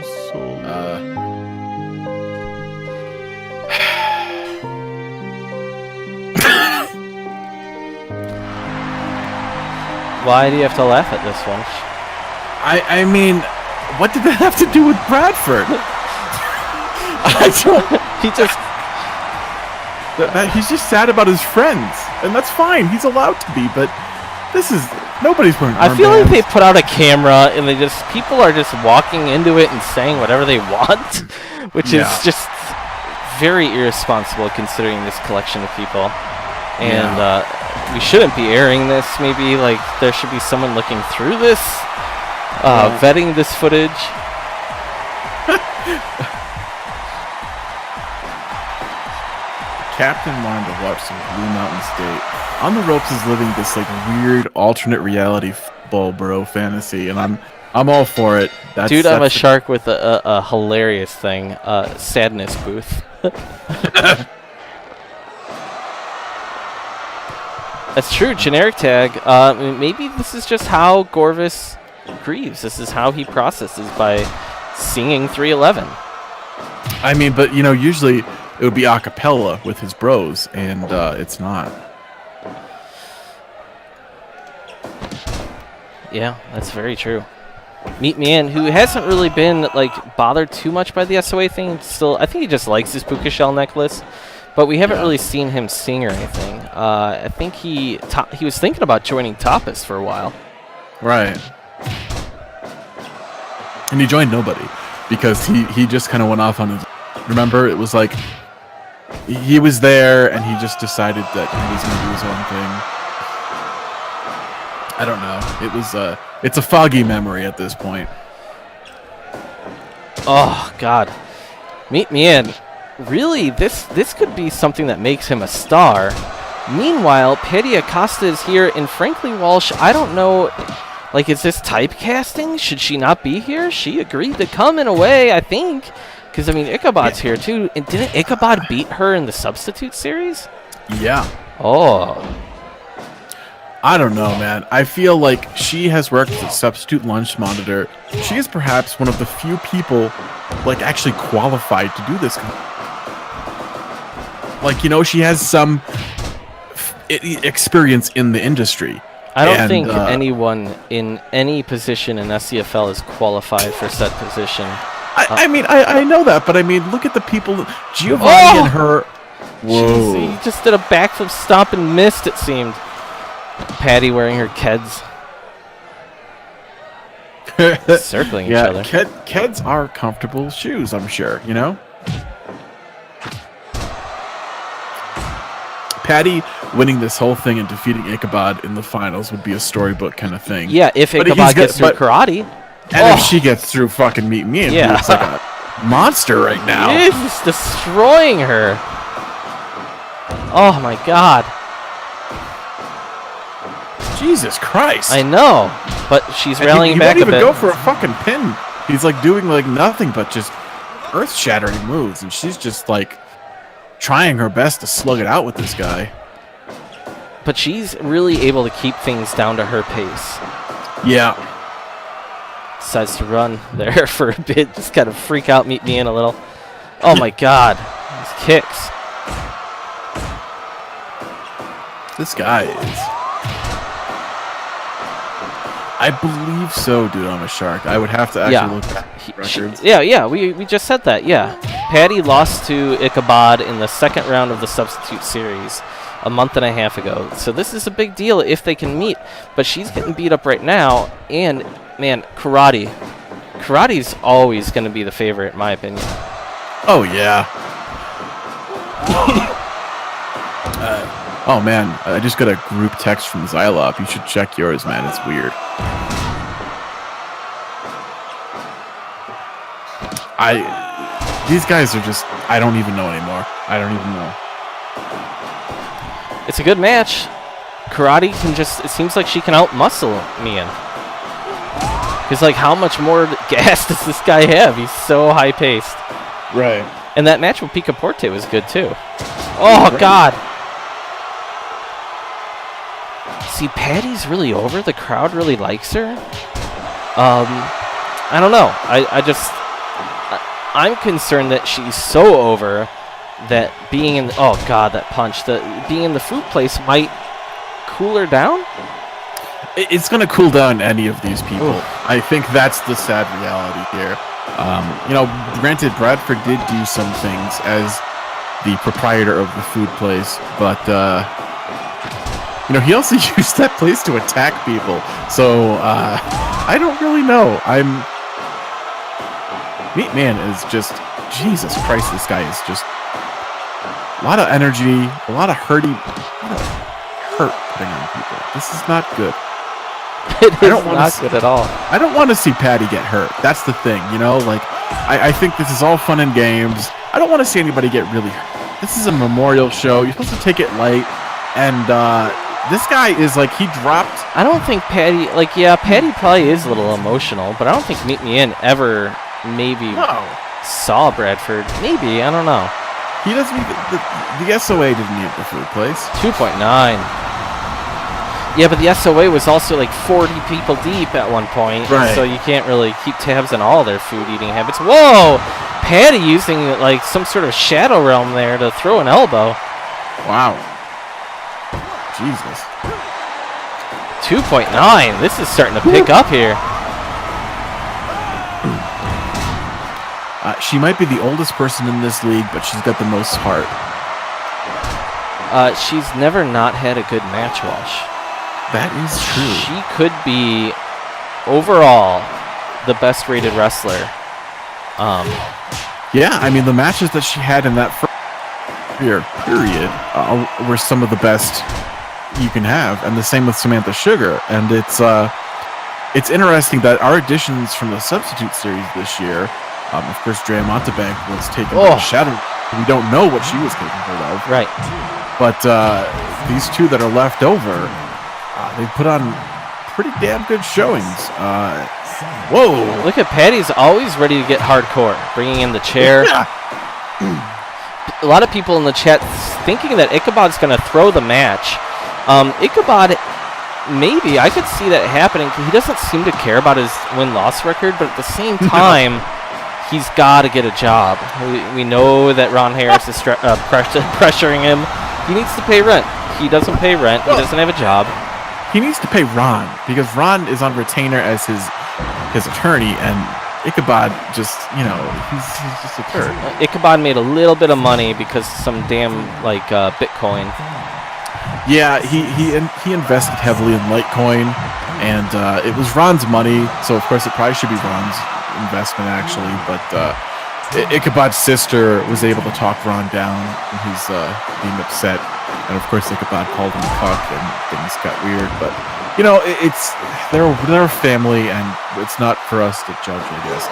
so. Why do you have to laugh at this one? I mean, what did that have to do with Bradford? I don't. He just. He's just sad about his friends, and that's fine. He's allowed to be, but this is nobody's wearing armbands. I feel like they put out a camera and people are just walking into it and saying whatever they want, which is just very irresponsible considering this collection of people. And we shouldn't be airing this. Maybe like there should be someone looking through this, vetting this footage. Captain wanted to watch some Blue Mountain State. On the Ropes is living this like weird alternate reality football bro fantasy, and I'm all for it. Dude, I'm a shark with a hilarious thing, sadness booth. That's true, generic tag. Maybe this is just how Gorvis grieves. This is how he processes, by singing 311. I mean, but you know, usually it would be a cappella with his bros, and it's not. Yeah, that's very true. Meet Me In, who hasn't really been like bothered too much by the SOA thing. Still, I think he just likes his puka shell necklace, but we haven't really seen him sing or anything. I think he was thinking about joining Tapas for a while. Right. And he joined nobody because he just kind of went off on his. Remember, it was like he was there and he just decided that he was going to do his own thing. I don't know. It was it's a foggy memory at this point. Oh God, Meet Me In. Really, this could be something that makes him a star. Meanwhile, Patty Acosta is here, and frankly, Walsh, I don't know. Like, is this typecasting? Should she not be here? She agreed to come in a way, I think. Because, I mean, Ichabod's here, too. And didn't Ichabod beat her in the Substitute series? Yeah. Oh. I don't know, man. I feel like she has worked as a substitute lunch monitor. She is perhaps one of the few people, like, actually qualified to do this. Like, you know, she has some experience in the industry. I don't think anyone in any position in SCFL is qualified for said position. I mean, I know that, but I mean, look at the people. Giovanni and her. Whoa. He just did a backflip stomp and missed, it seemed. Patty wearing her Keds. Circling each other. Keds are comfortable shoes, I'm sure, you know? Patty winning this whole thing and defeating Ichabod in the finals would be a storybook kind of thing. Yeah, if Ichabod gets through karate. And if she gets through fucking Meet Me In, it's like a monster right now. He's destroying her. Oh my God. Jesus Christ. I know, but she's rallying back a bit. He won't even go for a fucking pin. He's like doing like nothing but just earth-shattering moves, and she's just like trying her best to slug it out with this guy. But she's really able to keep things down to her pace. Yeah. Decides to run there for a bit, just kind of freak out Meet Me In a little. Oh my God, these kicks. This guy is. I believe so, dude. I'm a shark. I would have to actually look at records. We just said that. Yeah, Patty lost to Ichabod in the second round of the Substitute Series a month and a half ago. So this is a big deal if they can meet. But she's getting beat up right now, and man, Karate's always going to be the favorite, in my opinion. Oh yeah. Oh man, I just got a group text from Xylop. You should check yours, man. It's weird. These guys are just, I don't even know anymore. I don't even know. It's a good match. Karate can just, it seems like she can out-muscle Me In. Because, like, how much more gas does this guy have? He's so high-paced. Right. And that match with Picaporte was good, too. Oh, right. God. See, Patty's really over. The crowd really likes her. I don't know. I'm concerned that she's so over that being in... Oh, God, that punch. Being in the food place might cool her down? It's going to cool down any of these people. Oof. I think that's the sad reality here. Granted, Bradford did do some things as the proprietor of the food place, but, he also used that place to attack people. So, I don't really know. Meat Man is just, Jesus Christ, this guy is just a lot of energy, a lot of hurt putting on people. This is not good. It is not good at all. I don't want to see Patty get hurt. That's the thing, I think this is all fun and games. I don't want to see anybody get really hurt. This is a memorial show. You're supposed to take it light. And this guy is he dropped. I don't think Patty, Patty probably is a little emotional, but I don't think Meet Me In ever saw Bradford. Maybe, I don't know. He doesn't even, the SOA didn't eat the food place. 2.9. Yeah, but the SOA was also 40 people deep at one point. Right. So you can't really keep tabs on all their food eating habits. Whoa! Patty using some sort of shadow realm there to throw an elbow. Wow. Jesus. 2.9. This is starting to pick up here. She might be the oldest person in this league, but she's got the most heart. She's never not had a good match wash. That is true. She could be, overall, the best rated wrestler. Yeah, the matches that she had in that first period were some of the best you can have, and the same with Samantha Sugar. And it's interesting that our additions from the Substitute Series this year, of course, Drea Montebank was taken by Shadow. We don't know what she was capable of. Right. But these two that are left over, they put on pretty damn good showings. Whoa! Look at Patty's always ready to get hardcore, bringing in the chair. Yeah. A lot of people in the chat thinking that Ichabod's going to throw the match. Ichabod, maybe. I could see that happening because he doesn't seem to care about his win-loss record, but at the same time, he's got to get a job. We know that Ron Harris is pressuring him. He needs to pay rent. He doesn't pay rent. He doesn't have a job. He needs to pay Ron because Ron is on retainer as his attorney, and Ichabod just, he's just a turd. Ichabod made a little bit of money because some damn Bitcoin. Yeah, he invested heavily in Litecoin, and it was Ron's money, so of course it probably should be Ron's investment actually. But Ichabod's sister was able to talk Ron down when he's being upset. And of course, Ichabod called him a cuck, and things got weird. But it's they're a family, and it's not for us to judge, I guess.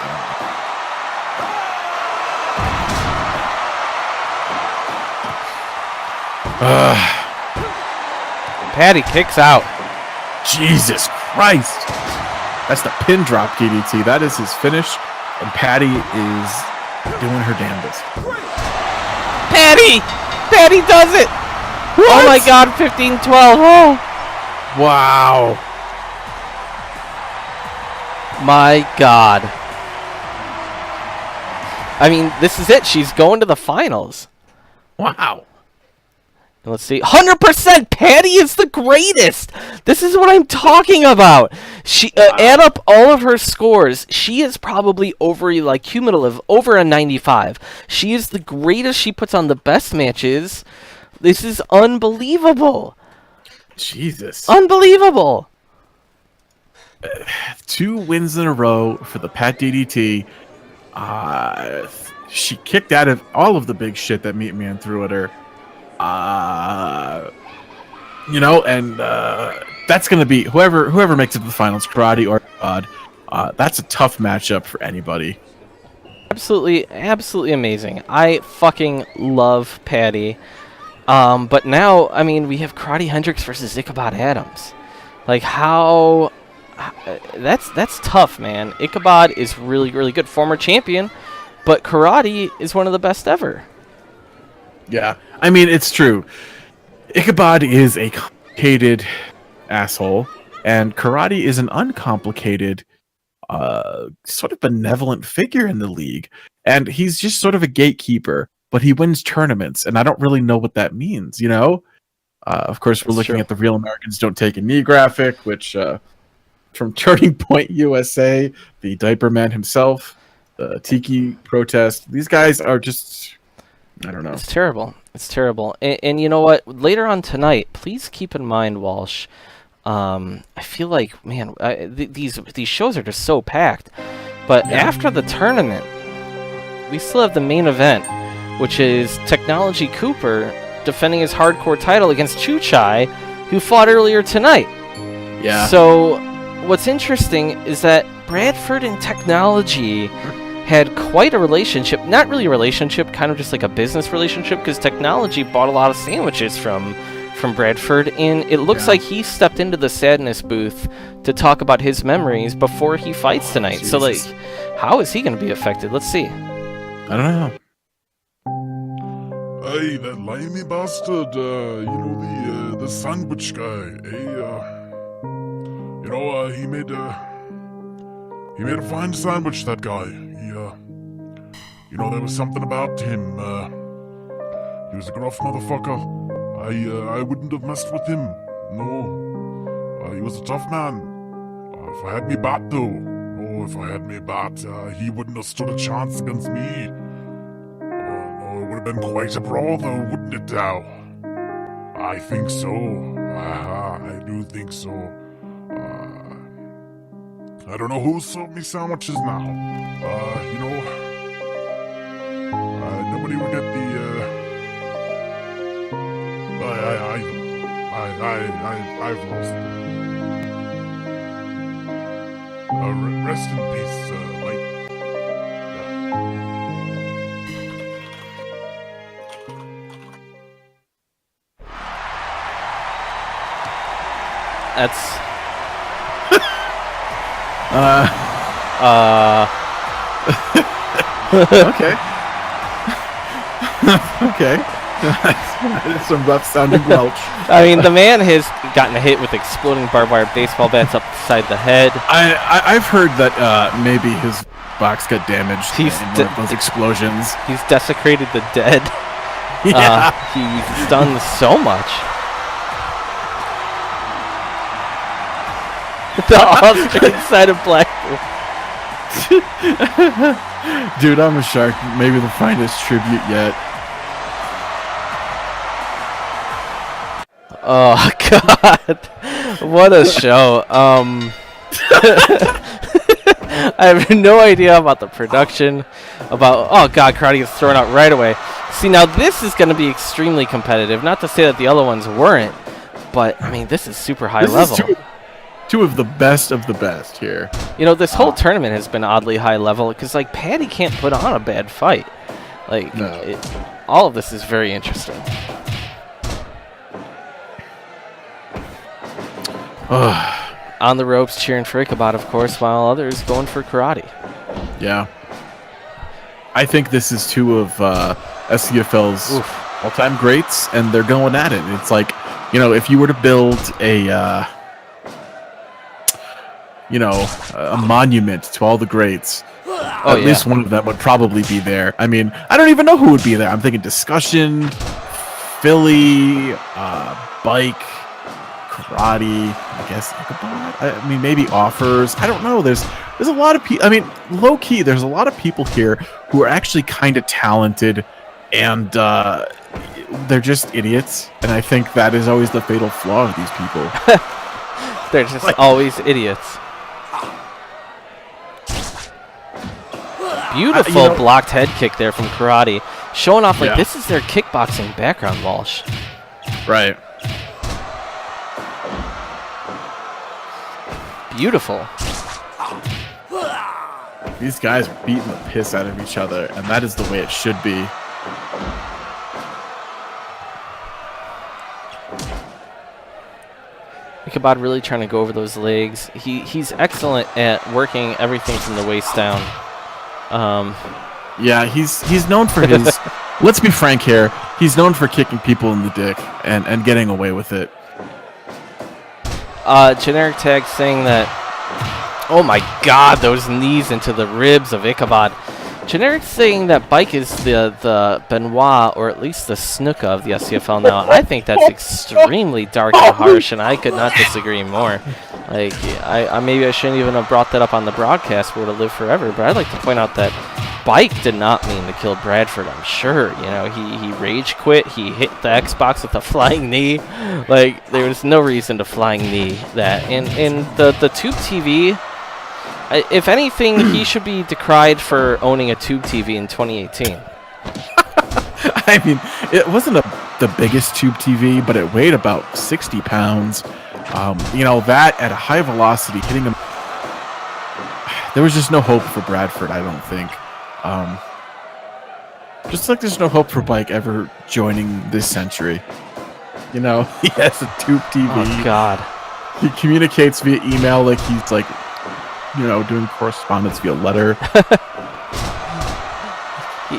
Patty kicks out. Jesus Christ! That's the pin drop DDT. That is his finish, and Patty is doing her damnedest. Patty does it. What? Oh my God, 15-12. Oh. Wow. My God. This is it. She's going to the finals. Wow. Let's see. 100%. Patty is the greatest. This is what I'm talking about. She add up all of her scores. She is probably cumulative over a 95. She is the greatest. She puts on the best matches. This is unbelievable. Jesus. Unbelievable. 2 wins in a row for the Pat DDT. She kicked out of all of the big shit that Meat Man threw at her. That's going to be whoever makes it to the finals, Karate or Odd. That's a tough matchup for anybody. Absolutely amazing. I fucking love Patty. But now, we have Karate Hendricks versus Ichabod Adams. That's tough, man. Ichabod is really, really good. Former champion, but Karate is one of the best ever. Yeah, it's true. Ichabod is a complicated asshole, and Karate is an uncomplicated, sort of benevolent figure in the league, and he's just sort of a gatekeeper, but he wins tournaments, and I don't really know what that means, you know? Of course, we're looking at the Real Americans Don't Take a Knee graphic, which, from Turning Point USA, the Diaper Man himself, the Tiki protest, these guys are just, I don't know. It's terrible. It's terrible. And you know what? Later on tonight, please keep in mind, Walsh, I feel like, man, these shows are just so packed. But after the tournament, we still have the main event, which is Technology Cooper defending his hardcore title against Chuchai, who fought earlier tonight. Yeah. So what's interesting is that Bradford and Technology had quite a relationship. Not really a relationship, kind of just like a business relationship, because Technology bought a lot of sandwiches from Bradford, and it looks like he stepped into the Sadness booth to talk about his memories before he fights tonight. Jesus. So, like, how is he going to be affected? Let's see. I don't know. Hey, that limey bastard, the sandwich guy, he made a fine sandwich, that guy. There was something about him, he was a gruff motherfucker. I wouldn't have messed with him, no. He was a tough man. If I had me bat, though, he wouldn't have stood a chance against me. It would have been quite a brawl, though, wouldn't it, now? I think so. I do think so. I don't know who served me sandwiches now. Nobody would get the, I've lost. Rest in peace, Mike. That's... Okay. Okay. Some rough sounding welch. I mean, the man has gotten hit with exploding barbed wire baseball bats upside the head. I've heard that maybe his box got damaged in one of those explosions. He's desecrated the dead. Yeah. He's done so much. The Austrian side of Blackpool. Dude, I'm a shark. Maybe the finest tribute yet. Oh God, what a show! I have no idea about the production. Oh God, Karate gets thrown out right away. See, now this is going to be extremely competitive. Not to say that the other ones weren't, but I mean, this is super high level. Two of the best here. You know, this whole tournament has been oddly high level because, like, Patty can't put on a bad fight. Like, no. All of this is very interesting. On the ropes, cheering for Ichabod, of course, while others going for Karate. Yeah. I think this is two of SCFL's all-time greats, and they're going at it. It's like, if you were to build a monument to all the greats, at least one of them would probably be there. I mean, I don't even know who would be there. I'm thinking Discussion, Philly, Bike, Karate, I guess Ichabod. I mean, maybe Offers. I don't know. There's a lot of people. I mean, low key, there's a lot of people here who are actually kind of talented, and they're just idiots. And I think that is always the fatal flaw of these people. They're just always idiots. Beautiful blocked head kick there from Karate, showing off like this is their kickboxing background, Walsh. Right. Beautiful. These guys are beating the piss out of each other, and that is the way it should be. Ichabod really trying to go over those legs. He's excellent at working everything from the waist down. Yeah, he's known for his. Let's be frank here. He's known for kicking people in the dick and getting away with it. Generic Tag saying that, oh my god, those knees into the ribs of Ichabod. Generic saying that Bike is the Benoit, or at least the Snuka of the SCFL now. I think that's extremely dark and harsh, and I could not disagree more. Like, maybe I shouldn't even have brought that up on the broadcast for to live forever, but I'd like to point out that Bike did not mean to kill Bradford, I'm sure. You know, he rage quit, he hit the Xbox with a flying knee. Like, there was no reason to flying knee that. And the Tube TV, if anything, he should be decried for owning a Tube TV in 2018. I mean, it wasn't the biggest Tube TV, but it weighed about 60 pounds. You know, that at a high velocity, hitting him. There was just no hope for Bradford, I don't think. Just like there's no hope for Bike ever joining this century. You know, he has a Tube TV. Oh, God. He communicates via email like he's like, you know, doing correspondence via letter.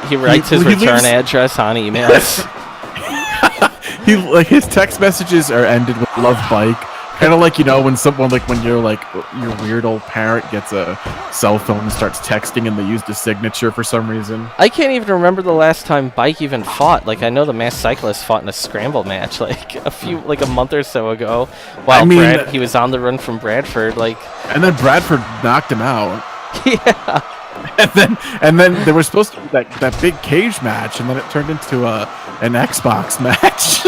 he writes his return address on emails. His text messages are ended with "Love Bike," kind of like, you know, when someone when you're like your weird old parent gets a cell phone and starts texting and they use the signature for some reason. I can't even remember the last time Bike even fought. Like, I know the Masked Cyclist fought in a scramble match like a month or so ago, while he was on the run from Bradford. And then Bradford knocked him out. Yeah. And then there was supposed to be that big cage match, and then it turned into an Xbox match.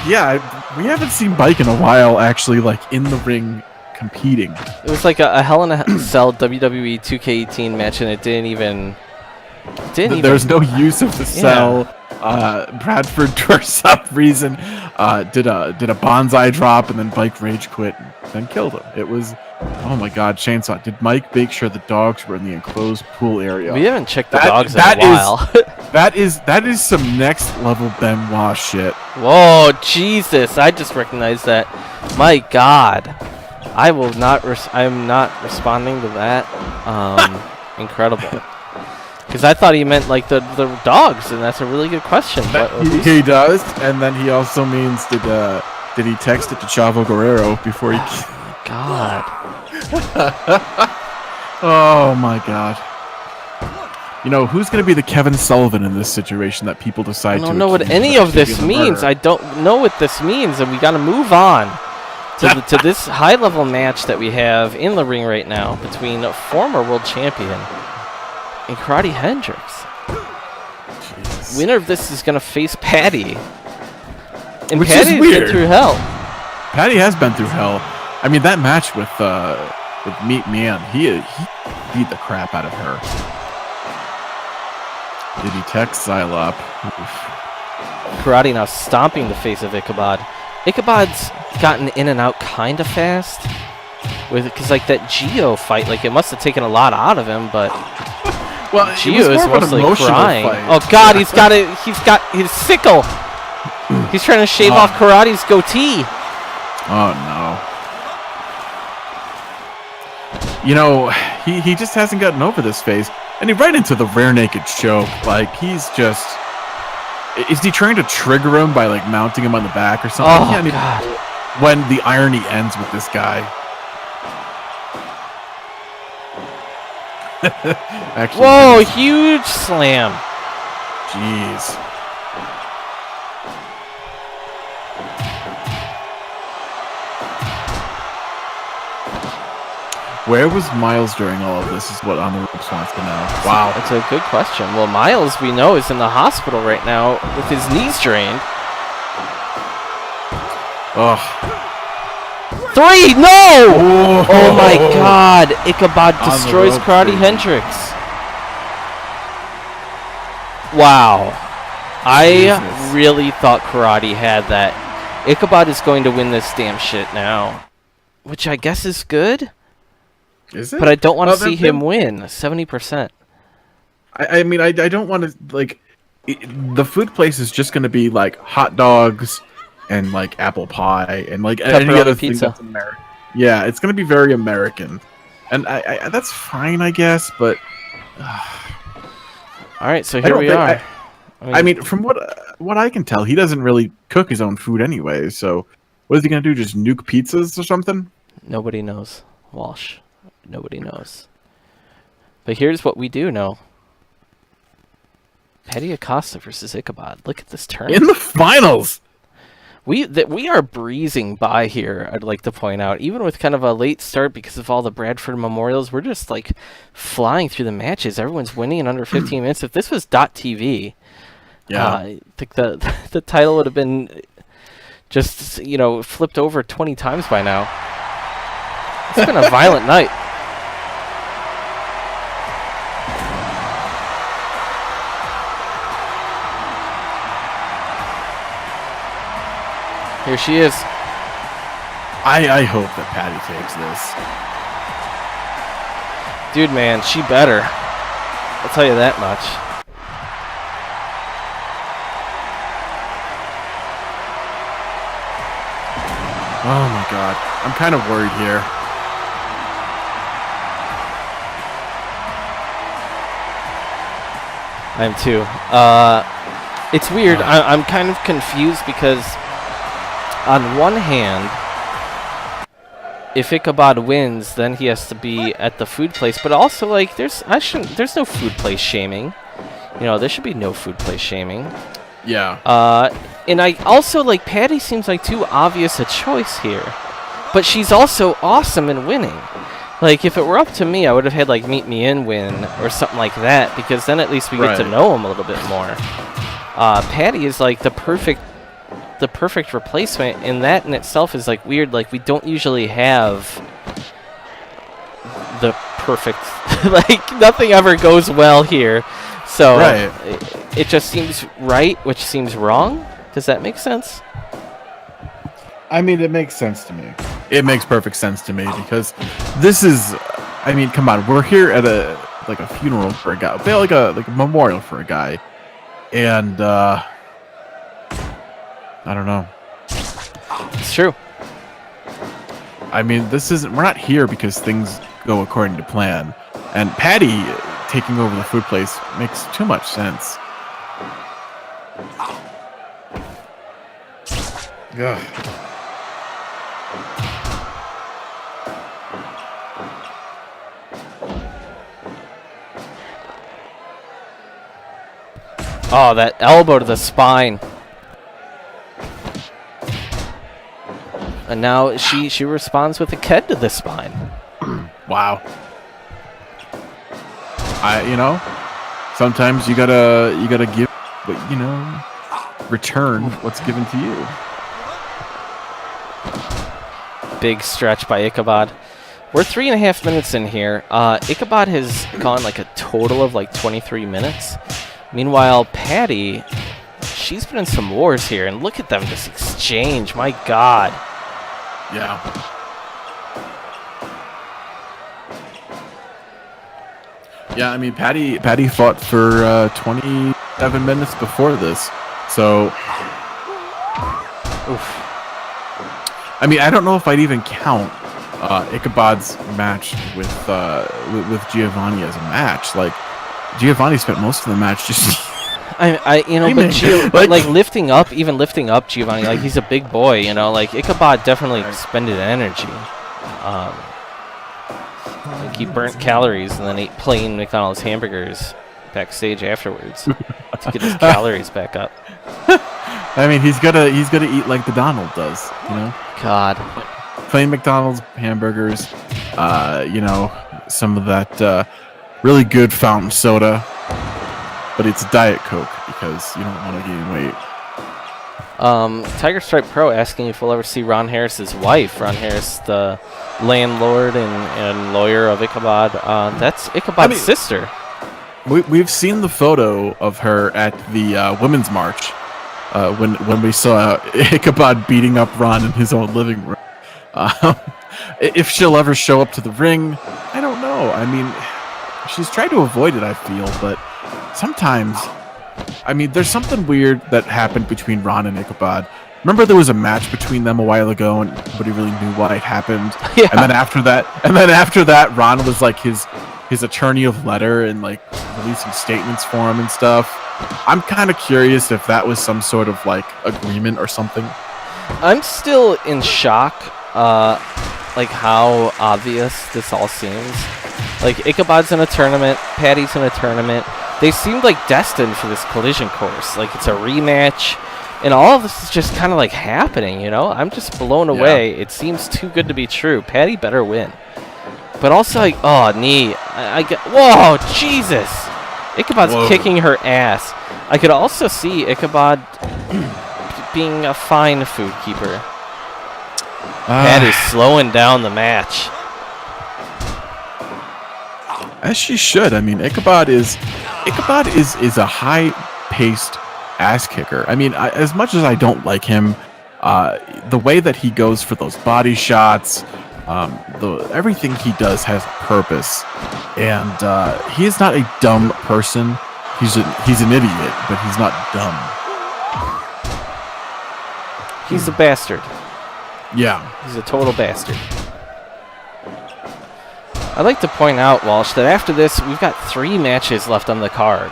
Yeah, we haven't seen Bike in a while, actually, in the ring competing. It was like a Hell in a Cell WWE 2K18 match, and it didn't even. There was no use of the cell. Bradford, for some reason, did a bonsai drop, and then Bike rage quit, and then killed him. It was, oh my God, Chainsaw. Did Mike make sure the dogs were in the enclosed pool area? We haven't checked the dogs in a while. That is some next level Benoit shit. Whoa, Jesus! I just recognized that. My God, I will not. I'm not responding to that. Incredible. Because I thought he meant the dogs, and that's a really good question. He does, and then he also means did he text it to Chavo Guerrero before he? God. Oh my God. You know, who's going to be the Kevin Sullivan in this situation that people decide to? I don't know what any of this means. I don't know what this means, and we got to move on to this high-level match that we have in the ring right now between a former world champion and Karate Hendrix. Jesus. Winner of this is going to face Patty. And Which Patty's is weird. been through hell. Patty has been through hell. I mean, that match with Meat Man, he beat the crap out of her. Did he text Xylop? Karate now stomping the face of Ichabod. Ichabod's gotten in and out kind of fast. Because that Geo fight, it must have taken a lot out of him, but well, Geo is mostly crying. Fight. Oh God, he's got his sickle. He's trying to shave off Karate's goatee. Oh no. You know, he just hasn't gotten over this phase. And he right into the rear naked choke. He's just... Is he trying to trigger him by, mounting him on the back or something? Oh, God. When the irony ends with this guy. Actually, whoa, huge slam. Jeez. Where was Miles during all of this is what On the Ropes wants to know. Wow. That's a good question. Well, Miles, we know, is in the hospital right now with his knees drained. Ugh. 3! No! Whoa. Oh my God. Ichabod destroys Karate Hendrix. Wow. I really thought Karate had that. Ichabod is going to win this damn shit now. Which I guess is good. Is it? But I don't want to see him win. 70%. I mean, I don't want to, the food place is just going to be, hot dogs and, apple pie and, any other thing that's American. Yeah, it's going to be very American. And I that's fine, I guess, but... All right, so here we are. I mean, from what I can tell, he doesn't really cook his own food anyway, so... What is he gonna do? Just nuke pizzas or something? Nobody knows, Walsh. Nobody knows. But here's what we do know. Petty Acosta versus Ichabod. Look at this turn. In the finals! We are breezing by here, I'd like to point out. Even with kind of a late start because of all the Bradford memorials, we're just like flying through the matches. Everyone's winning in under 15 minutes. If this was .tv, I think the title would have been just, flipped over 20 times by now. It's been a violent night. Here she is. I hope that Patty takes this. Dude, man, she better. I'll tell you that much. Oh my god. I'm kind of worried here. I am too. It's weird. I'm kind of confused because on one hand, if Ichabod wins, then he has to be at the food place. But also, like, there's no food place shaming. There should be no food place shaming. Yeah. And I also, like, Patty seems like too obvious a choice here. But she's also awesome in winning. Like, if it were up to me, I would have had, like, Meet Me In win or something like that, because then at least we get to know him a little bit more. Patty is, like, the perfect replacement, and that in itself is, like, weird. Like, we don't usually have the perfect... like, nothing ever goes well here. So, it just seems right, which seems wrong. Does that make sense? I mean, it makes sense to me. It makes perfect sense to me because this is, I mean, come on, we're here at a funeral for a guy, like a memorial for a guy, and I don't know. It's true. I mean, we're not here because things go according to plan, and Patty taking over the food place makes too much sense. Ugh. Oh, that elbow to the spine. And now she responds with a ked to the spine. Wow. Sometimes you gotta give, but return what's given to you. Big stretch by Ichabod. We're 3.5 minutes in here. Ichabod has gone like a total of like 23 minutes. Meanwhile, Patty, she's been in some wars here, and look at them, this exchange, my god. Yeah. Yeah, I mean, Patty fought for 27 minutes before this, so... Oof. I mean, I don't know if I'd even count Ichabod's match with Giovanni as a match. Like, Giovanni spent most of the match just... but lifting up Giovanni, like, he's a big boy, like, Ichabod definitely expended energy. Like, he burnt calories and then ate plain McDonald's hamburgers backstage afterwards to get his calories back up. I mean, he's gonna eat like the Donald does, God. Plain McDonald's hamburgers, some of that really good fountain soda, but it's Diet Coke because you don't want to gain weight. Tiger Stripe Pro asking if we'll ever see Ron Harris's wife. Ron Harris, the landlord and lawyer of Ichabod. That's Ichabod's sister. We've seen the photo of her at the Women's March when we saw Ichabod beating up Ron in his own living room. If she'll ever show up to the ring, I don't know. I mean, she's tried to avoid it, I feel, but sometimes, I mean, there's something weird that happened between Ron and Ichabod. Remember there was a match between them a while ago and nobody really knew what had happened? Yeah. And then after that, Ron was like his attorney of letter and like releasing statements for him and stuff. I'm kind of curious if that was some sort of like agreement or something. I'm still in shock, like how obvious this all seems. Like, Ichabod's in a tournament, Patty's in a tournament. They seemed like destined for this collision course. Like, it's a rematch, and all of this is just kind of like happening, you know? I'm just blown away. It seems too good to be true. Patty better win. But also, like, oh, knee. I get, whoa, Jesus. Ichabod's kicking her ass. I could also see Ichabod being a fine food keeper. Patty's slowing down the match. As she should. I mean, Ichabod is a high-paced ass kicker. I mean, as much as I don't like him, the way that he goes for those body shots, everything he does has purpose, and he is not a dumb person. He's an idiot, but he's not dumb. He's a bastard. Yeah. He's a total bastard. I'd like to point out, Walsh, that after this, we've got 3 matches left on the card.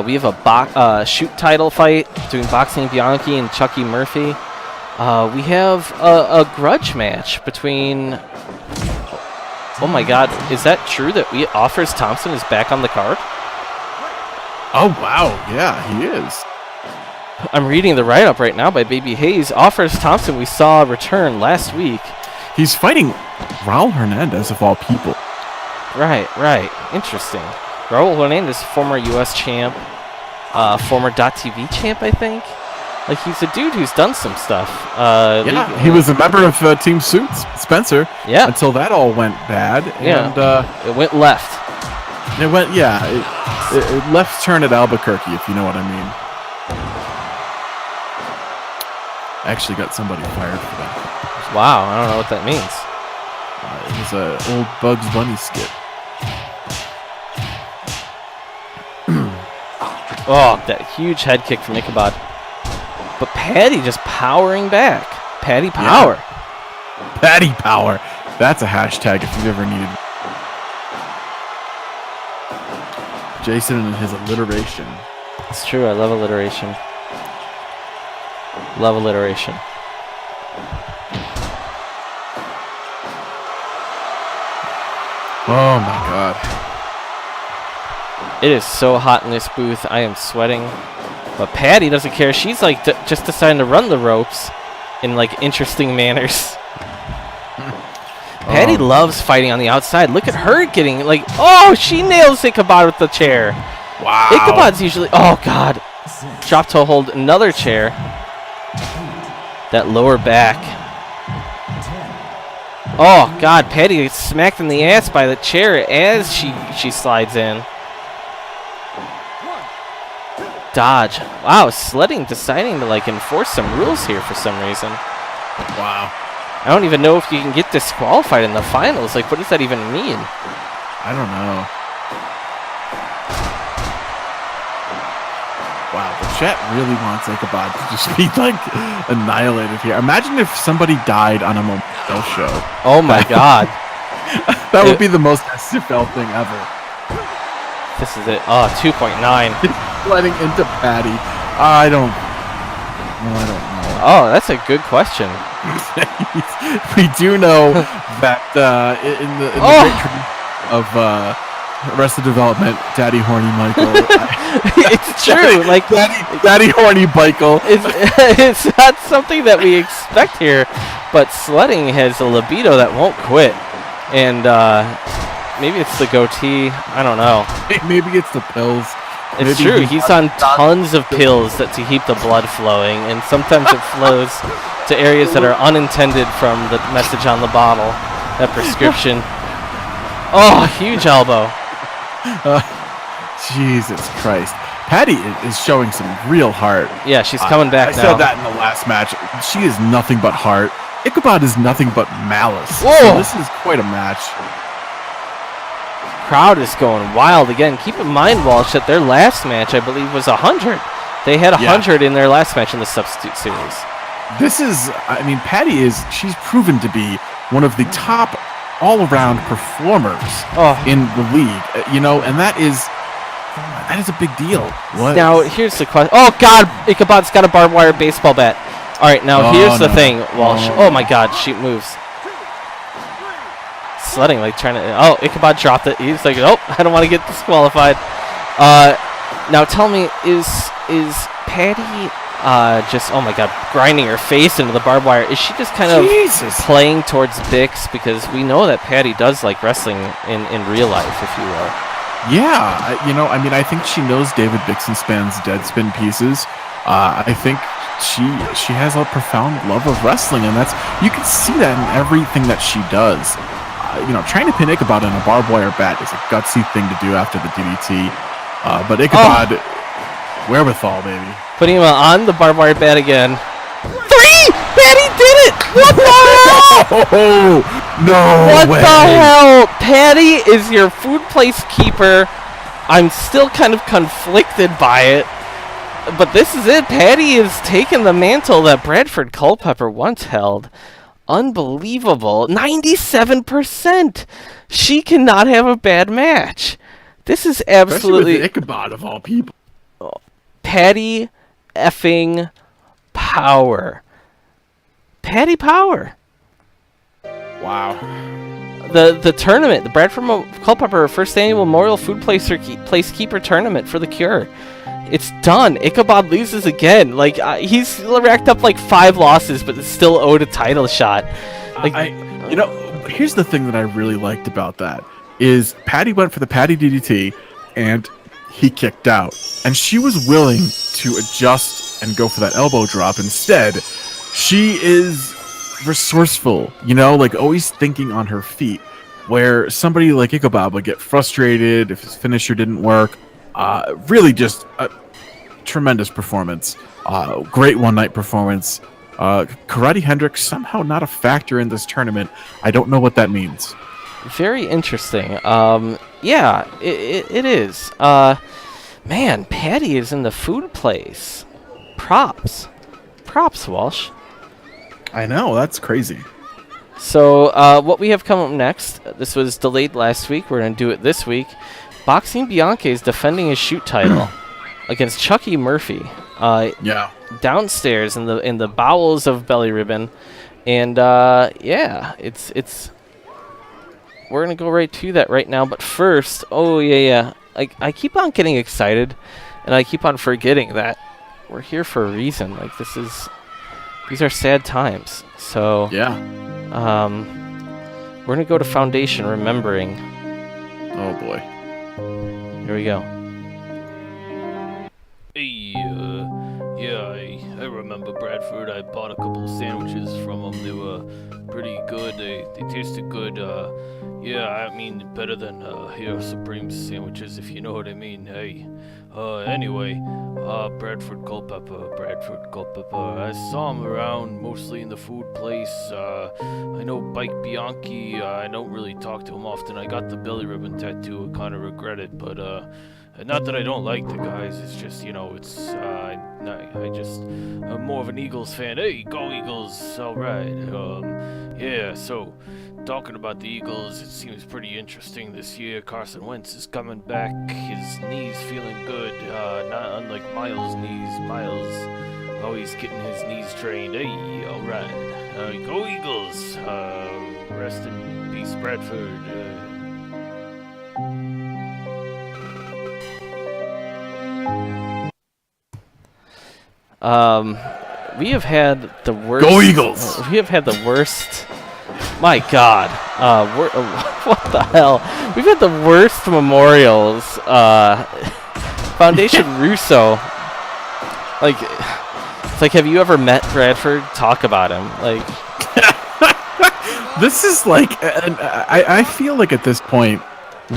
We have a shoot title fight between Boxing Bianchi and Chucky Murphy. We have a grudge match between... Oh my god, is that true that Offers Thompson is back on the card? Oh, wow. Yeah, he is. I'm reading the write-up right now by Baby Hayes. Offers Thompson we saw return last week. He's fighting Raul Hernandez, of all people. Right. Interesting. Raul Hernandez, former U.S. champ, former .TV champ, I think. Like, he's a dude who's done some stuff. He was a member of Team Suits, Spencer. Yeah. Until that all went bad. Yeah. And, it went left. It went, it left turn at Albuquerque, if you know what I mean. Actually got somebody fired for that. Wow, I don't know what that means. It was an old Bugs Bunny skit. Oh, that huge head kick from Ichabod. But Patty just powering back. Patty power. Yeah. Patty power. That's a hashtag if you've ever needed. Jason and his alliteration. It's true, I love alliteration. Love alliteration. Oh my god. It is so hot in this booth. I am sweating. But Patty doesn't care. She's like just deciding to run the ropes in like interesting manners. Patty loves fighting on the outside. Look at her getting like, oh, she nails Ichabod with the chair. Wow. Ichabod's usually, oh god. Drop toe hold, another chair. That lower back. Oh god, Patty gets smacked in the ass by the chair as she slides in. Dodge. Wow, Sledding deciding to like enforce some rules here for some reason. Wow. I don't even know if you can get disqualified in the finals. Like, what does that even mean? I don't know. Wow, the chat really wants Ichabod to just be like annihilated here. Imagine if somebody died on a Memorial show. Oh my god. That would be the most SCFL thing ever. This is it. Oh, 2.9. Letting into Patty. I don't know. Oh, that's a good question. We do know that in the great tradition of Arrested Development, Daddy Horny Michael. It's true. Like Daddy Horny Michael. It's not something that we expect here, but Sledding has a libido that won't quit, and maybe it's the goatee. I don't know. Maybe it's the pills. It's true. He's on tons of pills to keep the blood flowing, and sometimes it flows to areas that are unintended from the message on the bottle. That prescription. Oh, huge elbow. Jesus Christ. Patty is showing some real heart. Yeah, she's coming back now. I said that in the last match. She is nothing but heart. Ichabod is nothing but malice. Whoa. So this is quite a match. Crowd is going wild again. Keep in mind, Walsh, that their last match, I believe, was 100. They had 100 in their last match in the substitute series. This is, I mean, she's proven to be one of the top all-around performers in the league, you know, and that is a big deal. What? Now, here's the question. Oh, God, Ichabod's got a barbed wire baseball bat. All right, now here's the thing, Walsh. Oh my God, she moves. Sledding, like trying to. Oh, Ichabod dropped it. He's like, oh, I don't want to get disqualified. Now tell me, is Patty just, oh my God, grinding her face into the barbed wire? Is she just kind of playing towards Bix? Because we know that Patty does like wrestling in real life, if you will. Yeah, you know, I mean, I think she knows David Bixenspan's Deadspin pieces. I think she has a profound love of wrestling, and you can see that in everything that she does. You know, trying to pin Ichabod in a barbed wire bat is a gutsy thing to do after the DDT. But Ichabod, wherewithal, baby. Putting him on the barbed wire bat again. 3! Patty did it! What the hell? Oh, no What way. the hell? Patty is your food place keeper. I'm still kind of conflicted by it. But this is it. Patty is taking the mantle that Bradford Culpepper once held. Unbelievable. 97%. She cannot have a bad match. This is absolutely... Especially with Ichabod, of all people. Patty effing Power. Patty Power. Wow. The tournament, the Bradford Culpepper First Annual Memorial Food Placekeeper Tournament for the Cure. It's done. Ichabod loses again. Like he's racked up like 5 losses, but it's still owed a title shot. Like, you know, here's the thing that I really liked about that is Patty went for the Patty DDT, and he kicked out, and she was willing to adjust and go for that elbow drop instead. She is resourceful, you know, like always thinking on her feet. Where somebody like Ichabod would get frustrated if his finisher didn't work. Really just a tremendous performance. Great one-night performance. Karate Hendrix somehow not a factor in this tournament. I don't know what that means. Very interesting. Yeah, it is. Man, Patty is in the food place. Props, Walsh. I know, that's crazy. So, what we have come up next, this was delayed last week, we're going to do it this week. Boxing Bianchi is defending his shoot title against Chucky Murphy. Yeah. Downstairs in the bowels of Belly Ribbon. And, yeah, it's we're going to go right to that right now. But first, I keep on getting excited, and I keep on forgetting that we're here for a reason. Like, these are sad times. So, yeah. We're going to go to Foundation Remembering. Oh, boy. Here we go. Hey, I remember Bradford. I bought a couple of sandwiches from them. They were pretty good. They tasted good. I mean, better than Hero Supreme sandwiches, if you know what I mean. Hey, anyway, Bradford Culpepper. I saw him around, mostly in the food place. I know Bike Bianchi. I don't really talk to him often. I got the belly ribbon tattoo. I kind of regret it, but not that I don't like the guys. It's just, you know, I'm more of an Eagles fan. Hey, go Eagles! All right. So talking about the Eagles, it seems pretty interesting this year. Carson Wentz is coming back. His knees feeling good. Not unlike Miles' knees. Miles always getting his knees trained. Hey, all right. Go Eagles! Rest in peace, Bradford. We have had the worst. Go Eagles! We have had the worst. My God, what the hell? We've had the worst memorials. Foundation Russo. Like, it's like, have you ever met Bradford? Talk about him. Like, this is like, I feel like at this point,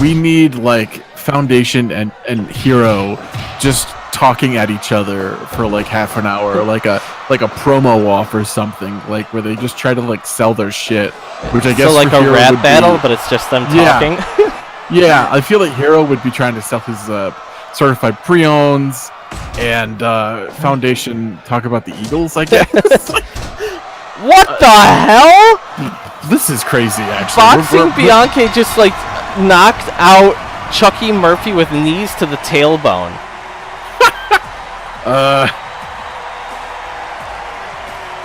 we need like Foundation and Hero just talking at each other for like half an hour, like a promo off or something, like where they just try to like sell their shit, which I guess so like a Hero rap would battle, be, but it's just them talking. Yeah, I feel like Hero would be trying to sell his certified pre-owns, and Foundation talk about the Eagles, I guess. What the hell? This is crazy, actually. Boxing Bianchi just like knocked out Chucky Murphy with knees to the tailbone.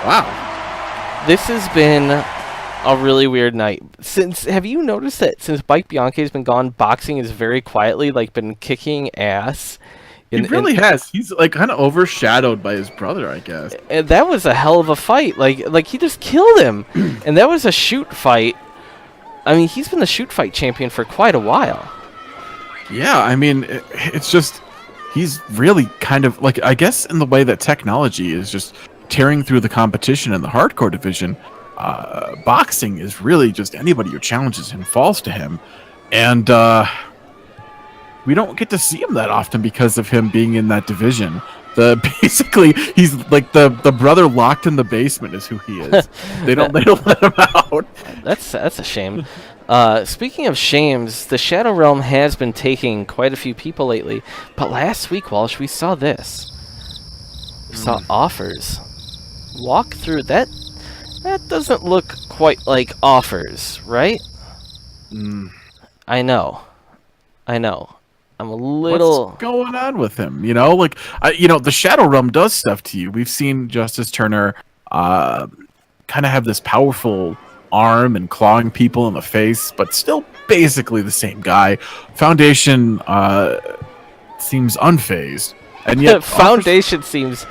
Wow. This has been a really weird night. Have you noticed that since Mike Bianchi has been gone, boxing is very quietly been kicking ass? He really has. He's kind of overshadowed by his brother, I guess. And that was a hell of a fight. Like he just killed him, and that was a shoot fight. I mean, he's been the shoot fight champion for quite a while. Yeah, I mean, it's just he's really kind of I guess in the way that technology is just tearing through the competition in the hardcore division. Boxing is really just anybody who challenges him falls to him, and we don't get to see him that often because of him being in that division. Basically he's like the brother locked in the basement is who he is. They don't let him out. That's a shame. Speaking of shames, the Shadow Realm has been taking quite a few people lately. But last week, Walsh, we saw this. We saw offers. Walk through that. That doesn't look quite like offers, right? I know. I'm a little... What's going on with him? The Shadow Realm does stuff to you. We've seen Justice Turner kind of have this powerful arm and clawing people in the face, but still basically the same guy. Foundation seems unfazed. And yet Foundation seems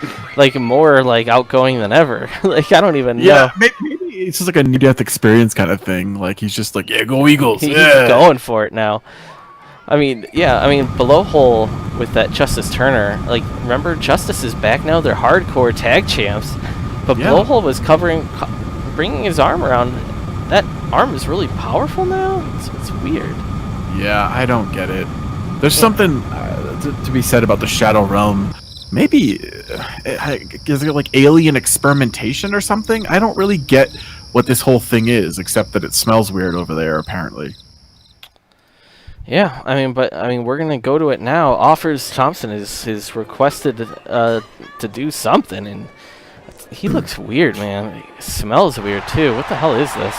more outgoing than ever. I don't even know. Yeah, maybe it's just a near-death experience kind of thing. He's just yeah, go Eagles. He's going for it now. I mean, Below Hole with that Justice Turner, remember, Justice is back now. They're hardcore tag champs. But Below Hole was bringing his arm around. That arm is really powerful now? It's weird. Yeah, I don't get it. There's something to be said about the Shadow Realm. Maybe, is it alien experimentation or something? I don't really get what this whole thing is, except that it smells weird over there, apparently. Yeah, we're gonna go to it now. Offers Thompson is requested to do something, and he looks weird, man. He smells weird too. What the hell is this?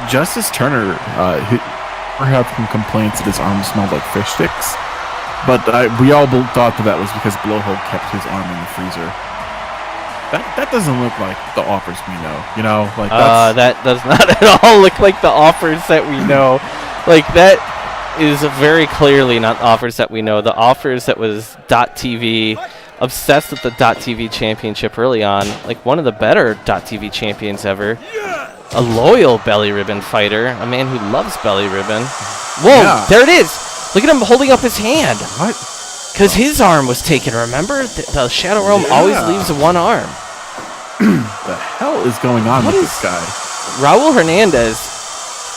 Justice Turner, we have some complaints that his arm smelled like fish sticks, but we all thought that was because Blowhole kept his arm in the freezer. That doesn't look like the offers we know. That does not at all look like the offers that we know. That is very clearly not offers that we know. The offers that was .TV, obsessed with the .TV championship early on, one of the better .TV champions ever. A loyal belly ribbon fighter, a man who loves belly ribbon. Whoa, there it is! Look at him holding up his hand. What? Because his arm was taken, remember? The Shadow Realm always leaves one arm. The hell is going on with this guy? Raul Hernandez,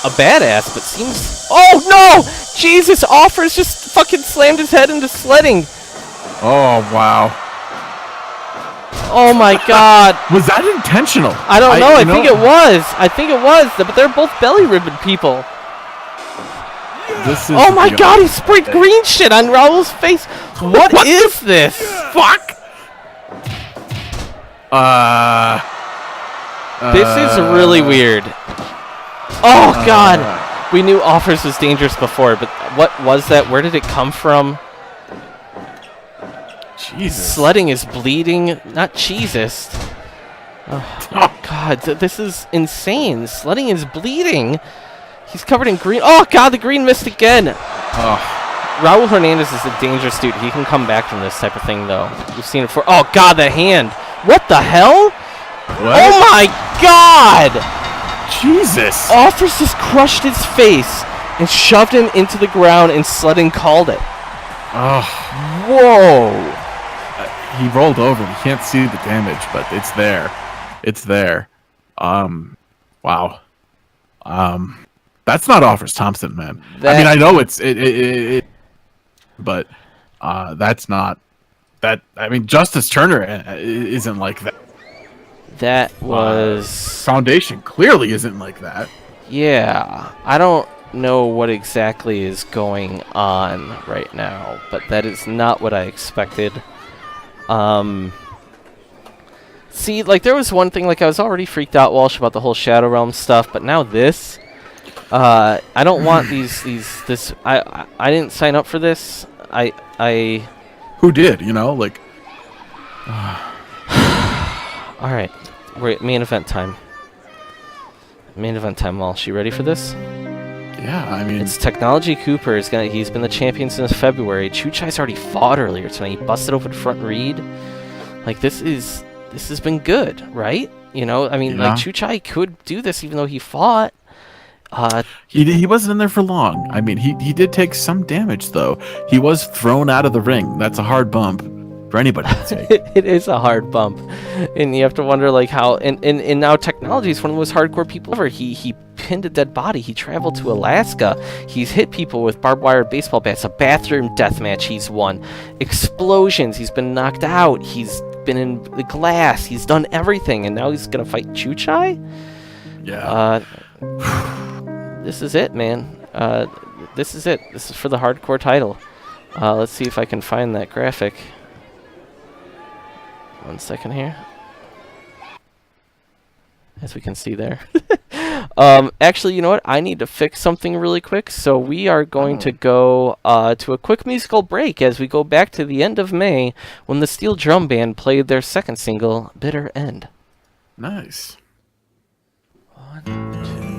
a badass, but seems... Oh, no! Jesus, Offers just fucking slammed his head into sledding. Oh, wow. Oh, my God. Was that intentional? I don't know. I think it was. But they're both belly ribbon people. Oh, my God. He sprayed green shit on Raul's face. What is this? Fuck! This is really weird. Oh, God. We knew Offers was dangerous before, but what was that? Where did it come from? Jesus. Sledding is bleeding. Not Jesus. Oh, God. This is insane. Sledding is bleeding. He's covered in green. Oh, God. The green missed again. Raul Hernandez is a dangerous dude. He can come back from this type of thing, though. We've seen it before. Oh, God. The hand. What the hell? What? Oh, my God. Jesus. Offers just crushed his face and shoved him into the ground, and Sledding called it. Oh. Whoa. He rolled over. We can't see the damage, but it's there. It's there. Wow. That's not Offers Thompson, man. I know it's but that's not that. Justice Turner isn't like that. That was Foundation clearly isn't like that. Yeah, I don't know what exactly is going on right now, but that is not what I expected. See, there was one thing, I was already freaked out, Walsh, about the whole Shadow Realm stuff, but now this, I don't want this, I didn't sign up for this. All right, we're at main event time. Main event time, Walsh. You ready for this? Yeah, I mean, It's Technology Cooper. He's been the champion since February. Chuchai's already fought earlier tonight. He busted open front read. Like, this has been good, right? You know, I mean, like, Chuchai could do this even though he fought. He wasn't in there for long. I mean, he did take some damage, though. He was thrown out of the ring. That's a hard bump for anybody to take. It is a hard bump. And you have to wonder, like, how... And now Technology is one of the most hardcore people ever. He pinned a dead body. He traveled to Alaska. He's hit people with barbed wire baseball bats. A bathroom death match he's won. Explosions. He's been knocked out. He's been in the glass. He's done everything. And now he's going to fight Chuchai? Yeah. This is it, man. This is it. This is for the hardcore title. Let's see if I can find that graphic. 1 second here. As we can see there. Actually, you know what? I need to fix something really quick. So we are going to go to a quick musical break as we go back to the end of May when the Steel Drum Band played their second single, Bitter End. Nice. 1, 2.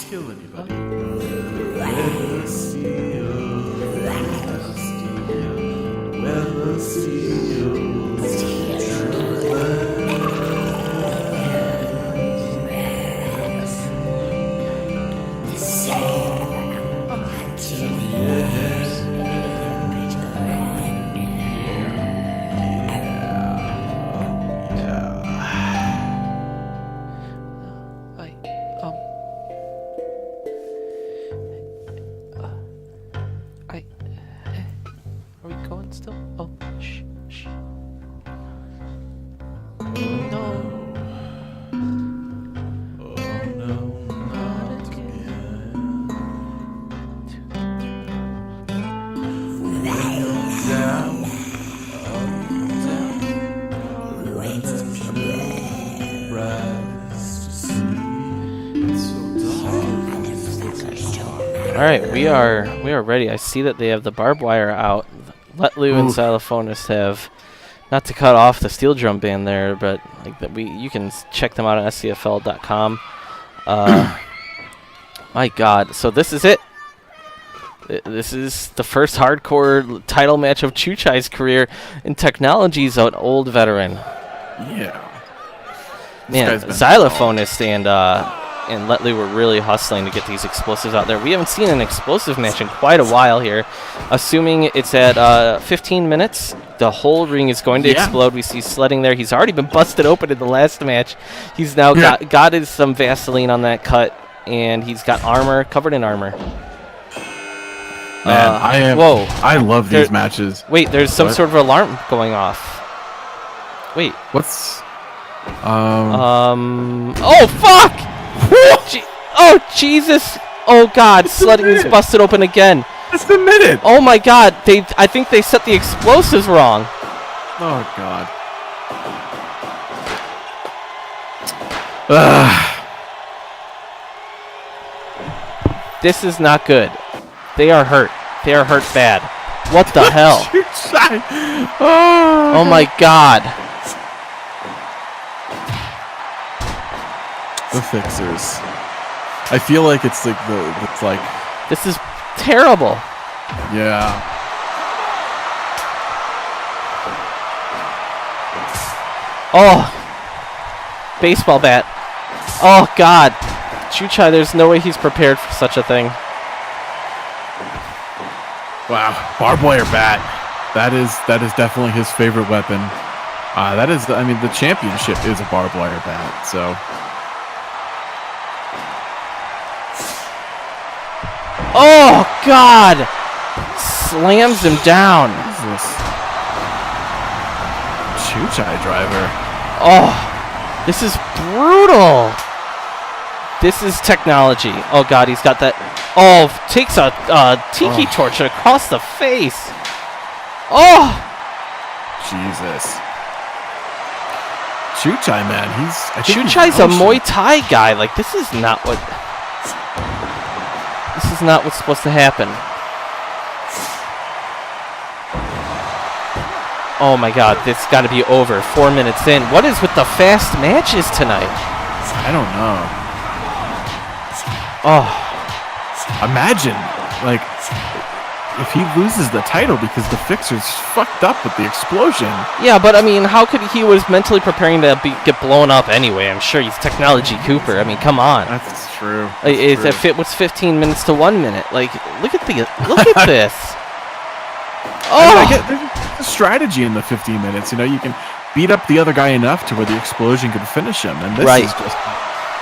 Kill anybody. Are we going still? Oh, shh, shh. No. All right, we are ready. I see that they have the barbed wire out. Letlu and Xylophonist have, not to cut off the Steel Drum Band there, but like that you can check them out on SCFL.com. My God, so this is it. This is the first hardcore title match of Chuchai's career, and Technology's an old veteran. Yeah. Man, Xylophonist and Letlu were really hustling to get these explosives out there. We haven't seen an explosive match in quite a while here. Assuming it's at 15 minutes, the whole ring is going to explode. We see sledding there. He's already been busted open in the last match. He's now got some Vaseline on that cut, and he's got armor, covered in armor. Man, I love these matches. Wait, there's some sort of alarm going off. Wait. What's... Oh, fuck! Oh, Jesus! Oh, God, sledding is busted open again. Just a minute! Oh, my God, I think they set the explosives wrong. Oh, God. This is not good. They are hurt. They are hurt bad. What the hell? Oh, my God. The Fixers. I feel like it's like this is terrible. Yeah. Oh. Baseball bat. Oh, God. Chuchai, there's no way he's prepared for such a thing. Wow. Barbed wire bat. That is definitely his favorite weapon. The championship is a barbed wire bat, so. Oh, God! Slams him down. Jesus. Chuchai driver. Oh, this is brutal. This is technology. Oh God, he's got that. Oh, takes a tiki torch across the face. Oh, Jesus. Chuchai, man, Chuchai's a Muay Thai guy. Like, this is not what's supposed to happen. Oh my God, this got to be over. 4 minutes in. What is with the fast matches tonight? I don't know. Oh, Imagine, like, if he loses the title because the Fixer's fucked up with the explosion. yeah, but I mean, how could he was mentally preparing to get blown up anyway? I'm sure he's Technology Cooper. I mean, come on. That's true. What's 15 minutes to 1 minute? Like, look at this. Oh, I get there's a strategy in the 15 minutes. You know, you can beat up the other guy enough to where the explosion could finish him, and this is just.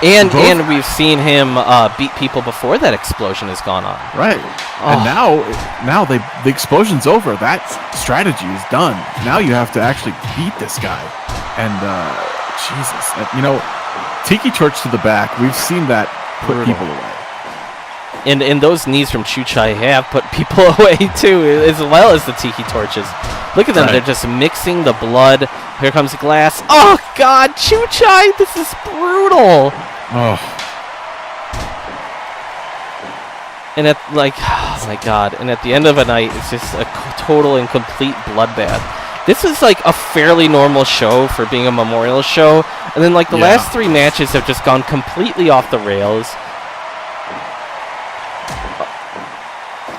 And we've seen him beat people before that explosion has gone on. Right. And now the explosion's over. That strategy is done. Now you have to actually beat this guy. And Jesus, you know, tiki torch to the back. We've seen that put people away. And those knees from Chuchai have put people away too, as well as the tiki torches. Look at them; they're just mixing the blood. Here comes the glass. Oh God, Chuchai, this is brutal. Oh. And oh my God! And at the end of a night, it's just a total and complete bloodbath. This is like a fairly normal show for being a memorial show, and then like the last 3 matches have just gone completely off the rails.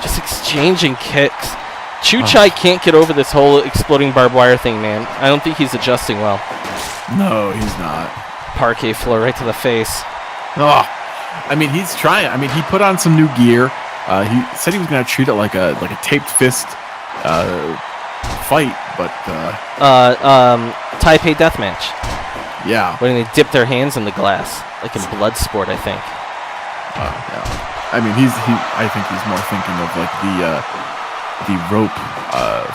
Just exchanging kicks. Chuchai can't get over this whole exploding barbed wire thing, man. I don't think he's adjusting well. No, he's not. Parquet floor right to the face. Oh, I mean, he's trying. I mean, he put on some new gear. He said he was going to treat it like a taped fist fight, but Taipei deathmatch. Yeah. When they dip their hands in the glass, like in Bloodsport, I think. Yeah. I mean, I think he's more thinking of like the rope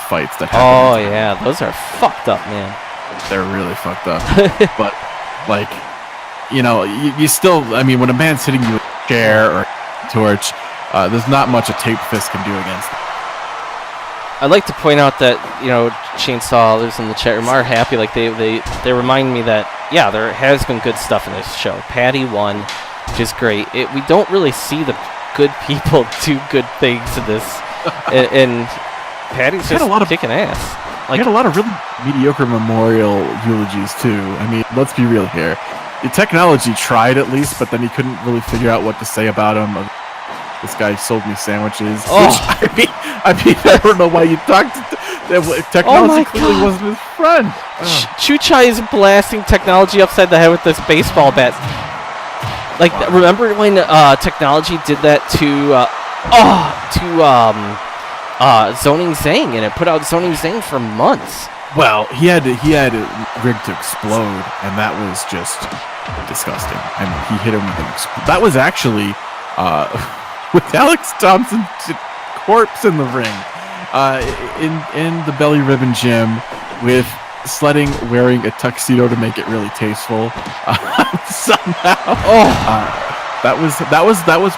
fights that happen. Oh yeah, those are fucked up, man. They're really fucked up. But like, you know, you still. I mean, when a man's hitting you with a chair or a torch, there's not much a taped fist can do against it. I'd like to point out that, you know, Chainsaw lives in the chat room are happy. Like they remind me that there has been good stuff in this show. Patty won, which is great. We don't really see the good people do good things in this, and Patty's just kicking ass. Like, we had a lot of really mediocre memorial eulogies too. I mean, let's be real here. The technology tried at least, but then he couldn't really figure out what to say about him. This guy sold me sandwiches. Oh. Which, I mean, I don't know why you talked to technology clearly wasn't his friend. Chuchai is blasting technology upside the head with this baseball bat. Like, remember when technology did that to Zoning Zhang, and it put out Zoning Zhang for months. Well, he had it rigged to explode, and that was just disgusting. And he hit him with an that was actually with Alex Thompson's corpse in the ring, in the Belly Ribbon Gym, with Sledding wearing a tuxedo to make it really tasteful. Somehow, that was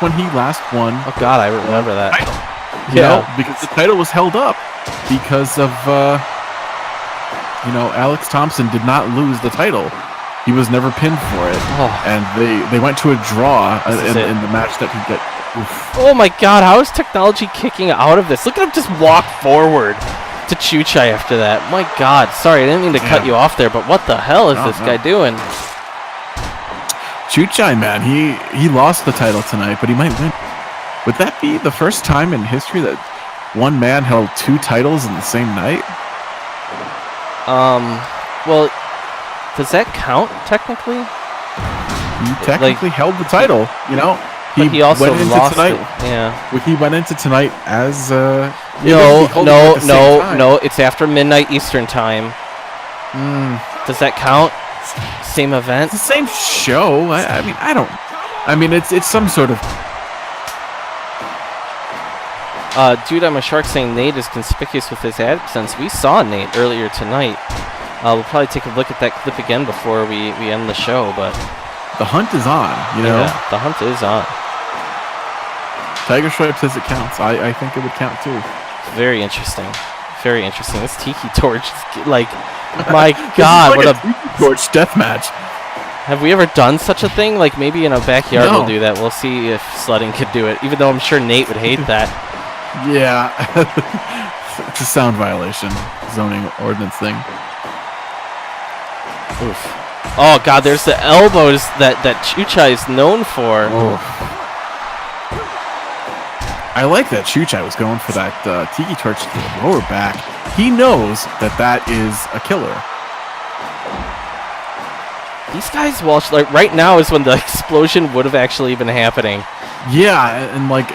when he last won. Oh God, I remember that. You know, because the title was held up because of Alex Thompson did not lose the title. He was never pinned for it, and they went to a draw in the match that he got. Oof. Oh my God, how is technology kicking out of this? Look at him just walk forward to Chuchai after that. My God, sorry, I didn't mean to cut you off there, but what the hell is this guy doing? Chuchai, man, he lost the title tonight, but he might win. Would that be the first time in history that one man held 2 titles in the same night? Well, does that count technically? He technically held the title, you know. He also lost it. Yeah. He went into tonight as No, it's after midnight Eastern time. Does that count? Same event? It's the same show. I mean, it's some sort of. Dude, I'm a shark saying Nate is conspicuous with his absence. We saw Nate earlier tonight. We'll probably take a look at that clip again before we end the show, but the hunt is on, you know? Yeah, the hunt is on. Tiger Stripe says it counts. I think it would count too. Very interesting. Very interesting. This Tiki Torch is like, my God, what a Tiki Torch death match. Have we ever done such a thing? Like maybe in a backyard No. we'll do that. We'll see if sledding could do it. Even though I'm sure Nate would hate that. Yeah. It's a sound violation. Zoning ordinance thing. Oof. Oh God, there's the elbows that Chuchai is known for. Oh. I like that Chuchai was going for that Tiki Torch to the lower back. He knows that is a killer. These guys, like right now is when the explosion would have actually been happening. Yeah, and like,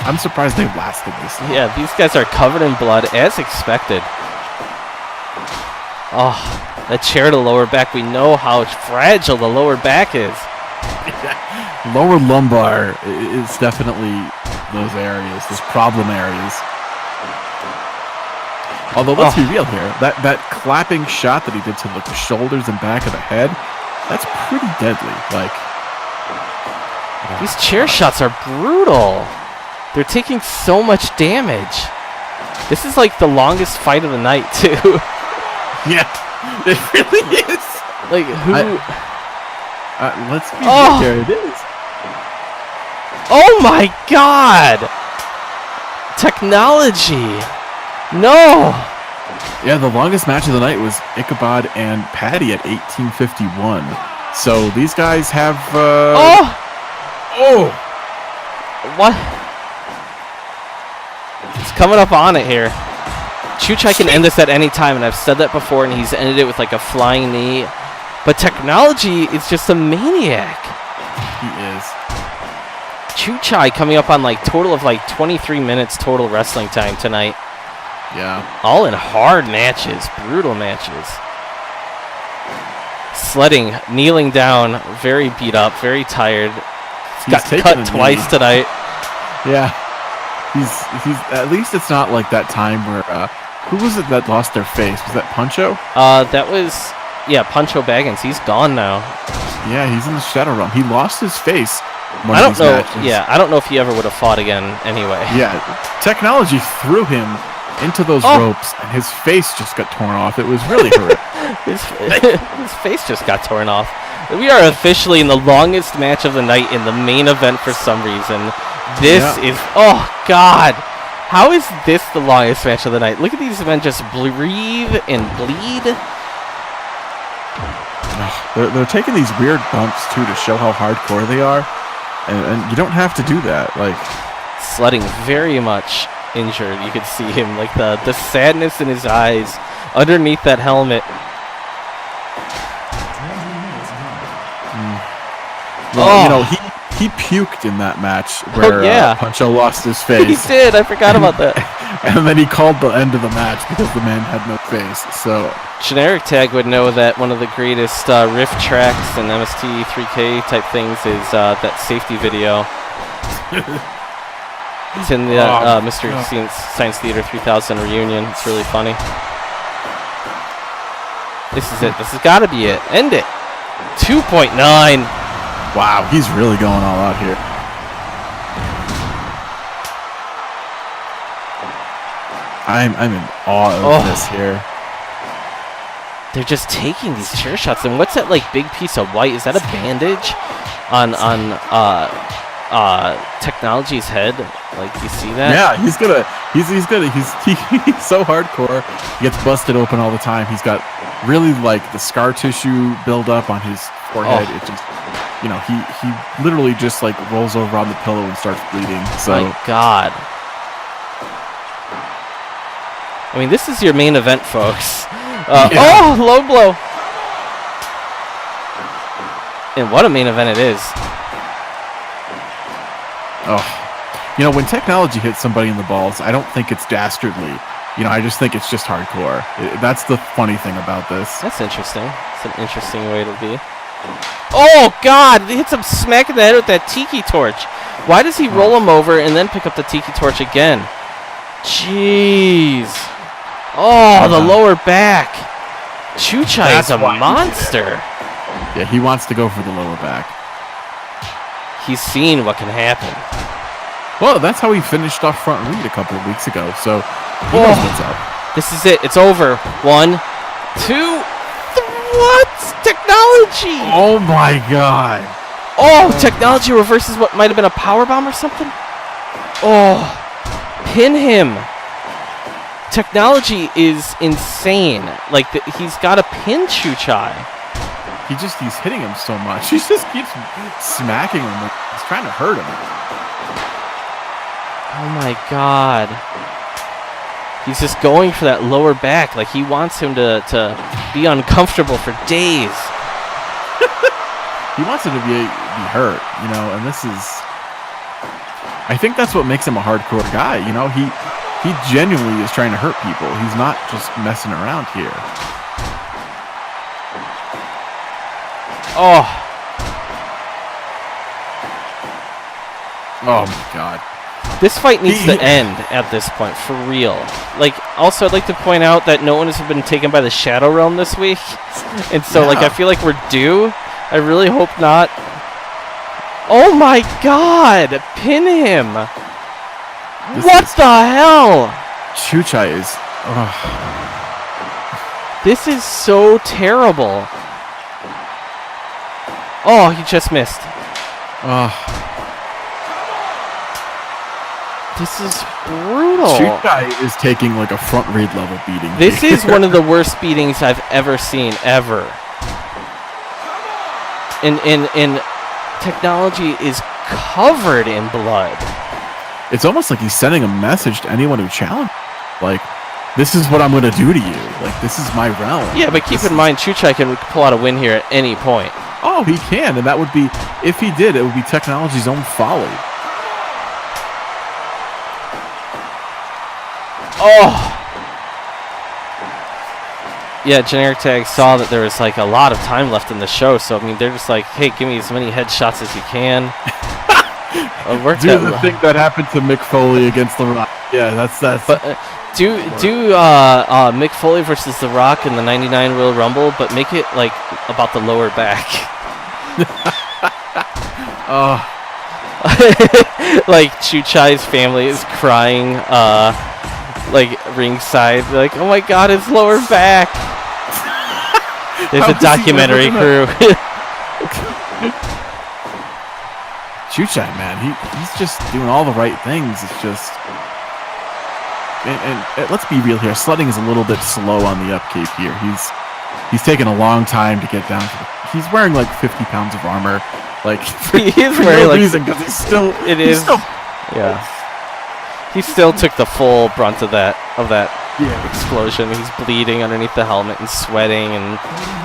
I'm surprised they've lasted this long. Yeah, these guys are covered in blood as expected. Oh, that chair to the lower back. We know how fragile the lower back is. Lower lumbar is definitely those areas, those problem areas. Although, let's be real here. That clapping shot that he did to the shoulders and back of the head, that's pretty deadly. Like, these chair shots are brutal. They're taking so much damage. This is like the longest fight of the night, too. yeah, it really is. Like, who... let's be real here. It is. Oh my God! Technology! No! Yeah, the longest match of the night was Ichabod and Patty at 1851. So these guys have. What? It's coming up on it here. Chuchai can end this at any time, and I've said that before, and he's ended it with like a flying knee. But Technology is just a maniac. He is. Chuchai coming up on like total of like 23 minutes total wrestling time tonight. Yeah. All in hard matches, brutal matches. Sledding, kneeling down, very beat up, very tired. Got cut twice tonight. Yeah. He's at least it's not like that time where who was it that lost their face? Was that Puncho? That was Puncho Baggins. He's gone now. Yeah, he's in the Shadow Realm. He lost his face. I don't know. Yeah, I don't know if he ever would have fought again anyway. Yeah, Technology threw him into those ropes, and his face just got torn off. It was really horrific. his face just got torn off. We are officially in the longest match of the night in the main event for some reason. This is, oh God, how is this the longest match of the night? Look at these men just breathe and bleed. They're taking these weird bumps too to show how hardcore they are, and you don't have to do that. Like, Sledding very much injured. You could see him, like the sadness in his eyes underneath that helmet. Well, you know, he puked in that match where Puncho lost his face. He did. I forgot about that. And then he called the end of the match because the man had no face. So Generic Tag would know that one of the greatest riff tracks and MST 3K type things is that safety video. It's in the Mystery Science Theater 3000 reunion. It's really funny. This is it. This has got to be it. End it. 2.9. Wow, he's really going all out here. I'm in awe of this here. They're just taking these chair shots. And what's that like big piece of white? Is that a bandage on Technology's head? Like, you see that? Yeah, he's so hardcore. He gets busted open all the time. He's got really like the scar tissue build up on his forehead. It just, you know, he literally just like rolls over on the pillow and starts bleeding. So my God. I mean, this is your main event, folks. Oh, low blow. And what a main event it is. Oh, you know, when Technology hits somebody in the balls, I don't think it's dastardly. You know, I just think it's just hardcore. That's the funny thing about this. That's interesting. It's an interesting way to be. Oh, God! He hits him smack in the head with that Tiki Torch. Why does he roll him over and then pick up the Tiki Torch again? Jeez. Oh, the lower back. Chuchai is a monster. Yeah, he wants to go for the lower back. He's seen what can happen. Well, that's how he finished off front read a couple of weeks ago, so he knows what's up. This is it. It's over. 1, 2, what? Technology! Oh my god. Oh, technology reverses what might have been a power bomb or something? Oh, pin him. Technology is insane. Like, he's got to pin Chuchai. He's hitting him so much. He just keeps smacking him. He's trying to hurt him. Oh my god. He's just going for that lower back. Like, he wants him to be uncomfortable for days. He wants him to be hurt, you know, and this is... I think that's what makes him a hardcore guy, you know? He genuinely is trying to hurt people. He's not just messing around here. Oh. Oh my god. This fight needs to end at this point, for real. Like, also, I'd like to point out that no one has been taken by the Shadow Realm this week. And so, like, I feel like we're due. I really hope not. Oh my god! Pin him! What the hell? Chuchai is... This is so terrible. Oh, he just missed. This is brutal. Chuchai is taking like a front read level beating. This is one of the worst beatings I've ever seen, ever. And technology is covered in blood. It's almost like he's sending a message to anyone who challenges. Like, this is what I'm going to do to you. Like, this is my realm. Yeah, but keep in mind, Chuchai can pull out a win here at any point. Oh, he can, and that would be, if he did, it would be technology's own folly. Oh! Yeah, Generic Tag saw that there was like a lot of time left in the show, so I mean, they're just like, hey, give me as many headshots as you can. Do the thing that happened to Mick Foley against The Rock. Yeah, that's. But do Mick Foley versus The Rock in the '99 Royal Rumble, but make it like about the lower back. Oh. Like Chuchai's family is crying, like ringside, like, oh my god, his lower back. There's a documentary crew. Chuchai, man, he's just doing all the right things. It's just, and let's be real here. Sledding is a little bit slow on the upkeep here. He's taking a long time to get down to he's wearing like 50 pounds of armor. Like, he is wearing no like reason, because he's still. Yeah. He still took the full brunt of that explosion. He's bleeding underneath the helmet and sweating and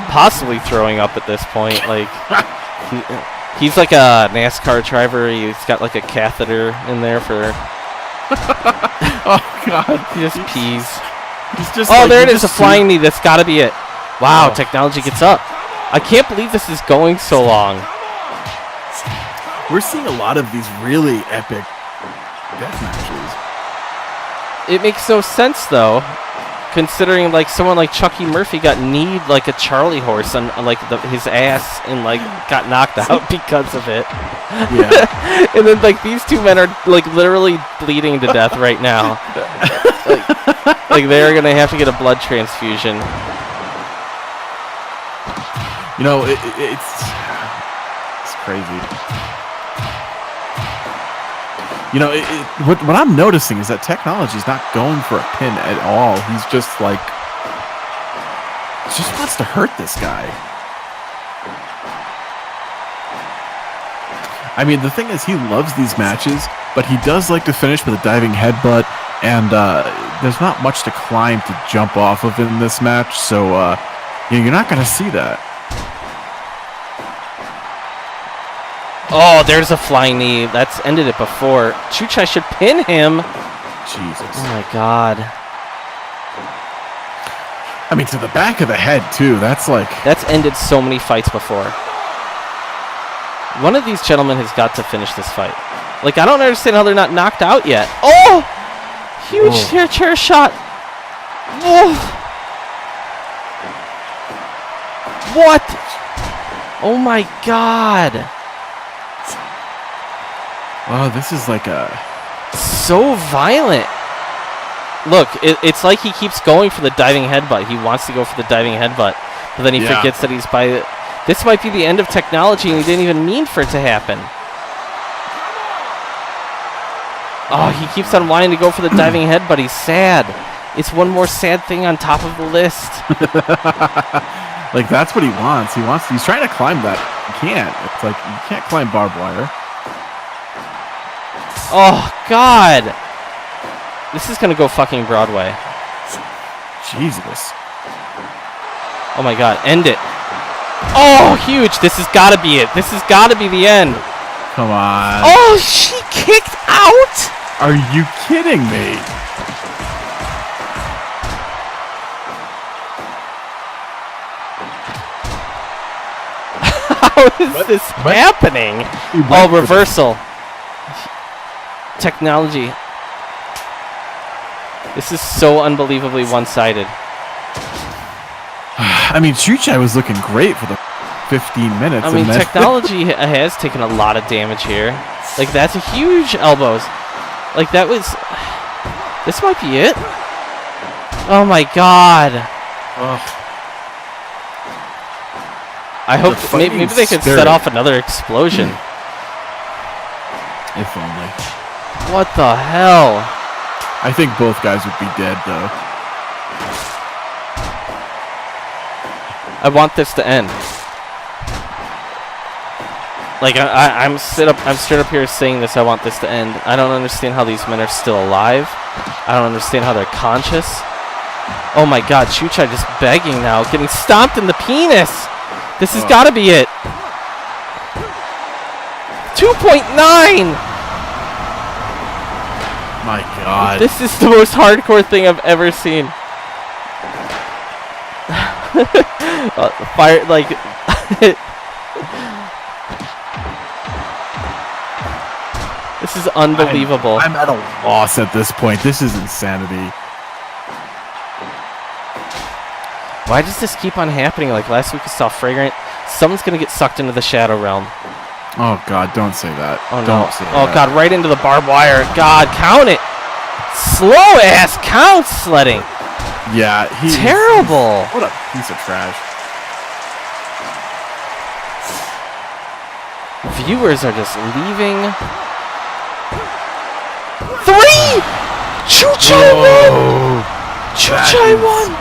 possibly throwing up at this point. Like, he's like a NASCAR driver. He's got like a catheter in there for. Oh god! He just pees. He's just. Oh, like, there it is, a flying knee. That's got to be it. Wow, technology gets up. I can't believe this is going so long. We're seeing a lot of these really epic death matches. It makes no sense though, considering like someone like Chucky Murphy got kneed like a Charlie horse on like his ass and like got knocked out because of it. Yeah. And then like these two men are like literally bleeding to death right now. like they're gonna have to get a blood transfusion. You know, it's crazy. You know, what I'm noticing is that technology is not going for a pin at all. He's just like, just wants to hurt this guy. I mean, the thing is, he loves these matches, but he does like to finish with a diving headbutt, and there's not much to climb to jump off of in this match, so you're not going to see that. Oh, there's a flying knee. That's ended it before. Chuchai should pin him. Jesus. Oh my god. I mean, to the back of the head, too. That's like... That's ended so many fights before. One of these gentlemen has got to finish this fight. Like, I don't understand how they're not knocked out yet. Oh! Huge chair shot. Oh! What? Oh my god! Oh, this is like a... So violent! Look, it's like he keeps going for the diving headbutt. He wants to go for the diving headbutt, but then he forgets that he's by... This might be the end of technology, and he didn't even mean for it to happen. Oh, he keeps on wanting to go for the diving headbutt. He's sad. It's one more sad thing on top of the list. Like, that's what he wants. He's trying to climb that. He can't. It's like, you can't climb barbed wire. Oh, God. This is going to go fucking Broadway. Jesus. Oh, my God. End it. Oh, huge. This has got to be it. This has got to be the end. Come on. Oh, she kicked out? Are you kidding me? How is this happening? Oh, reversal. Technology. This is so unbelievably one-sided. I mean, Chuchai was looking great for the 15 minutes. I mean, technology has taken a lot of damage here. Like, that's a huge elbows. Like, that was... This might be it. Oh, my God. Ugh. I hope maybe they could set off another explosion. If only. What the hell? I think both guys would be dead, though. I want this to end. Like, I'm straight up here saying this. I want this to end. I don't understand how these men are still alive. I don't understand how they're conscious. Oh my God, Chuchai just begging now, getting stomped in the penis. This has got to be it. 2.9. My God. This is the most hardcore thing I've ever seen. Fire, like... This is unbelievable. I'm at a loss at this point. This is insanity. Why does this keep on happening? Like last week we saw Fragrant. Someone's going to get sucked into the Shadow Realm. Oh, God, don't say that. Oh, no. Don't say that. God, right into the barbed wire. God, count it. Slow-ass count sledding. Yeah, terrible. What a piece of trash. Viewers are just leaving. 3! Chuchai won! Chuchai won!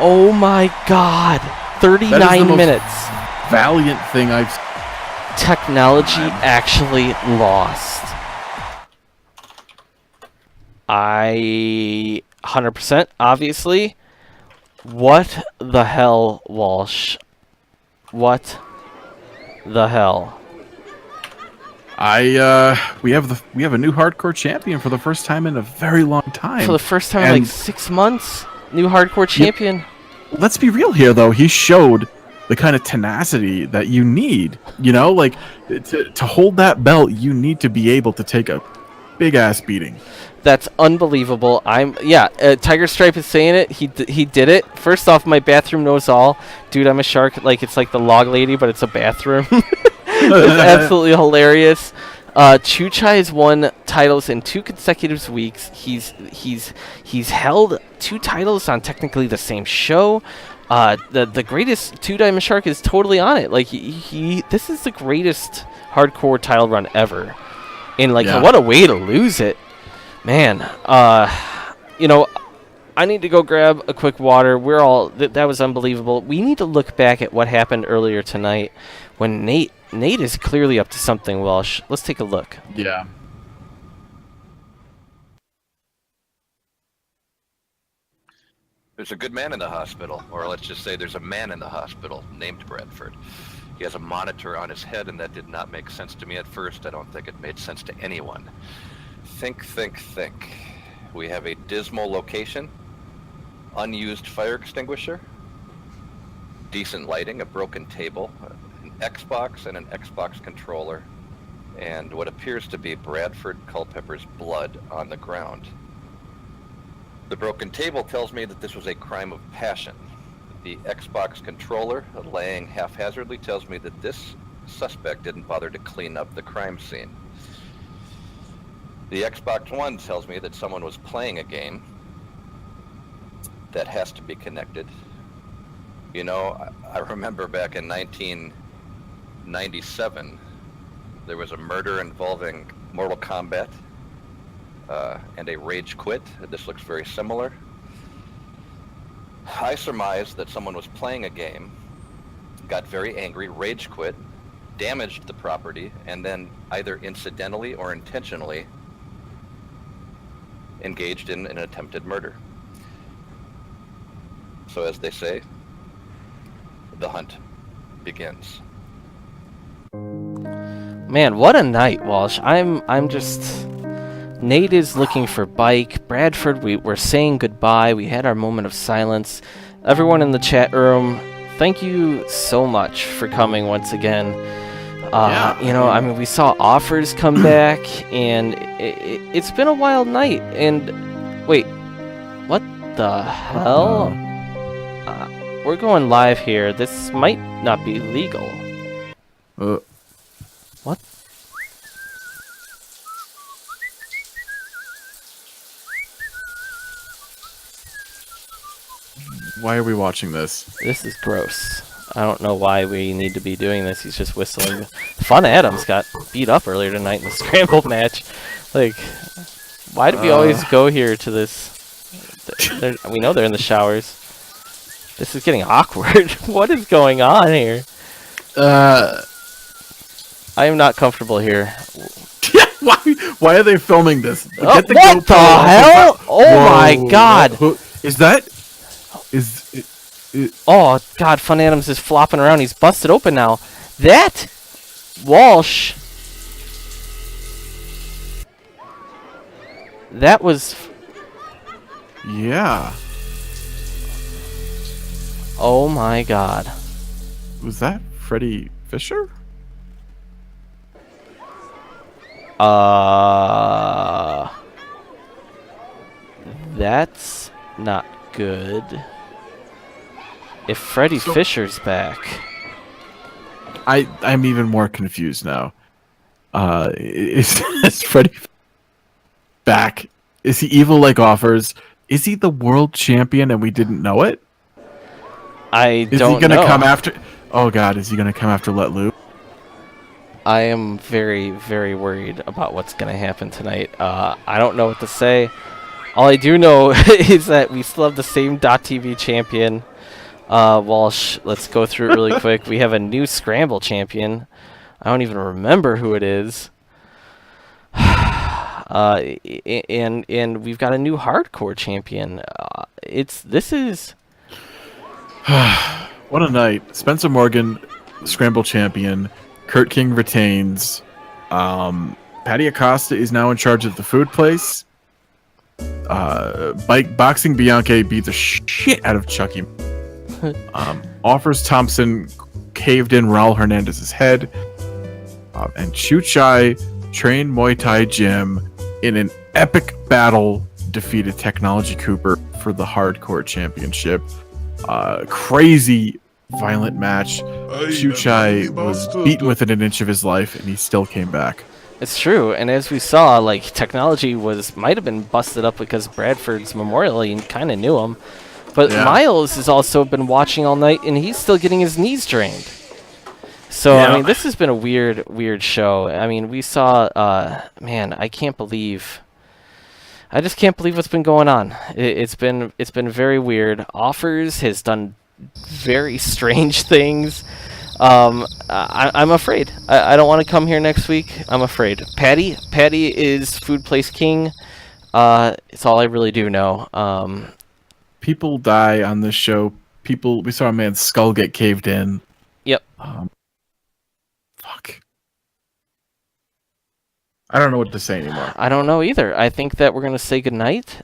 Oh my God. 39 minutes. Valiant thing I've... Technology actually lost. 100%, obviously. What the hell, Walsh? What the hell? We have a new hardcore champion for the first time in a very long time. For the first time in like 6 months, new hardcore champion. Let's be real here, though. He showed the kind of tenacity that you need. You know, like to hold that belt, you need to be able to take a big ass beating. That's unbelievable. Tiger Stripe is saying it. He did it. First off, my bathroom knows all. Dude, I'm a shark. Like it's like the log lady, but it's a bathroom. It's absolutely hilarious. Chuchai has won titles in 2 consecutive weeks. He's held 2 titles on technically the same show. The greatest 2 Diamond Shark is totally on it. Like this is the greatest hardcore title run ever. And like what a way to lose it. Man, you know, I need to go grab a quick water. We're all that was unbelievable. We need to look back at what happened earlier tonight when Nate is clearly up to something, Welsh. Let's take a look. Yeah. There's a good man in the hospital, or let's just say there's a man in the hospital named Bradford. He has a monitor on his head, and that did not make sense to me at first. I don't think it made sense to anyone. Think. We have a dismal location, unused fire extinguisher, decent lighting, a broken table, an Xbox and an Xbox controller, and what appears to be Bradford Culpepper's blood on the ground. The broken table tells me that this was a crime of passion. The Xbox controller laying haphazardly tells me that this suspect didn't bother to clean up the crime scene. The Xbox One tells me that someone was playing a game that has to be connected. You know, I remember back in 1997, there was a murder involving Mortal Kombat and a rage quit. This looks very similar. I surmise that someone was playing a game, got very angry, rage quit, damaged the property, and then either incidentally or intentionally engaged in an attempted murder. So as they say, the hunt begins. Man, what a night, Walsh. I'm just... Nate is looking for bike. Bradford, we're saying goodbye. We had our moment of silence. Everyone in the chat room, thank you so much for coming once again. You know, I mean, we saw offers come back, and it's been a wild night. And wait, what the hell? We're going live here. This might not be legal. What? Why are we watching this? This is gross. I don't know why we need to be doing this. He's just whistling. Fun Adams got beat up earlier tonight in the scramble match. Like, why do we always go here to this? We know they're in the showers. This is getting awkward. What is going on here? I am not comfortable here. Why are they filming this? What the hell? Oh my god! Is that? Oh god, Fun Adams is flopping around. He's busted open now. That Walsh. That was. Yeah. Oh my god. Was that Freddie Fisher? That's not good. If Freddie Fisher's back. I'm even more confused now. Is Freddie back? Is he evil like offers? Is he the world champion and we didn't know it? Is he gonna come after? Oh god, is he gonna come after Let Loose? I am very, very worried about what's gonna happen tonight. I don't know what to say. All I do know is that we still have the same .TV champion. Walsh, let's go through it really quick. We have a new Scramble champion. I don't even remember who it is. And we've got a new Hardcore champion. This is... What a night. Spencer Morgan, Scramble champion. Kurt King retains. Patty Acosta is now in charge of the food place. Boxing Bianca beat the shit out of Chucky. Offers Thompson caved in Raul Hernandez's head. And Chuchai trained Muay Thai Jim in an epic battle, defeated Technology Cooper for the Hardcore Championship. Crazy violent match. Chuchai was beaten within an inch of his life, and he still came back. It's true, and as we saw, like, Technology might have been busted up because Bradford's Memorial, he kind of knew him. But yeah. Miles has also been watching all night, and he's still getting his knees drained. So, yeah. I mean, this has been a weird show. I mean, we saw, man, I just can't believe what's been going on. It's been very weird. Offers has done very strange things. I'm afraid. I don't want to come here next week. I'm afraid. Patty is Food Place King. It's all I really do know. People die on this show. We saw a man's skull get caved in. Yep. Fuck. I don't know what to say anymore. I don't know either. I think that we're going to say goodnight.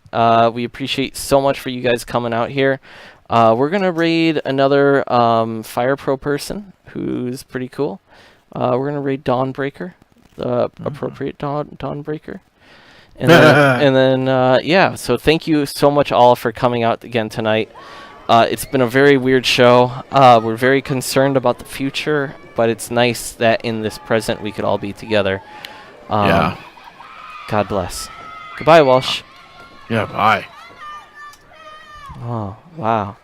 We appreciate so much for you guys coming out here. We're going to raid another Fire Pro person who's pretty cool. We're going to raid Dawnbreaker, the appropriate Dawnbreaker. And then, yeah, so thank you so much all for coming out again tonight. It's been a very weird show. We're very concerned about the future, but it's nice that in this present we could all be together. Yeah. God bless. Goodbye, Walsh. Yeah, bye. Oh, wow.